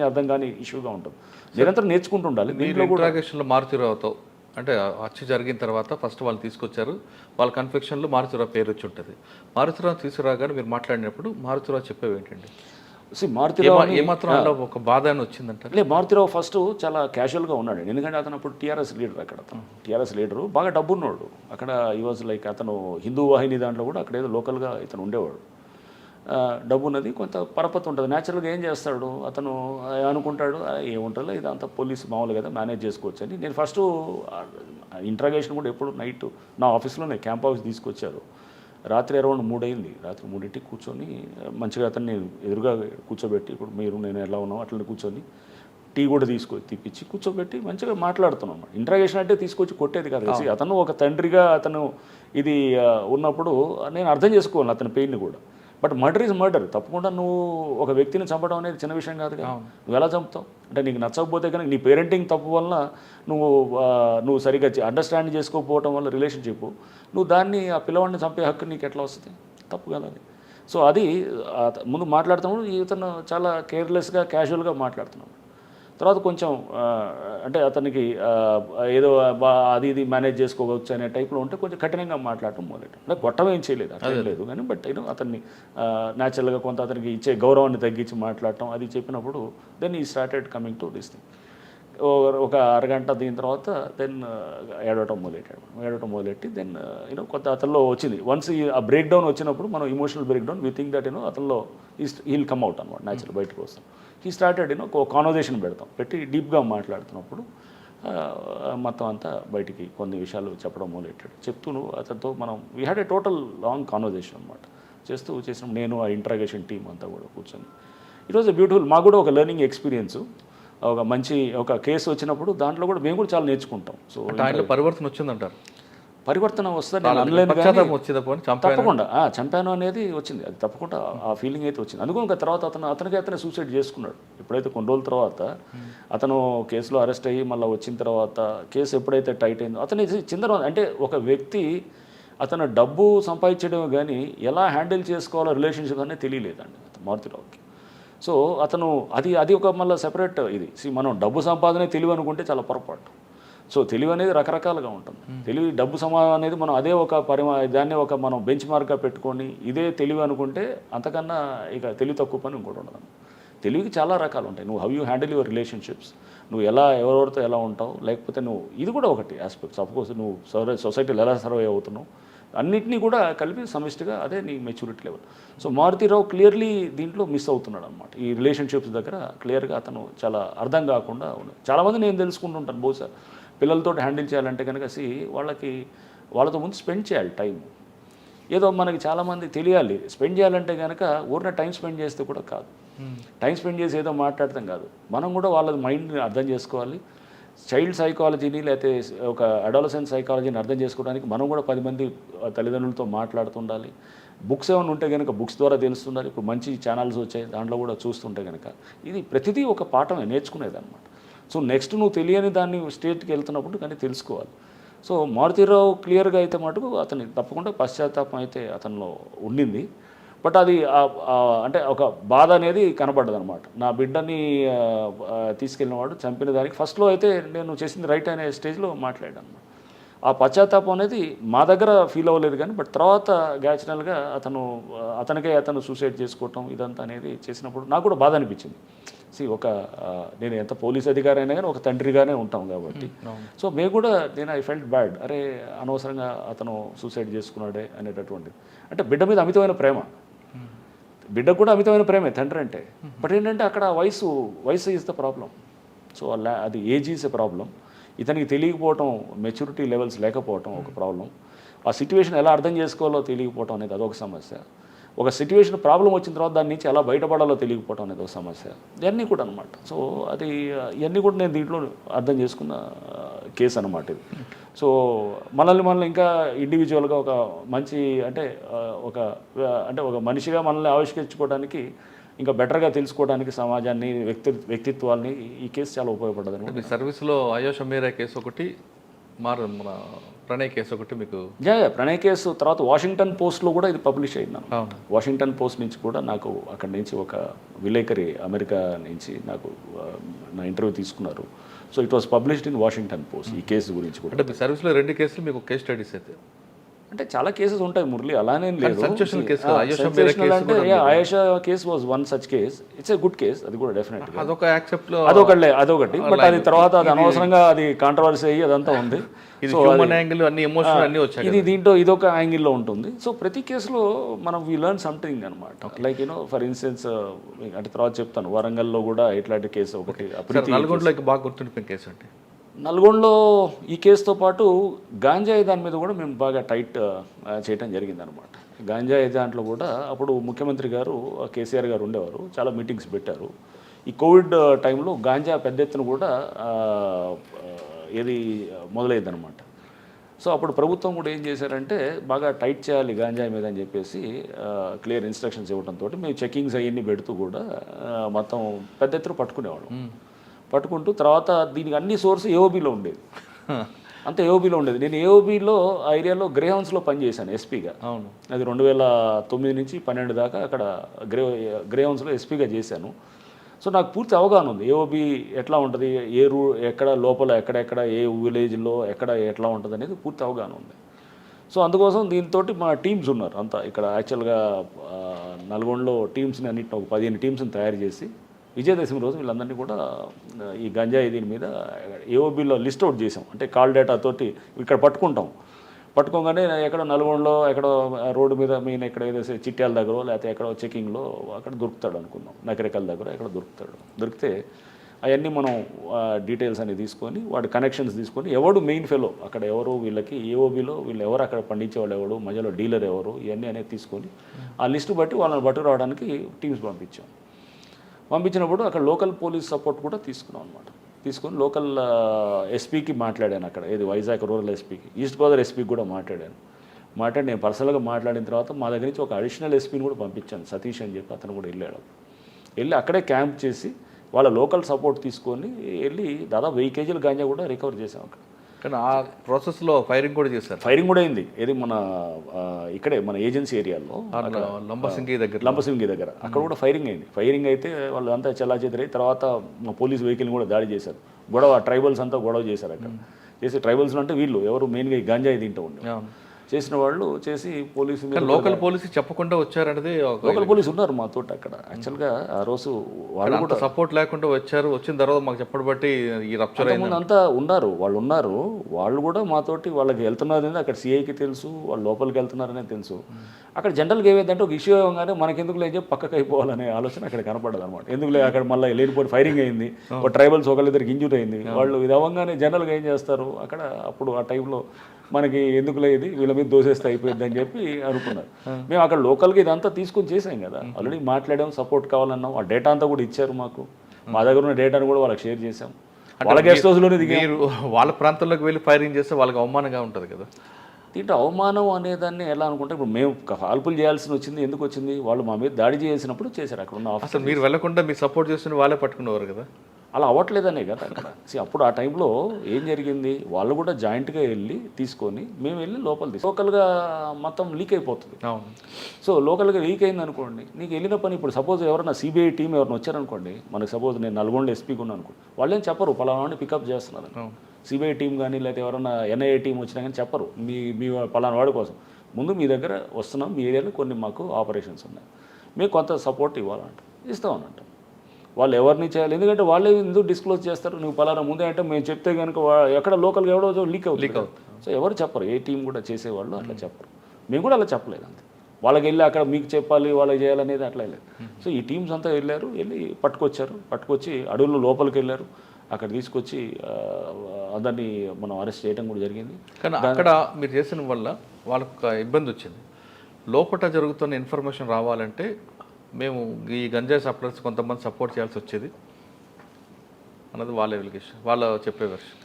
అర్థం కాని ఇష్యూగా ఉంటుంది. నిరంతరం నేర్చుకుంటూ ఉండాలి. దీంట్లో కూడా మారుతిరావుతో అంటే హత్య జరిగిన తర్వాత ఫస్ట్ వాళ్ళు తీసుకొచ్చారు, వాళ్ళ కన్ఫెక్షన్లో మారుతిరావు పేరు వచ్చి ఉంటుంది. మారుతిరావు తీసుకురాగానే మీరు మాట్లాడినప్పుడు మారుతిరావు చెప్పేవి ఏంటండి? మారుతిరావు ఏమాత్రం ఒక బాధ అని వచ్చిందంటే లేదు, మారుతిరావు ఫస్ట్ చాలా క్యాజువల్గా ఉన్నాడు. ఎందుకంటే అతను అప్పుడు టీఆర్ఎస్ లీడర్. అక్కడ టీఆర్ఎస్ లీడరు బాగా డబ్బున్నాడు. అక్కడ ఈ వాజ్ లైక్ అతను హిందూ వాహిని దాంట్లో కూడా అక్కడ ఏదో లోకల్గా ఇతను ఉండేవాడు. డబ్బు ఉన్నది, కొంత పరపతి ఉంటుంది. న్యాచురల్గా ఏం చేస్తాడు అతను, అనుకుంటాడు ఏముంటుందో ఇదంతా పోలీసు మామూలు కదా మేనేజ్ చేసుకోవచ్చు అని. నేను ఫస్ట్ ఇంట్రాగేషన్ కూడా ఎప్పుడు నైట్ నా ఆఫీస్లోనే క్యాంప్ ఆఫీస్ తీసుకొచ్చారు. రాత్రి అరౌండ్ 3 అయింది. రాత్రి 3ంటికి కూర్చొని మంచిగా అతన్ని ఎదురుగా కూర్చోబెట్టి, ఇప్పుడు మీరు నేను ఎలా ఉన్నాం అట్లనే కూర్చొని టీ కూడా తీపిచ్చి కూర్చోబెట్టి మంచిగా మాట్లాడుతున్నాం. ఇంట్రాగేషన్ అంటే తీసుకొచ్చి కొట్టేది కాదు. అతను ఒక తండ్రిగా అతను ఇది ఉన్నప్పుడు నేను అర్థం చేసుకోవాలి అతని పెయిన్ని కూడా. But murder is murder. తప్పకుండా నువ్వు ఒక వ్యక్తిని చంపడం అనేది చిన్న విషయం కాదు కదా. నువ్వు ఎలా చంపుతావు అంటే నీకు నచ్చకపోతే కనుక నీ పేరెంటింగ్ తప్పు వల్ల నువ్వు సరిగ్గా అండర్స్టాండ్ చేసుకోకపోవడం వల్ల రిలేషన్షిప్, నువ్వు దాన్ని ఆ పిల్లవాడిని చంపే హక్కు నీకు ఎట్లా వస్తుంది? తప్పు కదా అది. సో అది ముందు మాట్లాడుతున్నప్పుడు ఇతను చాలా కేర్లెస్గా క్యాజువల్గా మాట్లాడుతున్నాడు. తర్వాత కొంచెం అంటే అతనికి ఏదో అది ఇది మేనేజ్ చేసుకోవచ్చు అనే టైప్లో ఉంటే కొంచెం కఠినంగా మాట్లాడటం మొదలెట్టాం. అంటే కొట్టం ఏం చేయలేదు, అట్లా లేదు కానీ, బట్ అతన్ని న్యాచురల్గా కొంత అతనికి ఇచ్చే గౌరవాన్ని తగ్గించి మాట్లాడటం అది చెప్పినప్పుడు దెన్ ఈ started coming to this thing. ఒక అరగంట దీని తర్వాత దెన్ ఏడవటం మొదలెట్టి దెన్ కొంత అతనిలో వచ్చింది. వన్స్ ఆ బ్రేక్ డౌన్ వచ్చినప్పుడు మనం emotional break down we think that అతనిలో హీల్ కమ్ అవుట్ అనమాట, న్యాచురల్ బయటకు వస్తాం. ఈ స్టార్టెడ్ ఒక కాన్వర్జేషన్ పెట్టి డీప్గా మాట్లాడుతున్నప్పుడు మొత్తం అంతా బయటికి కొన్ని విషయాలు చెప్పడం మొదలెట్టాడు. చెప్తూ అతనితో మనం we had a total long conversation అనమాట. చేసినప్పుడు నేను ఆ ఇంట్రాగేషన్ టీం అంతా కూడా కూర్చొని ఈరోజు బ్యూటిఫుల్, మాకు కూడా ఒక లెర్నింగ్ ఎక్స్పీరియన్స్. ఒక కేసు వచ్చినప్పుడు దాంట్లో కూడా మేము కూడా చాలా నేర్చుకుంటాం. సో పరివర్తన వచ్చిందంటారు. పరివర్తన వస్తుంది నేను అనలేను కానీ పశ్చాత్తాపం వచ్చిందా పోనీ చంపాను తప్పకుండా చంపాను అనేది వచ్చింది, అది తప్పకుండా ఆ ఫీలింగ్ అయితే వచ్చింది. అందుకని ఇంకా తర్వాత అతనే సూసైడ్ చేసుకున్నాడు. ఎప్పుడైతే కొన్ని రోజుల తర్వాత అతను కేసులో అరెస్ట్ అయ్యి మళ్ళీ వచ్చిన తర్వాత కేసు ఎప్పుడైతే టైట్ అయిందో అతని చిందర అంటే ఒక వ్యక్తి అతను డబ్బు సంపాదించడం కానీ ఎలా హ్యాండిల్ చేసుకోవాలో రిలేషన్షిప్ అనేది తెలియలేదండి మారుతిరావుకి. సో అతను అది ఒక మళ్ళీ సెపరేట్ ఇది. మనం డబ్బు సంపాదనే తెలివి అనుకుంటే చాలా పొరపాటు. సో తెలివి అనేది రకరకాలుగా ఉంటుంది. తెలివి డబ్బు అనేది మనం అదే ఒక దాన్ని ఒక మనం బెంచ్ మార్క్గా పెట్టుకొని ఇదే తెలివి అనుకుంటే అంతకన్నా ఇక తెలివి తక్కువ పని ఇంకోటి ఉండదు. తెలివికి చాలా రకాలు ఉంటాయి. నువ్వు how you handle your relationships, నువ్వు ఎవరెవరితో ఎలా ఉంటావు, లేకపోతే నువ్వు ఇది కూడా ఒకటి ఆస్పెక్ట్స్. అఫ్కోర్స్ నువ్వు సొసైటీలో ఎలా సర్వే అవుతున్నావు, అన్నింటినీ కూడా కలిపి సమిష్టిగా అదే నీ maturity level. So Maruthi Rao clearly దీంట్లో మిస్ అవుతున్నాడు అనమాట. ఈ రిలేషన్షిప్స్ దగ్గర క్లియర్గా అతను చాలా అర్థం కాకుండా ఉన్నాడు. చాలామంది నేను తెలుసుకుంటుంటాను, బహుశా పిల్లలతో హ్యాండిల్ చేయాలంటే కనుక వాళ్ళతో ముందు స్పెండ్ చేయాలి టైం. ఏదో మనకి చాలామంది తెలియాలి స్పెండ్ చేయాలంటే కనుక ఊరిన టైం స్పెండ్ చేస్తే కూడా కాదు. టైం స్పెండ్ చేసి ఏదో మాట్లాడతాం కాదు, మనం కూడా వాళ్ళ మైండ్ని అర్థం చేసుకోవాలి. చైల్డ్ సైకాలజీని లేకపోతే ఒక అడాలసెంట్ సైకాలజీని అర్థం చేసుకోవడానికి మనం కూడా 10 మంది తల్లిదండ్రులతో మాట్లాడుతుండాలి. బుక్స్ ఏమైనా ఉంటే కనుక బుక్స్ ద్వారా తెలుస్తుండాలి. ఇప్పుడు మంచి ఛానల్స్ వచ్చాయి, దాంట్లో కూడా చూస్తుంటే కనుక ఇది ప్రతిదీ ఒక పాఠమే, నేర్చుకునేది అనమాట. సో నెక్స్ట్ నువ్వు తెలియని దాన్ని స్టేట్కి వెళ్తున్నప్పుడు కానీ తెలుసుకోవాలి. సో మారుతిరావు క్లియర్గా అయితే మటుకు అతని తప్పకుండా పశ్చాత్తాపం అయితే అతనిలో ఉండింది. బట్ అది అంటే ఒక బాధ అనేది కనబడ్డది అనమాట. నా బిడ్డని తీసుకెళ్ళినవాడు చంపిన దానికి ఫస్ట్లో అయితే నేను చేసింది రైట్ అనే స్టేజ్లో మాట్లాడాను అనమాట. ఆ పశ్చాత్తాపం అనేది మా దగ్గర ఫీల్ అవ్వలేదు కానీ బట్ తర్వాత గ్యాచురల్గా అతను సూసైడ్ చేసుకోవటం ఇదంతా అనేది చేసినప్పుడు నాకు కూడా బాధ అనిపించింది. నేను ఎంత పోలీస్ అధికారి అయినా కానీ ఒక తండ్రిగానే ఉంటాం కాబట్టి సో మేము కూడా ఐ ఫెల్ట్ బ్యాడ్, అరే అనవసరంగా అతను సూసైడ్ చేసుకున్నాడే అనేటటువంటి. అంటే బిడ్డ మీద అమితమైన ప్రేమ, బిడ్డకు కూడా అమితమైన ప్రేమే తండ్రి అంటే. బట్ ఏంటంటే అక్కడ వయసు ఈజ్ ద ప్రాబ్లం. సో అది ఏజ్ ఈజ్ ఎ ప్రాబ్లం. ఇతనికి తెలియకపోవటం, మెచ్యూరిటీ లెవెల్స్ లేకపోవటం ఒక ప్రాబ్లం. ఆ సిచ్యువేషన్ ఎలా అర్థం చేసుకోవాలో తెలియకపోవటం అనేది అదొక సమస్య. ఒక సిచ్యువేషన్ ప్రాబ్లం వచ్చిన తర్వాత దాని నుంచి ఎలా బయటపడాలో తెలియకపోవటం అనేది ఒక సమస్య. ఇవన్నీ కూడా అనమాట. సో ఇవన్నీ కూడా నేను దీంట్లో అర్థం చేసుకున్న కేసు అనమాట ఇది. సో మనల్ని ఇంకా ఇండివిజువల్గా ఒక మంచి ఒక మనిషిగా మనల్ని ఆవిష్కరించుకోవడానికి ఇంకా బెటర్గా తెలుసుకోవడానికి సమాజాన్ని వ్యక్తిత్వాల్ని ఈ కేసు చాలా ఉపయోగపడ్డది. మీ సర్వీస్లో ఆయేషా మీరా కేసు ఒకటి, మన ప్రణయ్ కేసు ఒకటి మీకు ప్రణయ్ కేసు తర్వాత వాషింగ్టన్ పోస్ట్లో కూడా ఇది పబ్లిష్ అయింది. వాషింగ్టన్ పోస్ట్ నుంచి కూడా నాకు అక్కడి నుంచి ఒక విలేకరి అమెరికా నుంచి నాకు నా ఇంటర్వ్యూ తీసుకున్నారు. So it was published in Washington post ఈ కేసు గురించి కూడా. అంటే మీ సర్వీస్లో 2 కేసులు మీకు కేస్ స్టడీస్ అయితే అంటే చాలా కేసెస్ ఉంటాయి మురళి, అలానే లేదు. Case Ayesha case was one such case. It's a good case, అది కూడా డెఫినెట్గా అదొకటి. బట్ అది తర్వాత అది అనవసరంగా అది కాంట్రవర్సీ అయ్యి అదంతా ఉంది. సో ఇది దీంట్లో ఇదొక యాంగిల్లో ఉంటుంది. సో ప్రతి కేసులో మనం వీ లెర్న్ సంథింగ్ అనమాట. లైక్ ఫర్ ఇన్స్టెన్స్ అంటే తర్వాత చెప్తాను, వరంగల్లో కూడా ఇట్లాంటి కేసు ఒకటి. నల్గొండలోకి బాగా గుర్తుండిపోయిన కేసు అంటే నల్గొండలో ఈ కేసుతో పాటు గాంజాయి దాని మీద కూడా మేము బాగా టైట్ చేయడం జరిగిందనమాట. గాంజాయి దాంట్లో కూడా అప్పుడు ముఖ్యమంత్రి గారు కేసీఆర్ గారు ఉండేవారు, చాలా మీటింగ్స్ పెట్టారు. ఈ కోవిడ్ టైంలో గాంజా పెద్ద ఎత్తున కూడా మొదలైందనమాట. సో అప్పుడు ప్రభుత్వం కూడా ఏం చేశారంటే బాగా టైట్ చేయాలి గాంజాయి మీద అని చెప్పేసి క్లియర్ ఇన్స్ట్రక్షన్స్ ఇవ్వడంతో మేము చెకింగ్స్ అవన్నీ పెడుతూ కూడా మొత్తం పెద్ద ఎత్తున పట్టుకుంటూ తర్వాత దీనికి అన్ని సోర్స్ ఏఓబీలో ఉండేది. అంత ఏఓబీలో ఉండేది. నేను ఏఓబీలో ఆ ఏరియాలో గ్రే హౌన్స్లో పనిచేశాను ఎస్పీగా. అవును, అది 2009 నుంచి 12 దాకా అక్కడ గ్రే హౌన్స్లో ఎస్పీగా చేశాను. సో నాకు పూర్తి అవగాహన ఉంది ఏఓబీ ఎట్లా ఉంటుంది, ఎక్కడ లోపల ఎక్కడెక్కడ ఏ విలేజ్లో ఎట్లా ఉంటుంది అనేది పూర్తి అవగాహన ఉంది. సో అందుకోసం దీంతో మా టీమ్స్ ఉన్నారు అంతా ఇక్కడ. యాక్చువల్గా నల్గొండలో టీమ్స్ని అన్నింటిని ఒక 15 టీమ్స్ని తయారు చేసి విజయదశమి రోజు వీళ్ళందరినీ కూడా ఈ గంజాయి దీని మీద ఏఓబీలో లిస్ట్ అవుట్ చేసాం. అంటే కాల్ డేటాతోటి ఇక్కడ పట్టుకోగానే ఎక్కడ నల్గొండలో ఎక్కడో రోడ్డు మీద మెయిన్ ఎక్కడ ఏదో చిట్యాల దగ్గర లేకపోతే ఎక్కడో చెకింగ్లో అక్కడ దొరుకుతాడు అనుకుందాం, నకరికల్ దగ్గర ఎక్కడ దొరికితే అవన్నీ మనం డీటెయిల్స్ అన్ని తీసుకొని వాడి కనెక్షన్స్ తీసుకొని ఎవడు మెయిన్ ఫెలో అక్కడ ఎవరు వీళ్ళకి ఏఓబీలో వీళ్ళు ఎవరు అక్కడ పండించేవాళ్ళు ఎవరు మధ్యలో డీలర్ ఎవరు ఇవన్నీ అనేది తీసుకొని ఆ లిస్టు బట్టి వాళ్ళని పట్టుకురావడానికి టీమ్స్ పంపించినప్పుడు అక్కడ లోకల్ పోలీస్ సపోర్ట్ కూడా తీసుకున్నాం అనమాట. తీసుకొని లోకల్ ఎస్పీకి మాట్లాడాను అక్కడ, ఏది వైజాగ్ రూరల్ ఎస్పీకి, ఈస్ట్ గోదావరి ఎస్పీకి కూడా మాట్లాడాను. నేను పర్సనల్గా మాట్లాడిన తర్వాత మా దగ్గర నుంచి ఒక అడిషనల్ ఎస్పీని కూడా పంపించాను, సతీష్ అని చెప్పి, అతను కూడా వెళ్ళి అక్కడే క్యాంప్ చేసి వాళ్ళ లోకల్ సపోర్ట్ తీసుకొని వెళ్ళి దాదాపు 1000 కేజీల గాంజా కూడా రికవర్ చేసాం అక్కడ. కానీ ఆ ప్రాసెస్లో ఫైరింగ్ కూడా చేశారు. ఫైరింగ్ కూడా అయింది, ఏది మన ఇక్కడే మన ఏజెన్సీ ఏరియాలో లంబసింగి దగ్గర అక్కడ కూడా ఫైరింగ్ అయింది. ఫైరింగ్ అయితే వాళ్ళు అంతా చెల్లాచెదరై తర్వాత మా పోలీస్ వెహికల్ని కూడా దాడి చేశారు. ట్రైబల్స్ అంతా గొడవ చేశారు అక్కడ. చేసి ట్రైబల్స్ అంటే వీళ్ళు ఎవరు మెయిన్గా ఈ గాంజాయి తింటూ ఉండే చేసిన వాళ్ళు చేసి పోలీసు లోకల్ పోలీసు చెప్పకుండా వచ్చారనేది. లోకల్ పోలీసు ఉన్నారు మాతో అక్కడ. యాక్చువల్గా ఆ రోజు వాళ్ళు కూడా సపోర్ట్ లేకుండా వచ్చారు. వచ్చిన తర్వాత మాకు చెప్పడం బట్టి ఈ రప్చర్ అంతా వాళ్ళు కూడా మాతోటి వాళ్ళకి వెళ్తున్నారనేది అక్కడ సిఐకి తెలుసు, వాళ్ళు లోపలికి వెళ్తున్నారనేది తెలుసు. అక్కడ జనరల్గా ఏమైందంటే ఒక ఇష్యూ ఇవ్వగానే మనకెందుకు లేదు పక్కకు అయిపోవాలనే ఆలోచన అక్కడ కనపడదు అనమాట. ఎందుకులే అక్కడ మళ్ళీ లేనిపోయి ఫైరింగ్ అయింది, ఒక ట్రైబల్స్ ఒకళ్ళిద్దరికి ఇంజూర్ అయింది. వాళ్ళు ఇది అవ్వగానే జనరల్గా ఏం చేస్తారు అక్కడ అప్పుడు ఆ టైంలో మనకి ఎందుకులే ఇది వీళ్ళ మీద దోసేస్తే అయిపోయింది అని చెప్పి అనుకున్నారు. మేము అక్కడ లోకల్గా ఇదంతా తీసుకొని చేసాం కదా, ఆల్రెడీ మాట్లాడాం, సపోర్ట్ కావాలన్నాం. ఆ డేటా అంతా కూడా ఇచ్చారు మాకు, మా దగ్గర ఉన్న డేటాను కూడా వాళ్ళకి షేర్ చేసాం. వాళ్ళ గెస్ట్ హౌస్లోనే దిగారు. వాళ్ళ ప్రాంతంలోకి వెళ్ళి ఫైరింగ్ చేస్తే వాళ్ళకి అవమానంగా ఉంటుంది కదా. దీంట్లో అవమానం అనేదాన్ని ఎలా అనుకుంటే, ఇప్పుడు మేము కాల్పులు చేయాల్సి వచ్చింది, ఎందుకు వచ్చింది, వాళ్ళు మా మీద దాడి చేసినప్పుడు చేశారు. అక్కడ ఉన్న అసలు మీరు వెళ్ళకుండా మీరు సపోర్ట్ చేస్తున్న వాళ్ళే పట్టుకునేవారు కదా. అలా అవ్వట్లేదనే కదా అక్కడ. అప్పుడు ఆ టైంలో ఏం జరిగింది, వాళ్ళు కూడా జాయింట్గా వెళ్ళి తీసుకొని మేము వెళ్ళి లోకల్గా మొత్తం లీక్ అయిపోతుంది. సో లోకల్గా లీక్ అయింది అనుకోండి, నీకు వెళ్ళిన పని ఇప్పుడు సపోజ్ ఎవరైనా సిబిఐ టీం ఎవరైనా వచ్చారనుకోండి, మనకు సపోజ్ నేను నల్గొండ ఎస్పీకి ఉన్నాను అనుకోండి, వాళ్ళేం చెప్పరు పలానా పికప్ చేస్తున్నారు. సిబిఐ టీం కానీ లేకపోతే ఎవరైనా ఎన్ఐఏ టీం వచ్చినా కానీ చెప్పరు మీ పలానా వాడి కోసం. ముందు మీ దగ్గర వస్తున్నాం, మీ ఏరియాలో కొన్ని మాకు ఆపరేషన్స్ ఉన్నాయి, మీకు కొంత సపోర్ట్ ఇవ్వాలంట, ఇస్తామనంట. వాళ్ళు ఎవరిని చేయాలి, ఎందుకంటే వాళ్ళే ఎందుకు డిస్క్లోజ్ చేస్తారు, నువ్వు పలానా ముందే అంటే మేము చెప్తే కనుక ఎక్కడ లోకల్గా ఎవడో లీక్ అవుతుంది. సో ఎవరు చెప్పరు, ఏ టీం కూడా చేసేవాళ్ళు అట్లా చెప్పరు. మేము కూడా అలా చెప్పలేదు అంతే. వాళ్ళకి వెళ్ళి అక్కడ మీకు చెప్పాలి వాళ్ళకి చేయాలనేది అట్లా లేదు. సో ఈ టీమ్స్ అంతా వెళ్ళి పట్టుకొచ్చి అడవుల్లో లోపలికి వెళ్ళారు. అక్కడ తీసుకొచ్చి అందరినీ మనం అరెస్ట్ చేయడం కూడా జరిగింది. కానీ అక్కడ మీరు చేసిన వల్ల వాళ్ళకు ఒక ఇబ్బంది వచ్చింది. లోపల జరుగుతున్న ఇన్ఫర్మేషన్ రావాలంటే మేము ఈ గంజాయి సప్లైస్ కొంతమంది సపోర్ట్ చేయాల్సి వచ్చేది అన్నది వాళ్ళ ఎలిగేషన్, వాళ్ళ చెప్పే వెర్షన్.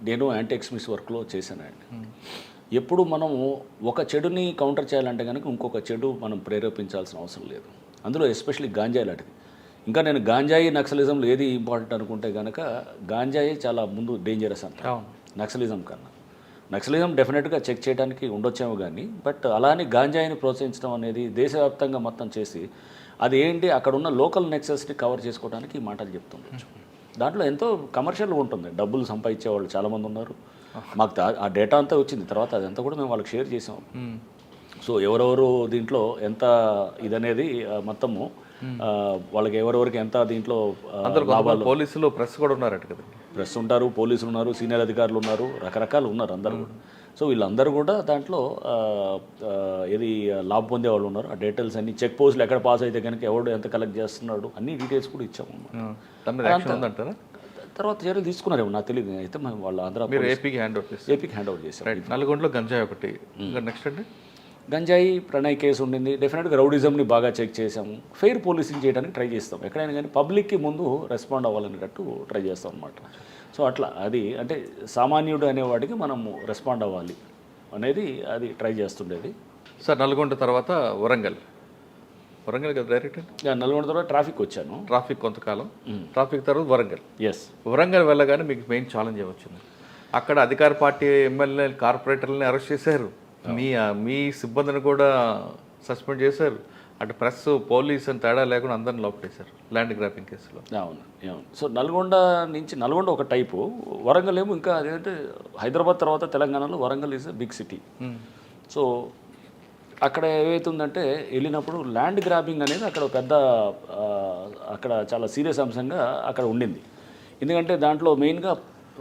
నేను యాంటీ ఎక్స్ట్రీమిస్ట్ వర్క్లో చేశానండి. ఎప్పుడు మనము ఒక చెడుని కౌంటర్ చేయాలంటే కనుక ఇంకొక చెడు మనం ప్రేరేపించాల్సిన అవసరం లేదు. అందులో ఎస్పెషల్లీ గాంజాయి లాంటిది. ఇంకా నేను గాంజాయి నక్సలిజంలో ఏది ఇంపార్టెంట్ అనుకుంటే కనుక గాంజాయి చాలా ముందు డేంజరస్ అంట నక్సలిజం కన్నా. నక్సలిజం డెఫినెట్గా చెక్ చేయడానికి ఉండొచ్చేమో కానీ, బట్ అలానే గాంజాయిని ప్రోత్సహించడం అనేది దేశవ్యాప్తంగా మొత్తం చేసి అది ఏంటి అక్కడ ఉన్న లోకల్ నెక్సెస్ని కవర్ చేసుకోవడానికి ఈ మాటలు చెప్తుండొచ్చు. దాంట్లో ఎంతో కమర్షియల్ ఉంటుంది, డబ్బులు సంపాదించే వాళ్ళు చాలామంది ఉన్నారు. మాకు ఆ డేటా అంతా వచ్చింది, తర్వాత అదంతా కూడా మేము వాళ్ళకి షేర్ చేసాము. సో ఎవరెవరు దీంట్లో ఎంత ఇదనేది మొత్తము వాళ్ళకి ఎవరెవరికి ఎంత దీంట్లో లాభాలు. పోలీసులు ప్రెస్ కూడా ఉన్నారట కదా. ప్రెస్ ఉంటారు, పోలీసులు ఉన్నారు, సీనియర్ అధికారులు ఉన్నారు, రకరకాలు ఉన్నారు అందరూ కూడా. సో వీళ్ళందరూ కూడా దాంట్లో ఏది లాభం పొందే వాళ్ళు ఉన్నారు. ఆ డీటెయిల్స్ అన్ని చెక్ పోస్టులు ఎక్కడ పాస్ అయితే కనుక ఎవడు ఎంత కలెక్ట్ చేస్తున్నాడు అన్ని డీటెయిల్స్ కూడా ఇచ్చాము. తర్వాత చర్యలు తీసుకున్నారేమో నాకు తెలియదు. అయితే మేము వాళ్ళ ఏపీకి హ్యాండ్ ఓవర్ చేసాం. నల్గొండలో గంజాయి ఒకటి. నెక్స్ట్ అండి గంజాయి ప్రణయ్ కేసు ఉండింది. డెఫినెట్గా రౌడిజంని బాగా చెక్ చేసాము. ఫెయిర్ పోలీసింగ్ చేయడానికి ట్రై చేస్తాం. ఎక్కడైనా కానీ పబ్లిక్కి ముందు రెస్పాండ్ అవ్వాలనేటట్టు ట్రై చేస్తాం అనమాట. సో అట్లా అది అంటే సామాన్యుడు అనేవాడికి మనము రెస్పాండ్ అవ్వాలి అనేది అది ట్రై చేస్తుండేది. సార్ నల్గొండ తర్వాత వరంగల్ కదా డైరెక్ట్. నల్గొండ తర్వాత ట్రాఫిక్ వచ్చాను. ట్రాఫిక్ కొంతకాలం, ట్రాఫిక్ తర్వాత వరంగల్. వరంగల్ వెళ్ళగానే మీకు మెయిన్ ఛాలెంజ్ వచ్చింది. అక్కడ అధికార పార్టీ ఎమ్మెల్యే కార్పొరేటర్లని అరెస్ట్ చేశారు, మీ సిబ్బందిని కూడా సస్పెండ్ చేశారు. అటు ప్రెస్ పోలీస్ అని తేడా లేకుండా అందరిని లోపడేశారు ల్యాండ్ గ్రాపింగ్ కేసులో. అవును. సో నల్గొండ ఒక టైపు, వరంగల్ ఏమో ఇంకా అదేంటే హైదరాబాద్ తర్వాత తెలంగాణలో Warangal is big city. So అక్కడ ఏమవుతుందంటే వెళ్ళినప్పుడు ల్యాండ్ గ్రాబింగ్ అనేది అక్కడ పెద్ద అక్కడ చాలా సీరియస్ అంశంగా అక్కడ ఉండింది. ఎందుకంటే దాంట్లో మెయిన్గా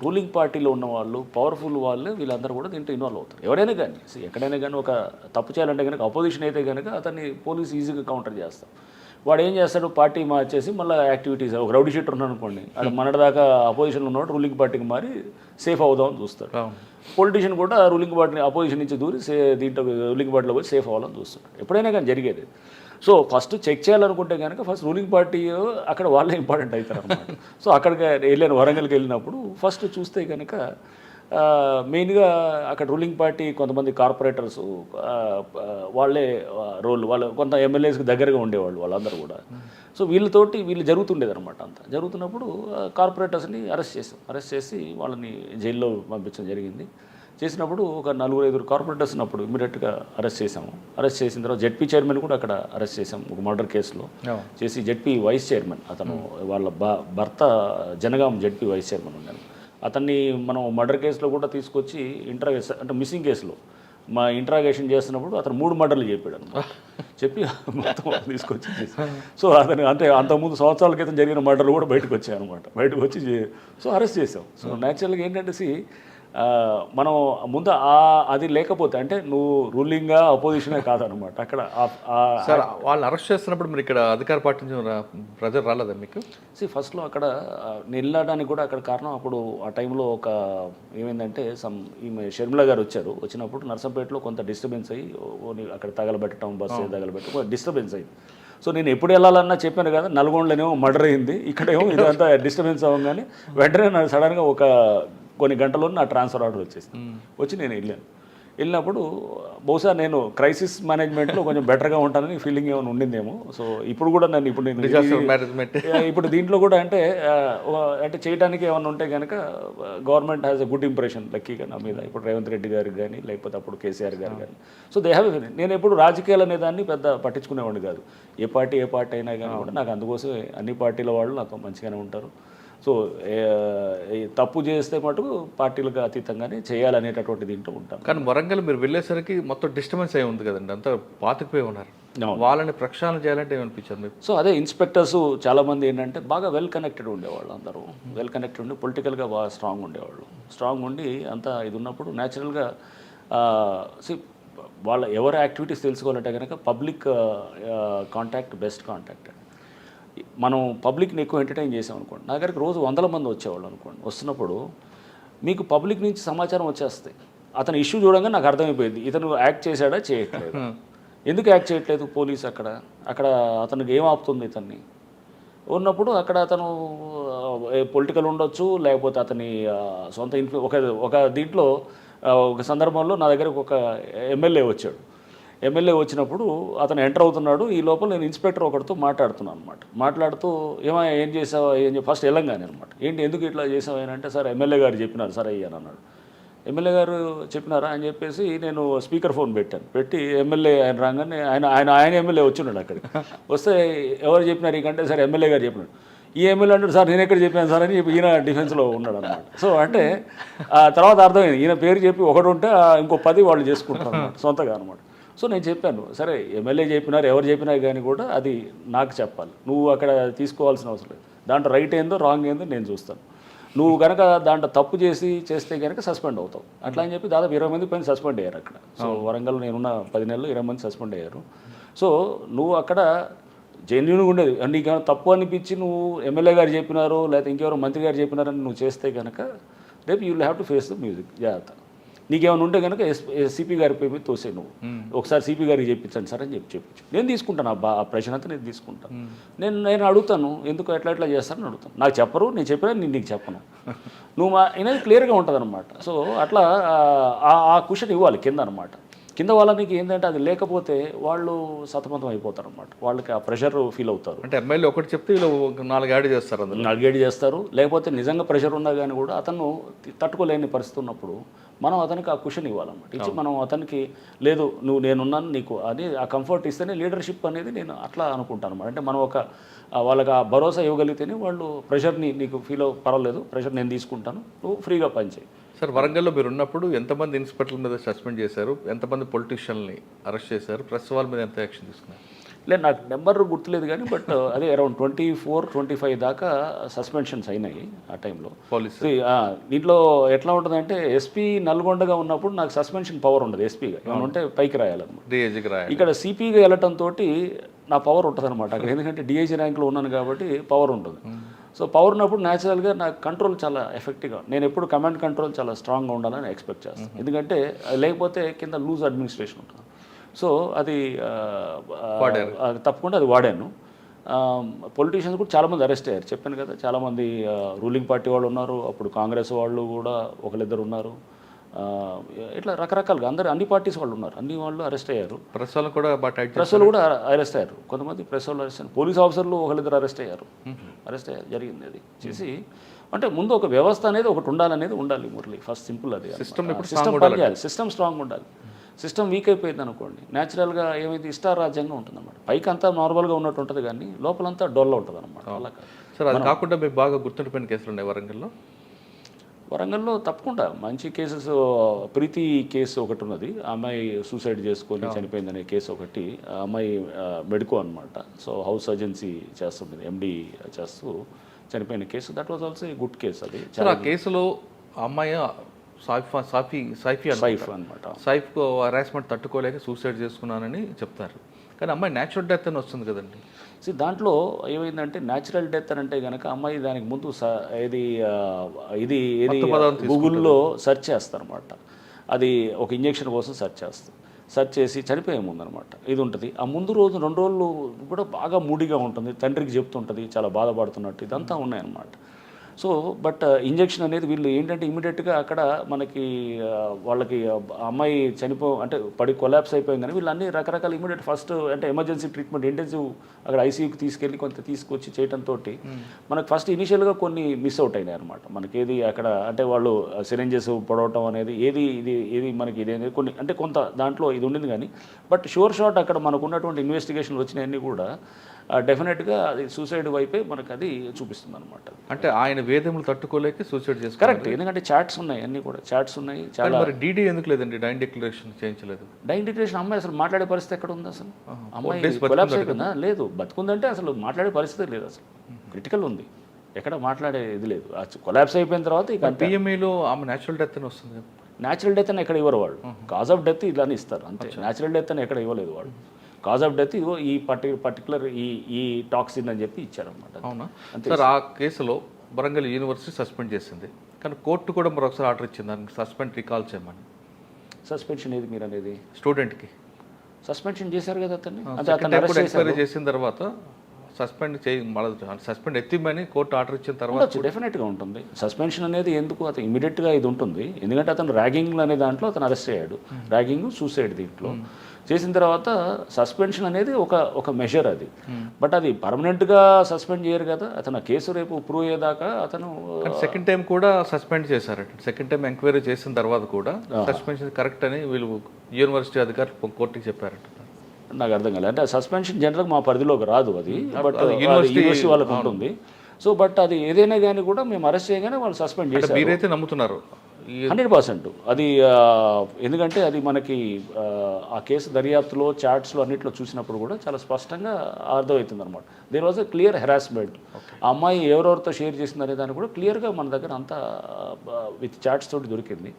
రూలింగ్ పార్టీలో ఉన్న వాళ్ళు, పవర్ఫుల్ వాళ్ళు, వీళ్ళందరూ కూడా దీంట్లో ఇన్వాల్వ్ అవుతారు. ఎవరైనా కానీ ఎక్కడైనా కానీ ఒక తప్పు చేయాలంటే కనుక అపోజిషన్ అయితే కనుక అతన్ని పోలీసు ఈజీగా కౌంటర్ చేస్తాం. వాడు ఏం చేస్తాడు, పార్టీ మార్చేసి మళ్ళీ యాక్టివిటీస్, ఒక రౌడీ షీటర్ ఉన్నాడు అనుకోండి, అది మొన్నటిదాకా అపోజిషన్లో ఉన్నవాడు రూలింగ్ పార్టీకి మారి సేఫ్ అవుదామని చూస్తాడు. పొలిటీషియన్ కూడా రూలింగ్ పార్టీని అపోజిషన్ నుంచి దూరి దీంట్లో రూలింగ్ పార్టీలో పోయి సేఫ్ అవ్వాలని చూస్తాడు. ఎప్పుడైనా కానీ జరిగేది. సో ఫస్ట్ చెక్ చేయాలనుకుంటే కనుక ఫస్ట్ రూలింగ్ పార్టీ అక్కడ వాళ్ళే ఇంపార్టెంట్ అవుతారు అనమాట. సో అక్కడికి వెళ్ళాను, వరంగల్కి వెళ్ళినప్పుడు ఫస్ట్ చూస్తే కనుక మెయిన్గా అక్కడ రూలింగ్ పార్టీ కొంతమంది కార్పొరేటర్స్ వాళ్ళే వాళ్ళు కొంత ఎమ్మెల్యేస్కి దగ్గరగా ఉండేవాళ్ళు వాళ్ళందరూ కూడా. సో వీళ్ళు జరుగుతుండేది అనమాట. అంతా జరుగుతున్నప్పుడు కార్పొరేటర్స్ని అరెస్ట్ చేసి వాళ్ళని జైల్లో పంపించడం జరిగింది. చేసినప్పుడు ఒక 4-5 కార్పొరేటర్స్ని అప్పుడు ఇమీడియట్గా అరెస్ట్ చేసాము. అరెస్ట్ చేసిన తర్వాత జెడ్పీ చైర్మన్ కూడా అక్కడ అరెస్ట్ చేసాము ఒక మర్డర్ కేసులో చేసి. జెడ్పీ వైస్ చైర్మన్ అతను వాళ్ళ భర్త జనగాం జెడ్పీ వైస్ చైర్మన్ ఉన్నాను. అతన్ని మనం మర్డర్ కేసులో కూడా తీసుకొచ్చి అంటే మిస్సింగ్ కేసులో మా ఇంట్రాగేషన్ చేస్తున్నప్పుడు అతను 3 మర్డర్లు చెప్పాడు అనమాట. చెప్పి మొత్తం తీసుకొచ్చి సో అతను అంటే అంతకుముందు సంవత్సరాల క్రితం జరిగిన మర్డర్లు కూడా బయటకు వచ్చాయి అనమాట. బయటకు వచ్చి సో అరెస్ట్ చేసాం. సో న్యాచురల్గా ఏంటంటే మనం ముందు అది లేకపోతే అంటే నువ్వు రూలింగ్గా అపోజిషనే కాదనమాట. అక్కడ సార్ వాళ్ళు అరెస్ట్ చేస్తున్నప్పుడు మీరు ఇక్కడ అధికార పార్టీ నుంచి ప్రజలు రాలేదా మీకు? ఫస్ట్లో అక్కడ వెళ్ళడానికి కూడా అక్కడ కారణం అప్పుడు ఆ టైంలో ఏమైందంటే ఈమె షర్మిల గారు వచ్చినప్పుడు నర్సంపేటలో కొంత డిస్టర్బెన్స్ అయ్యి అక్కడ తగలబెట్టడం, బస్సు తగలబెట్టడం డిస్టర్బెన్స్ అయింది. సో నేను ఎప్పుడు వెళ్ళాలన్నా చెప్పాను కదా, నల్గొండలోనేమో మర్డర్ అయింది, ఇక్కడేమో ఇదంతా డిస్టర్బెన్స్ అవ్వగానే వెంటనే నాకు సడన్గా కొన్ని గంటల్లో నా ట్రాన్స్ఫర్ ఆర్డర్ వచ్చి నేను వెళ్ళినప్పుడు బహుశా నేను క్రైసిస్ మేనేజ్మెంట్లో కొంచెం బెటర్గా ఉంటానని ఫీలింగ్ ఏమైనా ఉండిందేమో. సో ఇప్పుడు కూడా ఇప్పుడు దీంట్లో కూడా అంటే చేయడానికి ఏమైనా ఉంటే కనుక government has a good impression లక్కీగా నా మీద. ఇప్పుడు రేవంత్ రెడ్డి గారికి కానీ లేకపోతే అప్పుడు కేసీఆర్ గారు కానీ. సో దే హ్యావ్ నేను ఎప్పుడు రాజకీయాలు అనే దాన్ని పెద్ద పట్టించుకునేవాడిని కాదు. ఏ పార్టీ అయినా కానీ కూడా నాకు అందుకోసం అన్ని పార్టీల వాళ్ళు నాతో మంచిగానే ఉంటారు. సో తప్పు చేస్తే మటుకు పార్టీలకు అతీతంగానే చేయాలనేటటువంటి దీంట్లో ఉంటాం. కానీ వరంగల్ మీరు వెళ్ళేసరికి మొత్తం డిస్టర్బెన్స్ అయి ఉంది కదండి, అంతా పాతుకుపోయి ఉన్నారు. వాళ్ళని ప్రక్షాళన చేయాలంటే ఏమనిపించారు మీకు? సో అదే ఇన్స్పెక్టర్స్ చాలామంది ఏంటంటే బాగా వెల్ కనెక్టెడ్ ఉండేవాళ్ళు. అందరూ వెల్ కనెక్టెడ్ ఉండి పొలిటికల్గా బాగా స్ట్రాంగ్ ఉండి అంతా ఇది ఉన్నప్పుడు న్యాచురల్గా వాళ్ళ ఎవరి యాక్టివిటీస్ తెలుసుకోవాలంటే కనుక పబ్లిక్ కాంటాక్ట్ బెస్ట్ కాంటాక్ట్. మనం పబ్లిక్ని ఎక్కువ ఎంటర్టైన్ చేసాం అనుకోండి, నా దగ్గరికి రోజు 100 మంది వచ్చేవాళ్ళు అనుకోండి. వస్తున్నప్పుడు మీకు పబ్లిక్ నుంచి సమాచారం వచ్చేస్తాయి. అతని ఇష్యూ చూడంగా నాకు అర్థమైపోయింది ఇతను యాక్ట్ చేశాడా చేయట్లేదు. ఎందుకు యాక్ట్ చేయట్లేదు పోలీస్ అక్కడ అతనికి ఏం ఆపుతుంది ఇతన్ని ఉన్నప్పుడు అక్కడ అతను పొలిటికల్ ఉండొచ్చు, లేకపోతే అతని సొంత ఒక దీంట్లో ఒక సందర్భంలో నా దగ్గరకు ఒక ఎమ్మెల్యే వచ్చినప్పుడు అతను ఎంటర్ అవుతున్నాడు. ఈ లోపల నేను ఇన్స్పెక్టర్ ఒకరితో మాట్లాడుతున్నాను అనమాట. మాట్లాడుతూ ఏం చేసావా ఫస్ట్ వెళ్ళంగానే అనమాట. ఎందుకు ఇట్లా చేసావు అంటే, సార్ ఎమ్మెల్యే గారు చెప్పినారు సార్ అయ్యాను అన్నాడు. ఎమ్మెల్యే గారు చెప్పినారా అని చెప్పేసి నేను స్పీకర్ ఫోన్ పెట్టి ఎమ్మెల్యే ఆయన రాగానే ఆయన ఎమ్మెల్యే వచ్చిన్నాడు. అక్కడికి వస్తే ఎవరు చెప్పినారు ఇకంటే, సార్ ఎమ్మెల్యే గారు చెప్పినాడు. ఈ ఎమ్మెల్యే అంటాడు, సార్ నేను ఎక్కడ చెప్పాను సార్ అని ఈయన డిఫెన్స్లో ఉన్నాడు అనమాట. సో అంటే తర్వాత అర్థమైంది ఈయన పేరు చెప్పి ఒకటి ఉంటే ఇంకో 10 వాళ్ళు చేసుకుంటారు అనమాట సొంతగా అనమాట. సో నేను చెప్పాను, సరే ఎమ్మెల్యే చెప్పినారు ఎవరు చెప్పినా కానీ కూడా అది నాకు చెప్పాలి, నువ్వు అక్కడ తీసుకోవాల్సిన అవసరం లేదు. దాంట్లో రైట్ ఏందో రాంగ్ ఏందో నేను చూస్తాను. నువ్వు కనుక దాంట్లో తప్పు చేస్తే కనుక సస్పెండ్ అవుతావు. అట్లా అని చెప్పి దాదాపు 20 మంది పైన సస్పెండ్ అయ్యారు అక్కడ. సో వరంగల్ నేనున్న 10 నెలలు 20 మంది సస్పెండ్ అయ్యారు. సో నువ్వు అక్కడ జెన్యున్గా ఉండేది, నీకు తప్పు అనిపించి నువ్వు ఎమ్మెల్యే గారు చెప్పినారో లేకపోతే ఇంకెవరో మంత్రి గారు చెప్పినారని నువ్వు చేస్తే కనుక రేపు you will have to face the music. జాగ్రత్త. నీకేమైనా ఉంటే కనుక సిపి గారి పేరు తోసే నువ్వు ఒకసారి సిపి గారికి చెప్పించండి సార్ అని చెప్పించు. నేను తీసుకుంటాను ఆ ప్రశ్న అంతా నేను తీసుకుంటాను. నేను అడుగుతాను ఎందుకు ఎట్లా చేస్తానని అడుగుతాను. నాకు చెప్పరు, నేను చెప్పినా నేను నీకు చెప్పను. నువ్వు అనేది క్లియర్గా ఉంటుంది అనమాట. సో అట్లా ఆ క్వశ్చన్ ఇవ్వాలి కింద అనమాట. కింద వాళ్ళకి ఏంటంటే అది లేకపోతే వాళ్ళు సతమతం అయిపోతారు అనమాట. వాళ్ళకి ఆ ప్రెషర్ ఫీల్ అవుతారు. అంటే ఎమ్మెల్యే ఒకటి చెప్తే వీళ్ళు 4 యాడ్ చేస్తారు, 4 యాడ్ చేస్తారు. లేకపోతే నిజంగా ప్రెషర్ ఉన్నా కానీ కూడా అతను తట్టుకోలేని పరిస్థితి ఉన్నప్పుడు మనం అతనికి ఆ క్వశ్చన్ ఇవ్వాలన్నమాట. ఇచ్చి మనం అతనికి లేదు నువ్వు నేనున్నాను నీకు అని ఆ కంఫర్ట్ ఇస్తేనే లీడర్షిప్ అనేది నేను అట్లా అనుకుంటాను అనమాట. అంటే మనం వాళ్ళకి ఆ భరోసా ఇవ్వగలిగితేనే వాళ్ళు ప్రెషర్ని నీకు ఫీల్ పర్వాలేదు, ప్రెషర్ నేను తీసుకుంటాను, నువ్వు ఫ్రీగా పనిచేయి. సార్ వరంగల్లో మీరు ఉన్నప్పుడు ఎంతమంది ఇన్స్పెక్టర్ల మీద సస్పెండ్ చేశారు, ఎంతమంది పొలిటీషియన్ని అరెస్ట్ చేశారు, ప్రెస్ వాళ్ళ మీద ఎంత యాక్షన్ తీసుకున్నారు? లేదు నాకు నెంబర్ గుర్తులేదు కానీ బట్ అదే అరౌండ్ 24-25 దాకా సస్పెన్షన్స్ అయినాయి ఆ టైంలో పోలీసు. దీంట్లో ఎట్లా ఉంటుందంటే ఎస్పీ నల్గొండగా ఉన్నప్పుడు నాకు సస్పెన్షన్ పవర్ ఉండదు. ఎస్పీగా ఏమైనా ఉంటే పైకి రాయాలన్నమాట, డిఐజీకి రాయాలి. ఇక్కడ సిపిగా వెళ్ళటంతో నా పవర్ ఉంటుంది అనమాట అక్కడ. ఎందుకంటే డిఐజీ ర్యాంక్లో ఉన్నాను కాబట్టి పవర్ ఉంటుంది. సో పవర్ ఉన్నప్పుడు న్యాచురల్గా నాకు కంట్రోల్ చాలా ఎఫెక్టివ్గా, నేను ఎప్పుడు కమాండ్ కంట్రోల్ చాలా స్ట్రాంగ్గా ఉండాలని ఎక్స్పెక్ట్ చేస్తాను. ఎందుకంటే లేకపోతే కింద లూజ్ అడ్మినిస్ట్రేషన్ ఉంటుంది. సో అది వాడారు. తప్పకుండా అది వాడాను. పొలిటీషియన్స్ కూడా చాలామంది అరెస్ట్ అయ్యారు, చెప్పాను కదా. చాలామంది రూలింగ్ పార్టీ వాళ్ళు ఉన్నారు, అప్పుడు కాంగ్రెస్ వాళ్ళు కూడా ఒకళ్ళిద్దరు ఉన్నారు. ఆ, ఇట్లా రకరకాలుగా అందరు అన్ని పార్టీస్ వాళ్ళు ఉన్నారు, అన్ని వాళ్ళు అరెస్ట్ అయ్యారు. ప్రెస్ వాళ్ళు కూడా బాగా టైట్ ప్రెస్ వాళ్ళు కూడా అరెస్ట్ అయ్యారు, కొంతమంది ప్రెస్ వాళ్ళు అరెస్ట్ అయ్యారు, పోలీస్ ఆఫీసర్లు ఒకళ్ళిద్దరు అరెస్ట్ అయ్యారు. జరిగింది అది చేసి. అంటే ముందు ఒక వ్యవస్థ అనేది ఒకటి ఉండాలి మురళి. ఫస్ట్ సింపుల్ అది. సిస్టమ్ సిస్టమ్ పనిచేయాలి, సిస్టమ్ స్ట్రాంగ్ ఉండాలి. సిస్టమ్ వీక్ అయిపోయింది అనుకోండి, న్యాచురల్గా ఏమైతే ఇష్టారాజ్యంగా ఉంటుంది అన్నమాట. పైకి అంతా నార్మల్గా ఉన్నట్టు ఉంటుంది కానీ లోపలంతా డొల్ల ఉంటుంది అనమాట. అలా కాదు. సార్, అది కాకుండా మీకు బాగా గుర్తుండిపోయిన కేసులు ఉన్నాయి వరంగల్లో? వరంగల్లో తప్పకుండా మంచి కేసెస్. ప్రీతి కేసు ఒకటి ఉన్నది, ఆ అమ్మాయి సూసైడ్ చేసుకొని చనిపోయిందనే కేసు ఒకటి. ఆ అమ్మాయి మెడికో అనమాట. సో హౌస్ సర్జెన్సీ చేస్తుంది, ఎండి చేస్తూ చనిపోయిన case. That was also a good case. అది సార్, ఆ కేసులో ఆ అమ్మాయి సైఫ్ అనమాట. సైఫ్కు హరాస్మెంట్ తట్టుకోలేక సూసైడ్ చేసుకున్నానని చెప్తారు, కానీ అమ్మాయి న్యాచురల్ డెత్ అని వస్తుంది కదండి. దాంట్లో ఏమైందంటే న్యాచురల్ డెత్ అని అంటే కనుక అమ్మాయి దానికి ముందు ఇది గూగుల్లో సెర్చ్ చేస్తారనమాట. అది ఒక ఇంజెక్షన్ కోసం సెర్చ్ చేసి చనిపోయే ముందు అనమాట ఇది ఉంటుంది. ఆ ముందు రోజు 2 రోజులు కూడా బాగా మూడీగా ఉంటుంది, తండ్రికి చెప్తుంటుంది చాలా బాధపడుతున్నట్టు, ఇదంతా ఉన్నాయన్నమాట. సో బట్ ఇంజెక్షన్ అనేది వీళ్ళు ఏంటంటే ఇమీడియట్గా అక్కడ మనకి వాళ్ళకి అమ్మాయి అంటే కొలాప్స్ అయిపోయింది కానీ వీళ్ళు అన్ని రకరకాల ఇమీడియట్ ఫస్ట్ అంటే ఎమర్జెన్సీ ట్రీట్మెంట్ ఇంటెన్సివ్ అక్కడ ఐసీయూకి తీసుకెళ్ళి తీసుకొచ్చి చేయడంతో మనకు ఫస్ట్ ఇనిషియల్గా కొన్ని మిస్ అవుట్ అయినాయి అనమాట. మనకి ఏది అక్కడ అంటే వాళ్ళు సిరెంజెస్ పొడవటం అనేది ఏది మనకి ఇది అనేది కొన్ని అంటే కొంత దాంట్లో ఇది ఉండింది కానీ బట్ షూర్ షాట్ అక్కడ మనకు ఉన్నటువంటి ఇన్వెస్టిగేషన్లు వచ్చినవన్నీ కూడా డెఫినెట్గా అది సూసైడ్ వైపే మనకు అది చూపిస్తుంది అనమాట. అంటే ఆయన వేదములు తట్టుకోలేక సూసైడ్ చేస్తారు. కరెక్ట్, ఎందుకంటే చాట్స్ ఉన్నాయి, అన్నీ కూడా చాట్స్ ఉన్నాయి. చాలా మరి డీడీ ఎందుకు లేదండి, డైన్ డిక్లరేషన్ చేయించలేదు? డైన్ డిక్లరేషన్ అమ్మాయి అసలు మాట్లాడే పరిస్థితి ఎక్కడ ఉంది అసలు? అమ్మాయి కొలాప్స్ అయిపోయిందా? లేదు, బతుకుందంటే అసలు మాట్లాడే పరిస్థితి లేదు, అసలు క్రిటికల్ ఉంది, ఎక్కడ మాట్లాడే ఇది లేదు. కొలాప్స్ అయిపోయిన తర్వాత ఇక పిఎంఈలో ఆమె న్యాచురల్ డెత్ అని వస్తుంది. న్యాచురల్ డెత్ అని ఎక్కడ ఇవ్వరు వాళ్ళు, కాజ్ ఆఫ్ డెత్ ఇలానే ఇస్తారు అంతే. న్యాచురల్ డెత్ అని ఎక్కడ ఇవ్వలేదు వాళ్ళు. కాజ్ ఆఫ్ డెత్ ఇదిగో ఈ పర్టికులర్ ఈ టాక్సిన్ అని చెప్పి ఇచ్చారనమాట. అవునా సార్? ఆ కేసులో వరంగల్ యూనివర్సిటీ సస్పెండ్ చేసింది, కానీ కోర్టు కూడా మరొకసారి ఆర్డర్ ఇచ్చింది దానికి సస్పెండ్ రికాల్ చేయమని. సస్పెన్షన్ ఏది మీరు అనేది? స్టూడెంట్కి సస్పెన్షన్ చేశారు కదా అతన్ని. ఎంక్వైరీ చేసిన తర్వాత సస్పెండ్ ఎత్తిమని కోర్టు ఆర్డర్ ఇచ్చిన తర్వాత డెఫినెట్గా ఉంటుంది సస్పెన్షన్ అనేది. ఎందుకు అతను ఇమీడియట్గా ఇది ఉంటుంది, ఎందుకంటే అతను ర్యాగింగ్ అనే దాంట్లో అతను అరెస్ట్ అయ్యాడు. ర్యాగింగ్ సూసైడ్ దీంట్లో చేసిన తర్వాత సస్పెన్షన్ అనేది ఒక మెజర్ అది. బట్ అది పర్మనెంట్గా సస్పెండ్ చేయరు కదా. అతను కేసు రేపు ప్రూవ్ అయ్యేదాకా అతను సెకండ్ టైం కూడా సస్పెండ్ చేశారట. సెకండ్ టైం ఎంక్వైరీ చేసిన తర్వాత కూడా సస్పెన్షన్ కరెక్ట్ అని వీళ్ళు యూనివర్సిటీ అధికారులు కోర్టుకి చెప్పారట. నాకు అర్థం కాలేదు, అంటే సస్పెన్షన్ జనరల్గా మా పరిధిలోకి రాదు అది, బట్ యూనివర్సిటీ వాళ్ళకి ఉంటుంది. సో బట్ అది ఏదైనా కానీ కూడా మేము అరెస్ట్ చేయగానే వాళ్ళు సస్పెండ్ చేశారు. మీరైతే నమ్ముతున్నారు 100%. అది ఎందుకంటే అది మనకి ఆ కేసు దర్యాప్తులో చాట్స్లో అన్నింటిలో చూసినప్పుడు కూడా చాలా స్పష్టంగా అర్థమవుతుంది అనమాట. There was a clear harassment. ఆ అమ్మాయి ఎవరెవరితో షేర్ చేసిందనే దాన్ని కూడా క్లియర్గా మన దగ్గర అంతా విత్ చాట్స్ తోటి దొరికింది.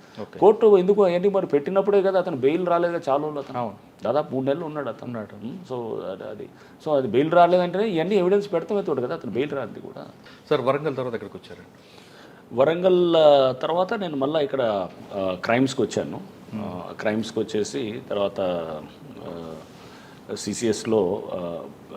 కోర్టు ఎందుకు అవన్నీ మరి పెట్టినప్పుడే కదా అతను బెయిల్ రాలేదు, చాలా రోజులు అతను దాదాపు 3 నెలలు ఉన్నాడు అతను. సో అది బెయిల్ రాలేదంటేనే ఇవన్నీ ఎవిడెన్స్ పెడతామే తోడు కదా అతను బెయిల్ రాదు కూడా. సార్, వరంగల్ తర్వాత ఎక్కడికి వచ్చారు? వరంగల్ తర్వాత నేను మళ్ళీ ఇక్కడ క్రైమ్స్కి వచ్చాను. క్రైమ్స్కి వచ్చేసి తర్వాత సిసిఎస్లో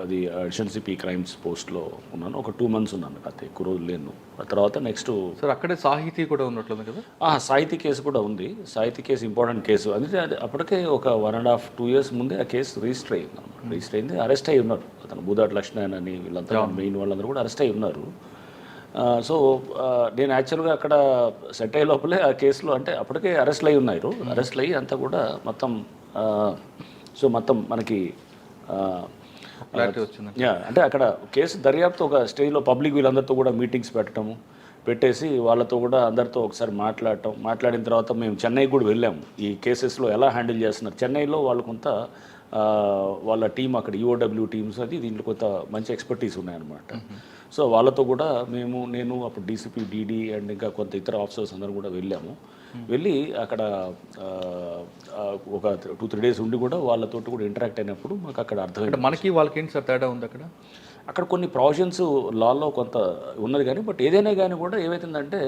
అది అడిషనల్ సిపి క్రైమ్స్ పోస్ట్లో ఉన్నాను. ఒక 2 months ఉన్నాను, కాకపోతే ఎక్కువ రోజులు లేను. ఆ తర్వాత నెక్స్ట్ సార్ అక్కడే సాహితీ కూడా ఉన్నట్లుంది కదా? సాహితీ కేసు కూడా ఉంది. సాహితీ కేసు ఇంపార్టెంట్ కేసు. అందుకే అది అప్పటికే ఒక 1.5-2 years ముందే ఆ కేసు రిజిస్టర్ అయింది. రిజిస్టర్ అయింది, అరెస్ట్ అయ్యి ఉన్నారు. అతను బూదాటి లక్ష్మణ్ అని వీళ్ళంతా మెయిన్ వాళ్ళందరూ కూడా అరెస్ట్ అయ్యి ఉన్నారు. సో నేను యాక్చువల్గా అక్కడ సెట్ అయ్యే లోపలే ఆ కేసులో అంటే అప్పటికే అరెస్ట్లు అయ్యి ఉన్నారు. అరెస్ట్లు అయ్యి అంతా కూడా మొత్తం మనకి అంటే అక్కడ కేసు దర్యాప్తు ఒక స్టేజ్లో పబ్లిక్ వీళ్ళందరితో కూడా మీటింగ్స్ పెట్టేసి వాళ్ళతో కూడా అందరితో ఒకసారి మాట్లాడిన తర్వాత మేము చెన్నై కూడా వెళ్ళాము. ఈ కేసెస్లో ఎలా హ్యాండిల్ చేస్తున్నారు చెన్నైలో వాళ్ళు కొంత వాళ్ళ టీం అక్కడ ఈఓడబ్ల్యూ టీమ్స్ అది దీంట్లో కొంత మంచి ఎక్స్పర్టీస్ ఉన్నాయన్నమాట. సో వాళ్ళతో కూడా నేను అప్పుడు డీసీపీ డీడీ అండ్ ఇంకా కొంత ఇతర ఆఫీసర్స్ అందరూ కూడా వెళ్ళి అక్కడ ఒక 2-3 days ఉండి కూడా వాళ్ళతో కూడా ఇంటరాక్ట్ అయినప్పుడు మాకు అక్కడ అర్థమైంది మనకి వాళ్ళకి ఏంటి సార్ తేడా ఉంది అక్కడ కొన్ని ప్రావిజన్స్ లాలో కొంత ఉన్నది కానీ బట్ ఏదైనా కానీ కూడా ఏమవుతుందంటే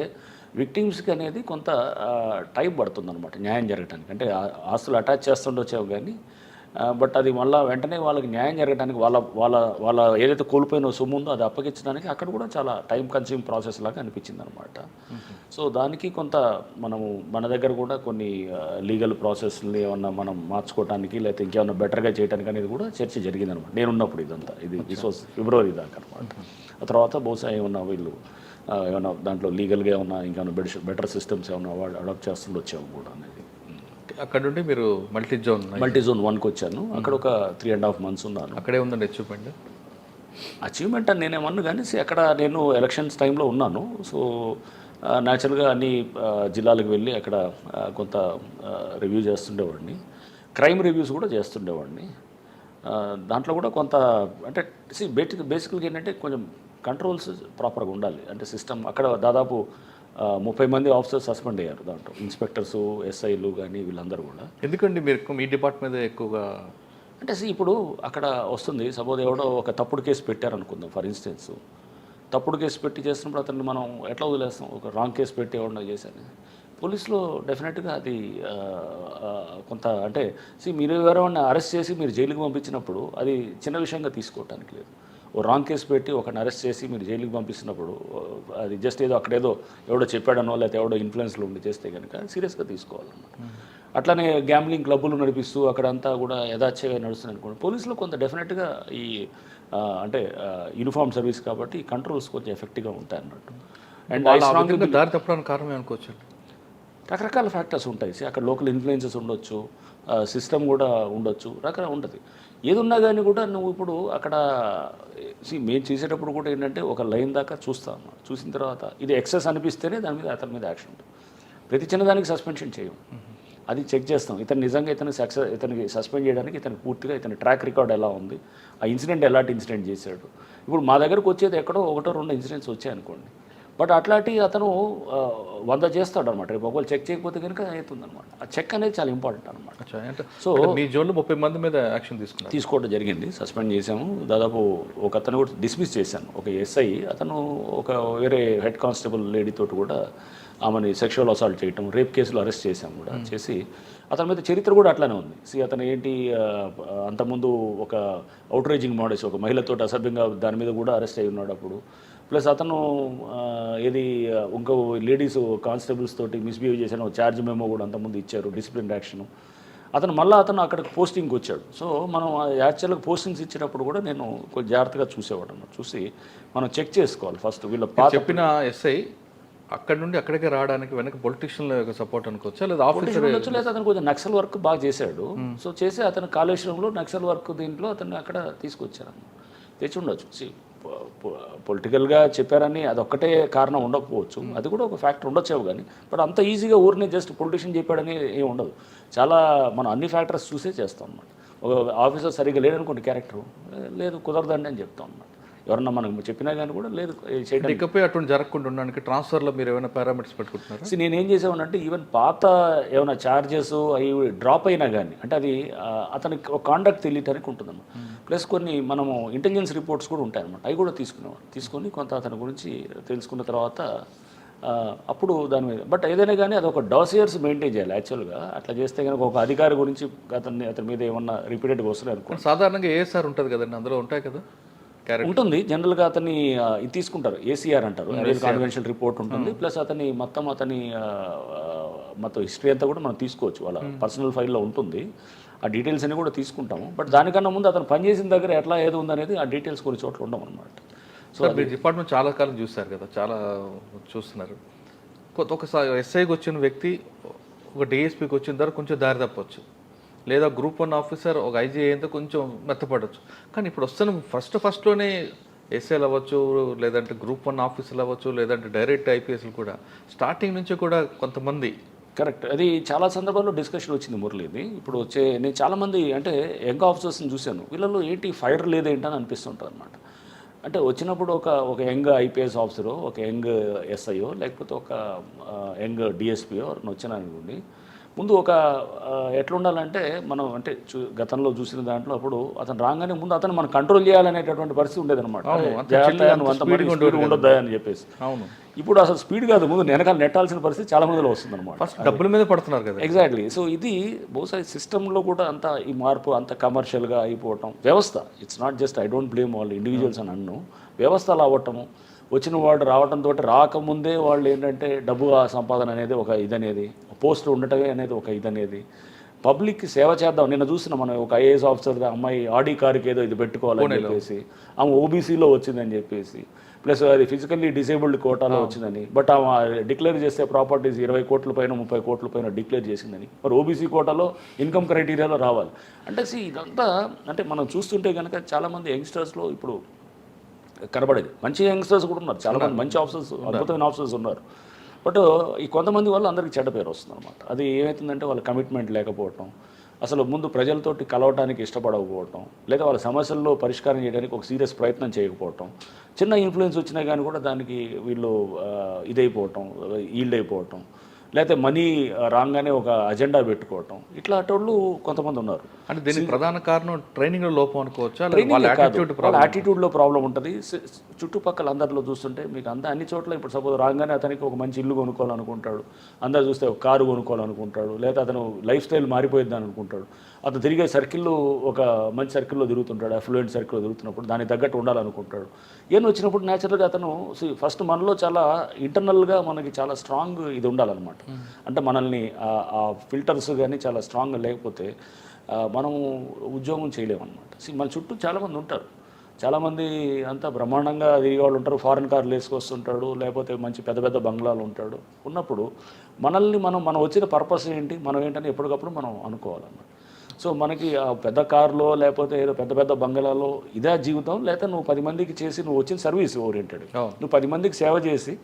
విక్టిమ్స్కి అనేది కొంత టైం పడుతుంది అనమాట న్యాయం జరగడానికి. అంటే ఆస్తులు అటాచ్ చేస్తుండొచ్చావు కానీ బట్ అది మళ్ళీ వెంటనే వాళ్ళకి న్యాయం జరగడానికి వాళ్ళ వాళ్ళ వాళ్ళ ఏదైతే కోల్పోయిన సొమ్ము ఉందో అది అప్పగించడానికి అక్కడ కూడా చాలా టైం కన్స్యూమ్ ప్రాసెస్ లాగా అనిపించింది అనమాట. సో దానికి కొంత మనము మన దగ్గర కూడా కొన్ని లీగల్ ప్రాసెస్ని ఏమన్నా మనం మార్చుకోవడానికి లేకపోతే ఇంకేమన్నా బెటర్గా చేయడానికి అనేది కూడా చర్చ జరిగింది అనమాట నేను ఉన్నప్పుడు. ఇదంతా దిస్ వాజ్ ఫిబ్రవరి దాకా అనమాట. ఆ తర్వాత బహుశా ఏమన్నా వీళ్ళు ఏమన్నా దాంట్లో లీగల్గా ఏమన్నా ఇంకేమన్నా బెటర్ సిస్టమ్స్ ఏమన్నా అడాప్ట్ చేస్తుండొచ్చాము కూడా అనేది. అక్కడ నుండి మీరు మల్టీ జోన్ 1కి వచ్చాను. అక్కడ ఒక 3.5 months ఉన్నాను. అక్కడే ఉందండి అచీవ్మెంట్ అని నేనేమన్నా కానీ అక్కడ నేను ఎలక్షన్స్ టైంలో ఉన్నాను. సో న్యాచురల్గా అన్ని జిల్లాలకు వెళ్ళి అక్కడ కొంత రివ్యూ చేస్తుండేవాడిని, క్రైమ్ రివ్యూస్ కూడా చేస్తుండేవాడిని. దాంట్లో కూడా కొంత అంటే బేసికల్గా ఏంటంటే కొంచెం కంట్రోల్స్ ప్రాపర్గా ఉండాలి. అంటే సిస్టమ్ అక్కడ దాదాపు 30 మంది ఆఫీసర్స్ సస్పెండ్ అయ్యారు దాంట్లో, ఇన్స్పెక్టర్సు, ఎస్ఐలు కానీ వీళ్ళందరూ కూడా. ఎందుకండి మీరు మీ డిపార్ట్మెంట్ ఎక్కువగా అంటే ఇప్పుడు అక్కడ వస్తుంది, సపోజ్ ఎవడో ఒక తప్పుడు కేసు పెట్టారనుకుందాం ఫర్ ఇన్స్టెన్స్, తప్పుడు కేసు పెట్టి చేస్తున్నప్పుడు అతన్ని మనం ఎట్లా వదిలేస్తాం? ఒక రాంగ్ కేసు పెట్టి ఎవడో చేశాను. పోలీసులో డెఫినెట్గా అది కొంత అంటే మీరు ఎవరైనా అరెస్ట్ చేసి మీరు జైలుకి పంపించినప్పుడు అది చిన్న విషయంగా తీసుకోవటానికి లేదు. ఓ రాంగ్ కేసు పెట్టి ఒకరిని అరెస్ట్ చేసి మీరు జైలుకి పంపిస్తున్నప్పుడు అది జస్ట్ ఏదో అక్కడేదో ఎవడో చెప్పాడనో లేకపోతే ఎవడో ఇన్ఫ్లుయెన్స్లో ఉండి చేస్తే కనుక సీరియస్గా తీసుకోవాలన్నమాట. అట్లానే గ్యాంబ్లింగ్ క్లబ్బులు నడిపిస్తూ అక్కడంతా కూడా యథాచ్ఛగా నడుస్తుంది అనుకోండి, పోలీసులో కొంత డెఫినెట్గా ఈ అంటే యూనిఫామ్ సర్వీస్ కాబట్టి ఈ కంట్రోల్స్ కొంచెం ఎఫెక్టివ్గా ఉంటాయి అన్నట్టు. అండ్ దారి తప్పడానికి కారణం అనుకోవచ్చు. రకరకాల ఫ్యాక్టర్స్ ఉంటాయి. అక్కడ లోకల్ ఇన్ఫ్లుయెన్సెస్ ఉండొచ్చు, సిస్టమ్ కూడా ఉండొచ్చు, రకరకాల ఉంటుంది. ఏదున్నా కానీ కూడా నువ్వు ఇప్పుడు అక్కడ మేము చేసేటప్పుడు కూడా ఏంటంటే ఒక లైన్ దాకా చూస్తాము. చూసిన తర్వాత ఇది ఎక్సెస్ అనిపిస్తేనే దాని మీద అతని మీద యాక్షన్ ఉంటుంది. ప్రతి చిన్నదానికి సస్పెన్షన్ చేయం, అది చెక్ చేస్తాం. నిజంగా ఇతనికి సస్పెండ్ చేయడానికి ఇతనికి పూర్తిగా ఇతని ట్రాక్ రికార్డ్ ఎలా ఉంది, ఆ ఇన్సిడెంట్ ఎలాంటి ఇన్సిడెంట్ చేశాడు. ఇప్పుడు మా దగ్గరకు వచ్చేది ఎక్కడో 1-2 ఇన్సిడెంట్స్ వచ్చాయనుకోండి, బట్ అట్లాంటి అతను 100 చేస్తాడు అనమాట. రేపు ఒకవేళ చెక్ చేయకపోతే కనుక అవుతుంది అనమాట. ఆ చెక్ అనేది చాలా ఇంపార్టెంట్ అనమాట. సో మీ జోన్లో 30 మంది మీద యాక్షన్ తీసుకోవడం జరిగింది, సస్పెండ్ చేసాము. దాదాపు ఒక అతను కూడా డిస్మిస్ చేశాను. ఒక ఎస్ఐ అతను ఒక వేరే హెడ్ కానిస్టేబుల్ లేడీతోటి కూడా ఆమెని సెక్షువల్ అసాల్ట్ చేయటం, రేప్ కేసులో అరెస్ట్ చేశాము కూడా. చేసి అతని మీద చరిత్ర కూడా అట్లానే ఉంది. అతను ఏంటి అంతకుముందు ఒక అవుట్రేజింగ్ మోడల్స్ ఒక మహిళతోటి అసభ్యంగా దాని మీద కూడా అరెస్ట్ అయి ఉన్నాడు అప్పుడు. ప్లస్ అతను ఇంకో లేడీస్ కానిస్టేబుల్స్ తోటి మిస్బిహేవ్ చేసిన ఛార్జ్ మెమో కూడా అంతకుముందు ఇచ్చారు, డిసిప్లిన్ యాక్షన్. అతను అక్కడికి పోస్టింగ్కి వచ్చాడు. సో మనం యాక్చువల్గా పోస్టింగ్స్ ఇచ్చేటప్పుడు కూడా నేను కొంచెం జాగ్రత్తగా చూసేవాడు అన్నమాట. చూసి మనం చెక్ చేసుకోవాలి ఫస్ట్. వీళ్ళ చెప్పిన ఎస్ఐ అక్కడ నుండి అక్కడికే రావడానికి వెనక పొలిటీషియన్ల యొక్క సపోర్ట్ అనుకోవచ్చా, లేదా ఆఫీసర్ ఉండొచ్చు, లేదా అతను కొంచెం నక్సల్ వర్క్ బాగా చేశాడు. సో చేసి అతను కాళేశ్వరంలో నక్సల్ వర్క్ దీంట్లో అతన్ని అక్కడ తీసుకొచ్చారు, తెచ్చి ఉండొచ్చు. పొలిటికల్గా చెప్పారని అదొక్కటే కారణం ఉండకపోవచ్చు, అది కూడా ఒక ఫ్యాక్టర్ ఉండొచ్చేవు. కానీ బట్ అంత ఈజీగా ఊరిని జస్ట్ పొలిటీషియన్ చెప్పాడని ఏమి ఉండదు. చాలా మనం అన్ని ఫ్యాక్టర్స్ చూసే చేస్తాం అన్నమాట. ఒక ఆఫీసర్ సరిగ్గా లేదనుకోండి, క్యారెక్టర్ లేదు కుదరదండి అని చెప్తాం అన్నమాట. ఎవరన్నా మనకు చెప్పినా కానీ కూడా లేదు చేయడానికి. ఇకపై అటువంటి జరగకుండా ఉండడానికి ట్రాన్స్ఫర్లో మీరు ఏమైనా పారామీటర్స్ పెట్టుకుంటున్నారు? నేనేం చేసామనంటే ఈవెన్ పాత ఏమైనా ఛార్జెస్ అవి డ్రాప్ అయినా కానీ అంటే అది అతనికి ఒక కాండక్ట్ తెలియటానికి ఉంటుందన్నమాట. ప్లస్ కొన్ని మనము ఇంటెలిజెన్స్ రిపోర్ట్స్ కూడా ఉంటాయన్నమాట, అవి కూడా తీసుకొని కొంత అతని గురించి తెలుసుకున్న తర్వాత అప్పుడు దాని మీద. బట్ ఏదైనా కానీ అది ఒక డాసియర్స్ మెయింటైన్ చేయాలి యాక్చువల్గా. అట్లా చేస్తే కనుక ఒక అధికారి గురించి అతని మీద ఏమన్నా రిపీటెడ్గా వస్తున్నాయి అనుకోండి. సాధారణంగా ఏఎస్ఆర్ ఉంటుంది కదండి, అందులో ఉంటాయి కదా ఉంటుంది. జనరల్గా అతన్ని ఇది తీసుకుంటారు, ఏసీఆర్ అంటారు, కాన్వెన్షనల్ రిపోర్ట్ ఉంటుంది. ప్లస్ అతని మొత్తం హిస్టరీ అంతా కూడా మనం తీసుకోవచ్చు, వాళ్ళ పర్సనల్ ఫైల్లో ఉంటుంది. ఆ డీటెయిల్స్ అన్ని కూడా తీసుకుంటాము. బట్ దానికన్నా ముందు అతను పనిచేసిన దగ్గర ఎట్లా ఏది ఉందనేది ఆ డీటెయిల్స్ కొన్ని చోట్ల ఉండవు అనమాట. సో మీ డిపార్ట్మెంట్ చాలా కాలం చూస్తారు కదా, చాలా చూస్తున్నారు. ఒకసారి ఎస్ఐకి వచ్చిన వ్యక్తి ఒక డిఎస్పీకి వచ్చిన తర్వాత కొంచెం దారి తప్పవచ్చు, లేదా గ్రూప్ 1 ఆఫీసర్ ఒక ఐజీ అయ్యేంత కొంచెం మెత్తపడవచ్చు. కానీ ఇప్పుడు వస్తున్న ఫస్ట్లోనే ఎస్ఐలు అవ్వచ్చు, లేదంటే గ్రూప్ 1 ఆఫీసర్లు అవ్వచ్చు, లేదంటే డైరెక్ట్ ఐపీఎస్లు కూడా స్టార్టింగ్ నుంచి కూడా కొంతమంది. కరెక్ట్, అది చాలా సందర్భాల్లో డిస్కషన్ వచ్చింది మురళిది. ఇప్పుడు నేను చాలామంది అంటే యంగ్ ఆఫీసర్స్ని చూశాను, వీళ్ళలో ఏంటి ఫైర్ లేదేంటని అనిపిస్తుంటుంది అనమాట. అంటే వచ్చినప్పుడు ఒక యంగ్ ఐపీఎస్ ఆఫీసరో, ఒక యంగ్ ఎస్ఐయో, లేకపోతే ఒక యంగ్ డిఎస్పీయో వచ్చినా అనుకోండి, ముందు ఒక ఎట్లా ఉండాలంటే మనం అంటే గతంలో చూసిన దాంట్లో అప్పుడు అతను రాగానే ముందు అతను మనం కంట్రోల్ చేయాలనేటటువంటి పరిస్థితి ఉండేదన్నమాట. జాగ్రత్తగా నువ్వు అంత మరి స్పీడ్ ఉండొద్దా అని చెప్పేసి. అవును, ఇప్పుడు అసలు స్పీడ్ కాదు, ముందు వెనకాల నెట్టాల్సిన పరిస్థితి చాలా మందిలో వస్తుంది అనమాట. ఫస్ట్ డబ్బుల మీద పడుతున్నారు కదా. ఎగ్జాక్ట్లీ. సో ఇది బహుశా సిస్టంలో కూడా అంత ఈ మార్పు అంత కమర్షియల్గా అయిపోవటం, వ్యవస్థ, it's not just I don't blame వాళ్ళు ఇండివిజువల్స్ అని అన్ను, వ్యవస్థ అలా అవ్వటము, వచ్చిన వాడు రావడంతో రాకముందే వాళ్ళు ఏంటంటే డబ్బు సంపాదన అనేది ఒక ఇదనేది, పోస్ట్ ఉండటమే అనేది ఒక ఇదనేది, పబ్లిక్కి సేవ చేద్దాం. నిన్న చూసిన మనం ఒక ఐఏఎస్ ఆఫీసర్ అమ్మాయి ఆడి కారుకి ఏదో ఇది పెట్టుకోవాలని చెప్పేసి, ఆమె ఓబీసీలో వచ్చిందని చెప్పేసి, ప్లస్ అది ఫిజికల్లీ డిసేబుల్డ్ కోటాలో వచ్చిందని, బట్ ఆమె డిక్లేర్ చేస్తే ప్రాపర్టీస్ 20 కోట్ల పైన 30 కోట్ల పైన డిక్లేర్ చేసిందని, మరి ఓబీసీ కోటాలో ఇన్కమ్ క్రైటీరియాలో రావాలి అంటే ఇదంతా అంటే మనం చూస్తుంటే కనుక చాలామంది యంగ్స్టర్స్లో ఇప్పుడు కనబడేది. మంచి యంగ్స్టర్స్ కూడా ఉన్నారు, చాలామంది మంచి ఆఫీసర్స్, అద్భుతమైన ఆఫీసర్స్ ఉన్నారు. బట్ ఈ కొంతమంది వల్ల అందరికీ చెడ్డ పేరు వస్తుంది అనమాట. అది ఏమవుతుందంటే వాళ్ళ కమిట్మెంట్ లేకపోవటం, అసలు ముందు ప్రజలతోటి కలవటానికి ఇష్టపడకపోవటం, లేదా వాళ్ళ సమస్యల్లో పరిష్కారం చేయడానికి ఒక సీరియస్ ప్రయత్నం చేయకపోవటం, చిన్న ఇన్ఫ్లుయెన్స్ వచ్చినా కానీ కూడా దానికి వీళ్ళు ఇదైపోవటం, ఈల్డ్ అయిపోవటం, లేకపోతే మనీ రాగానే ఒక అజెండా పెట్టుకోవటం, ఇట్లా అటోళ్ళు కొంతమంది ఉన్నారు. అంటే దీనికి ప్రధాన కారణం ట్రైనింగ్లో లోపం అనుకోవచ్చా? వాళ్ళ యాటిట్యూడ్లో ప్రాబ్లం ఉంటుంది. చుట్టుపక్కల అందరిలో చూస్తుంటే మీకు అన్ని చోట్ల ఇప్పుడు సపోజ్ రాగానే అతనికి ఒక మంచి ఇల్లు కొనుక్కోవాలనుకుంటాడు, అందరు చూస్తే ఒక కారు కొనుక్కోవాలనుకుంటాడు, లేదా అతను లైఫ్ స్టైల్ మారిపోయిద్దని అనుకుంటాడు, అతను తిరిగే సర్కిల్లో ఒక మంచి సర్కిల్లో తిరుగుతుంటాడు, అఫ్లూయెంట్ సర్కిల్లో తిరుగుతున్నప్పుడు దానికి తగ్గట్టు ఉండాలనుకుంటాడు. ఏం వచ్చినప్పుడు న్యాచురల్గా అతను ఫస్ట్ మనలో చాలా ఇంటర్నల్గా మనకి చాలా స్ట్రాంగ్ ఇది ఉండాలన్నమాట. అంటే మనల్ని ఆ ఫిల్టర్స్ కానీ చాలా స్ట్రాంగ్గా లేకపోతే మనం ఉద్యోగం చేయలేమన్నమాట. మన చుట్టూ చాలామంది ఉంటారు, చాలామంది అంతా బ్రహ్మాండంగా తిరిగే వాళ్ళు ఉంటారు, ఫారెన్ కార్లు వేసుకొస్తుంటాడు, లేకపోతే మంచి పెద్ద పెద్ద బంగ్లాలు ఉంటాడు. ఉన్నప్పుడు మనల్ని మనం వచ్చిన పర్పస్ ఏంటి, మనం ఏంటని ఎప్పటికప్పుడు మనం అనుకోవాలన్నమాట. సో మనకి ఆ పెద్ద కారులో లేకపోతే ఏదో పెద్ద పెద్ద బంగ్లాలో ఇదే జీవితం, లేకపోతే నువ్వు 10 మందికి చేసి నువ్వు వచ్చిన సర్వీస్ ఓరియంటెడ్, నువ్వు 10 మందికి సేవ చేసి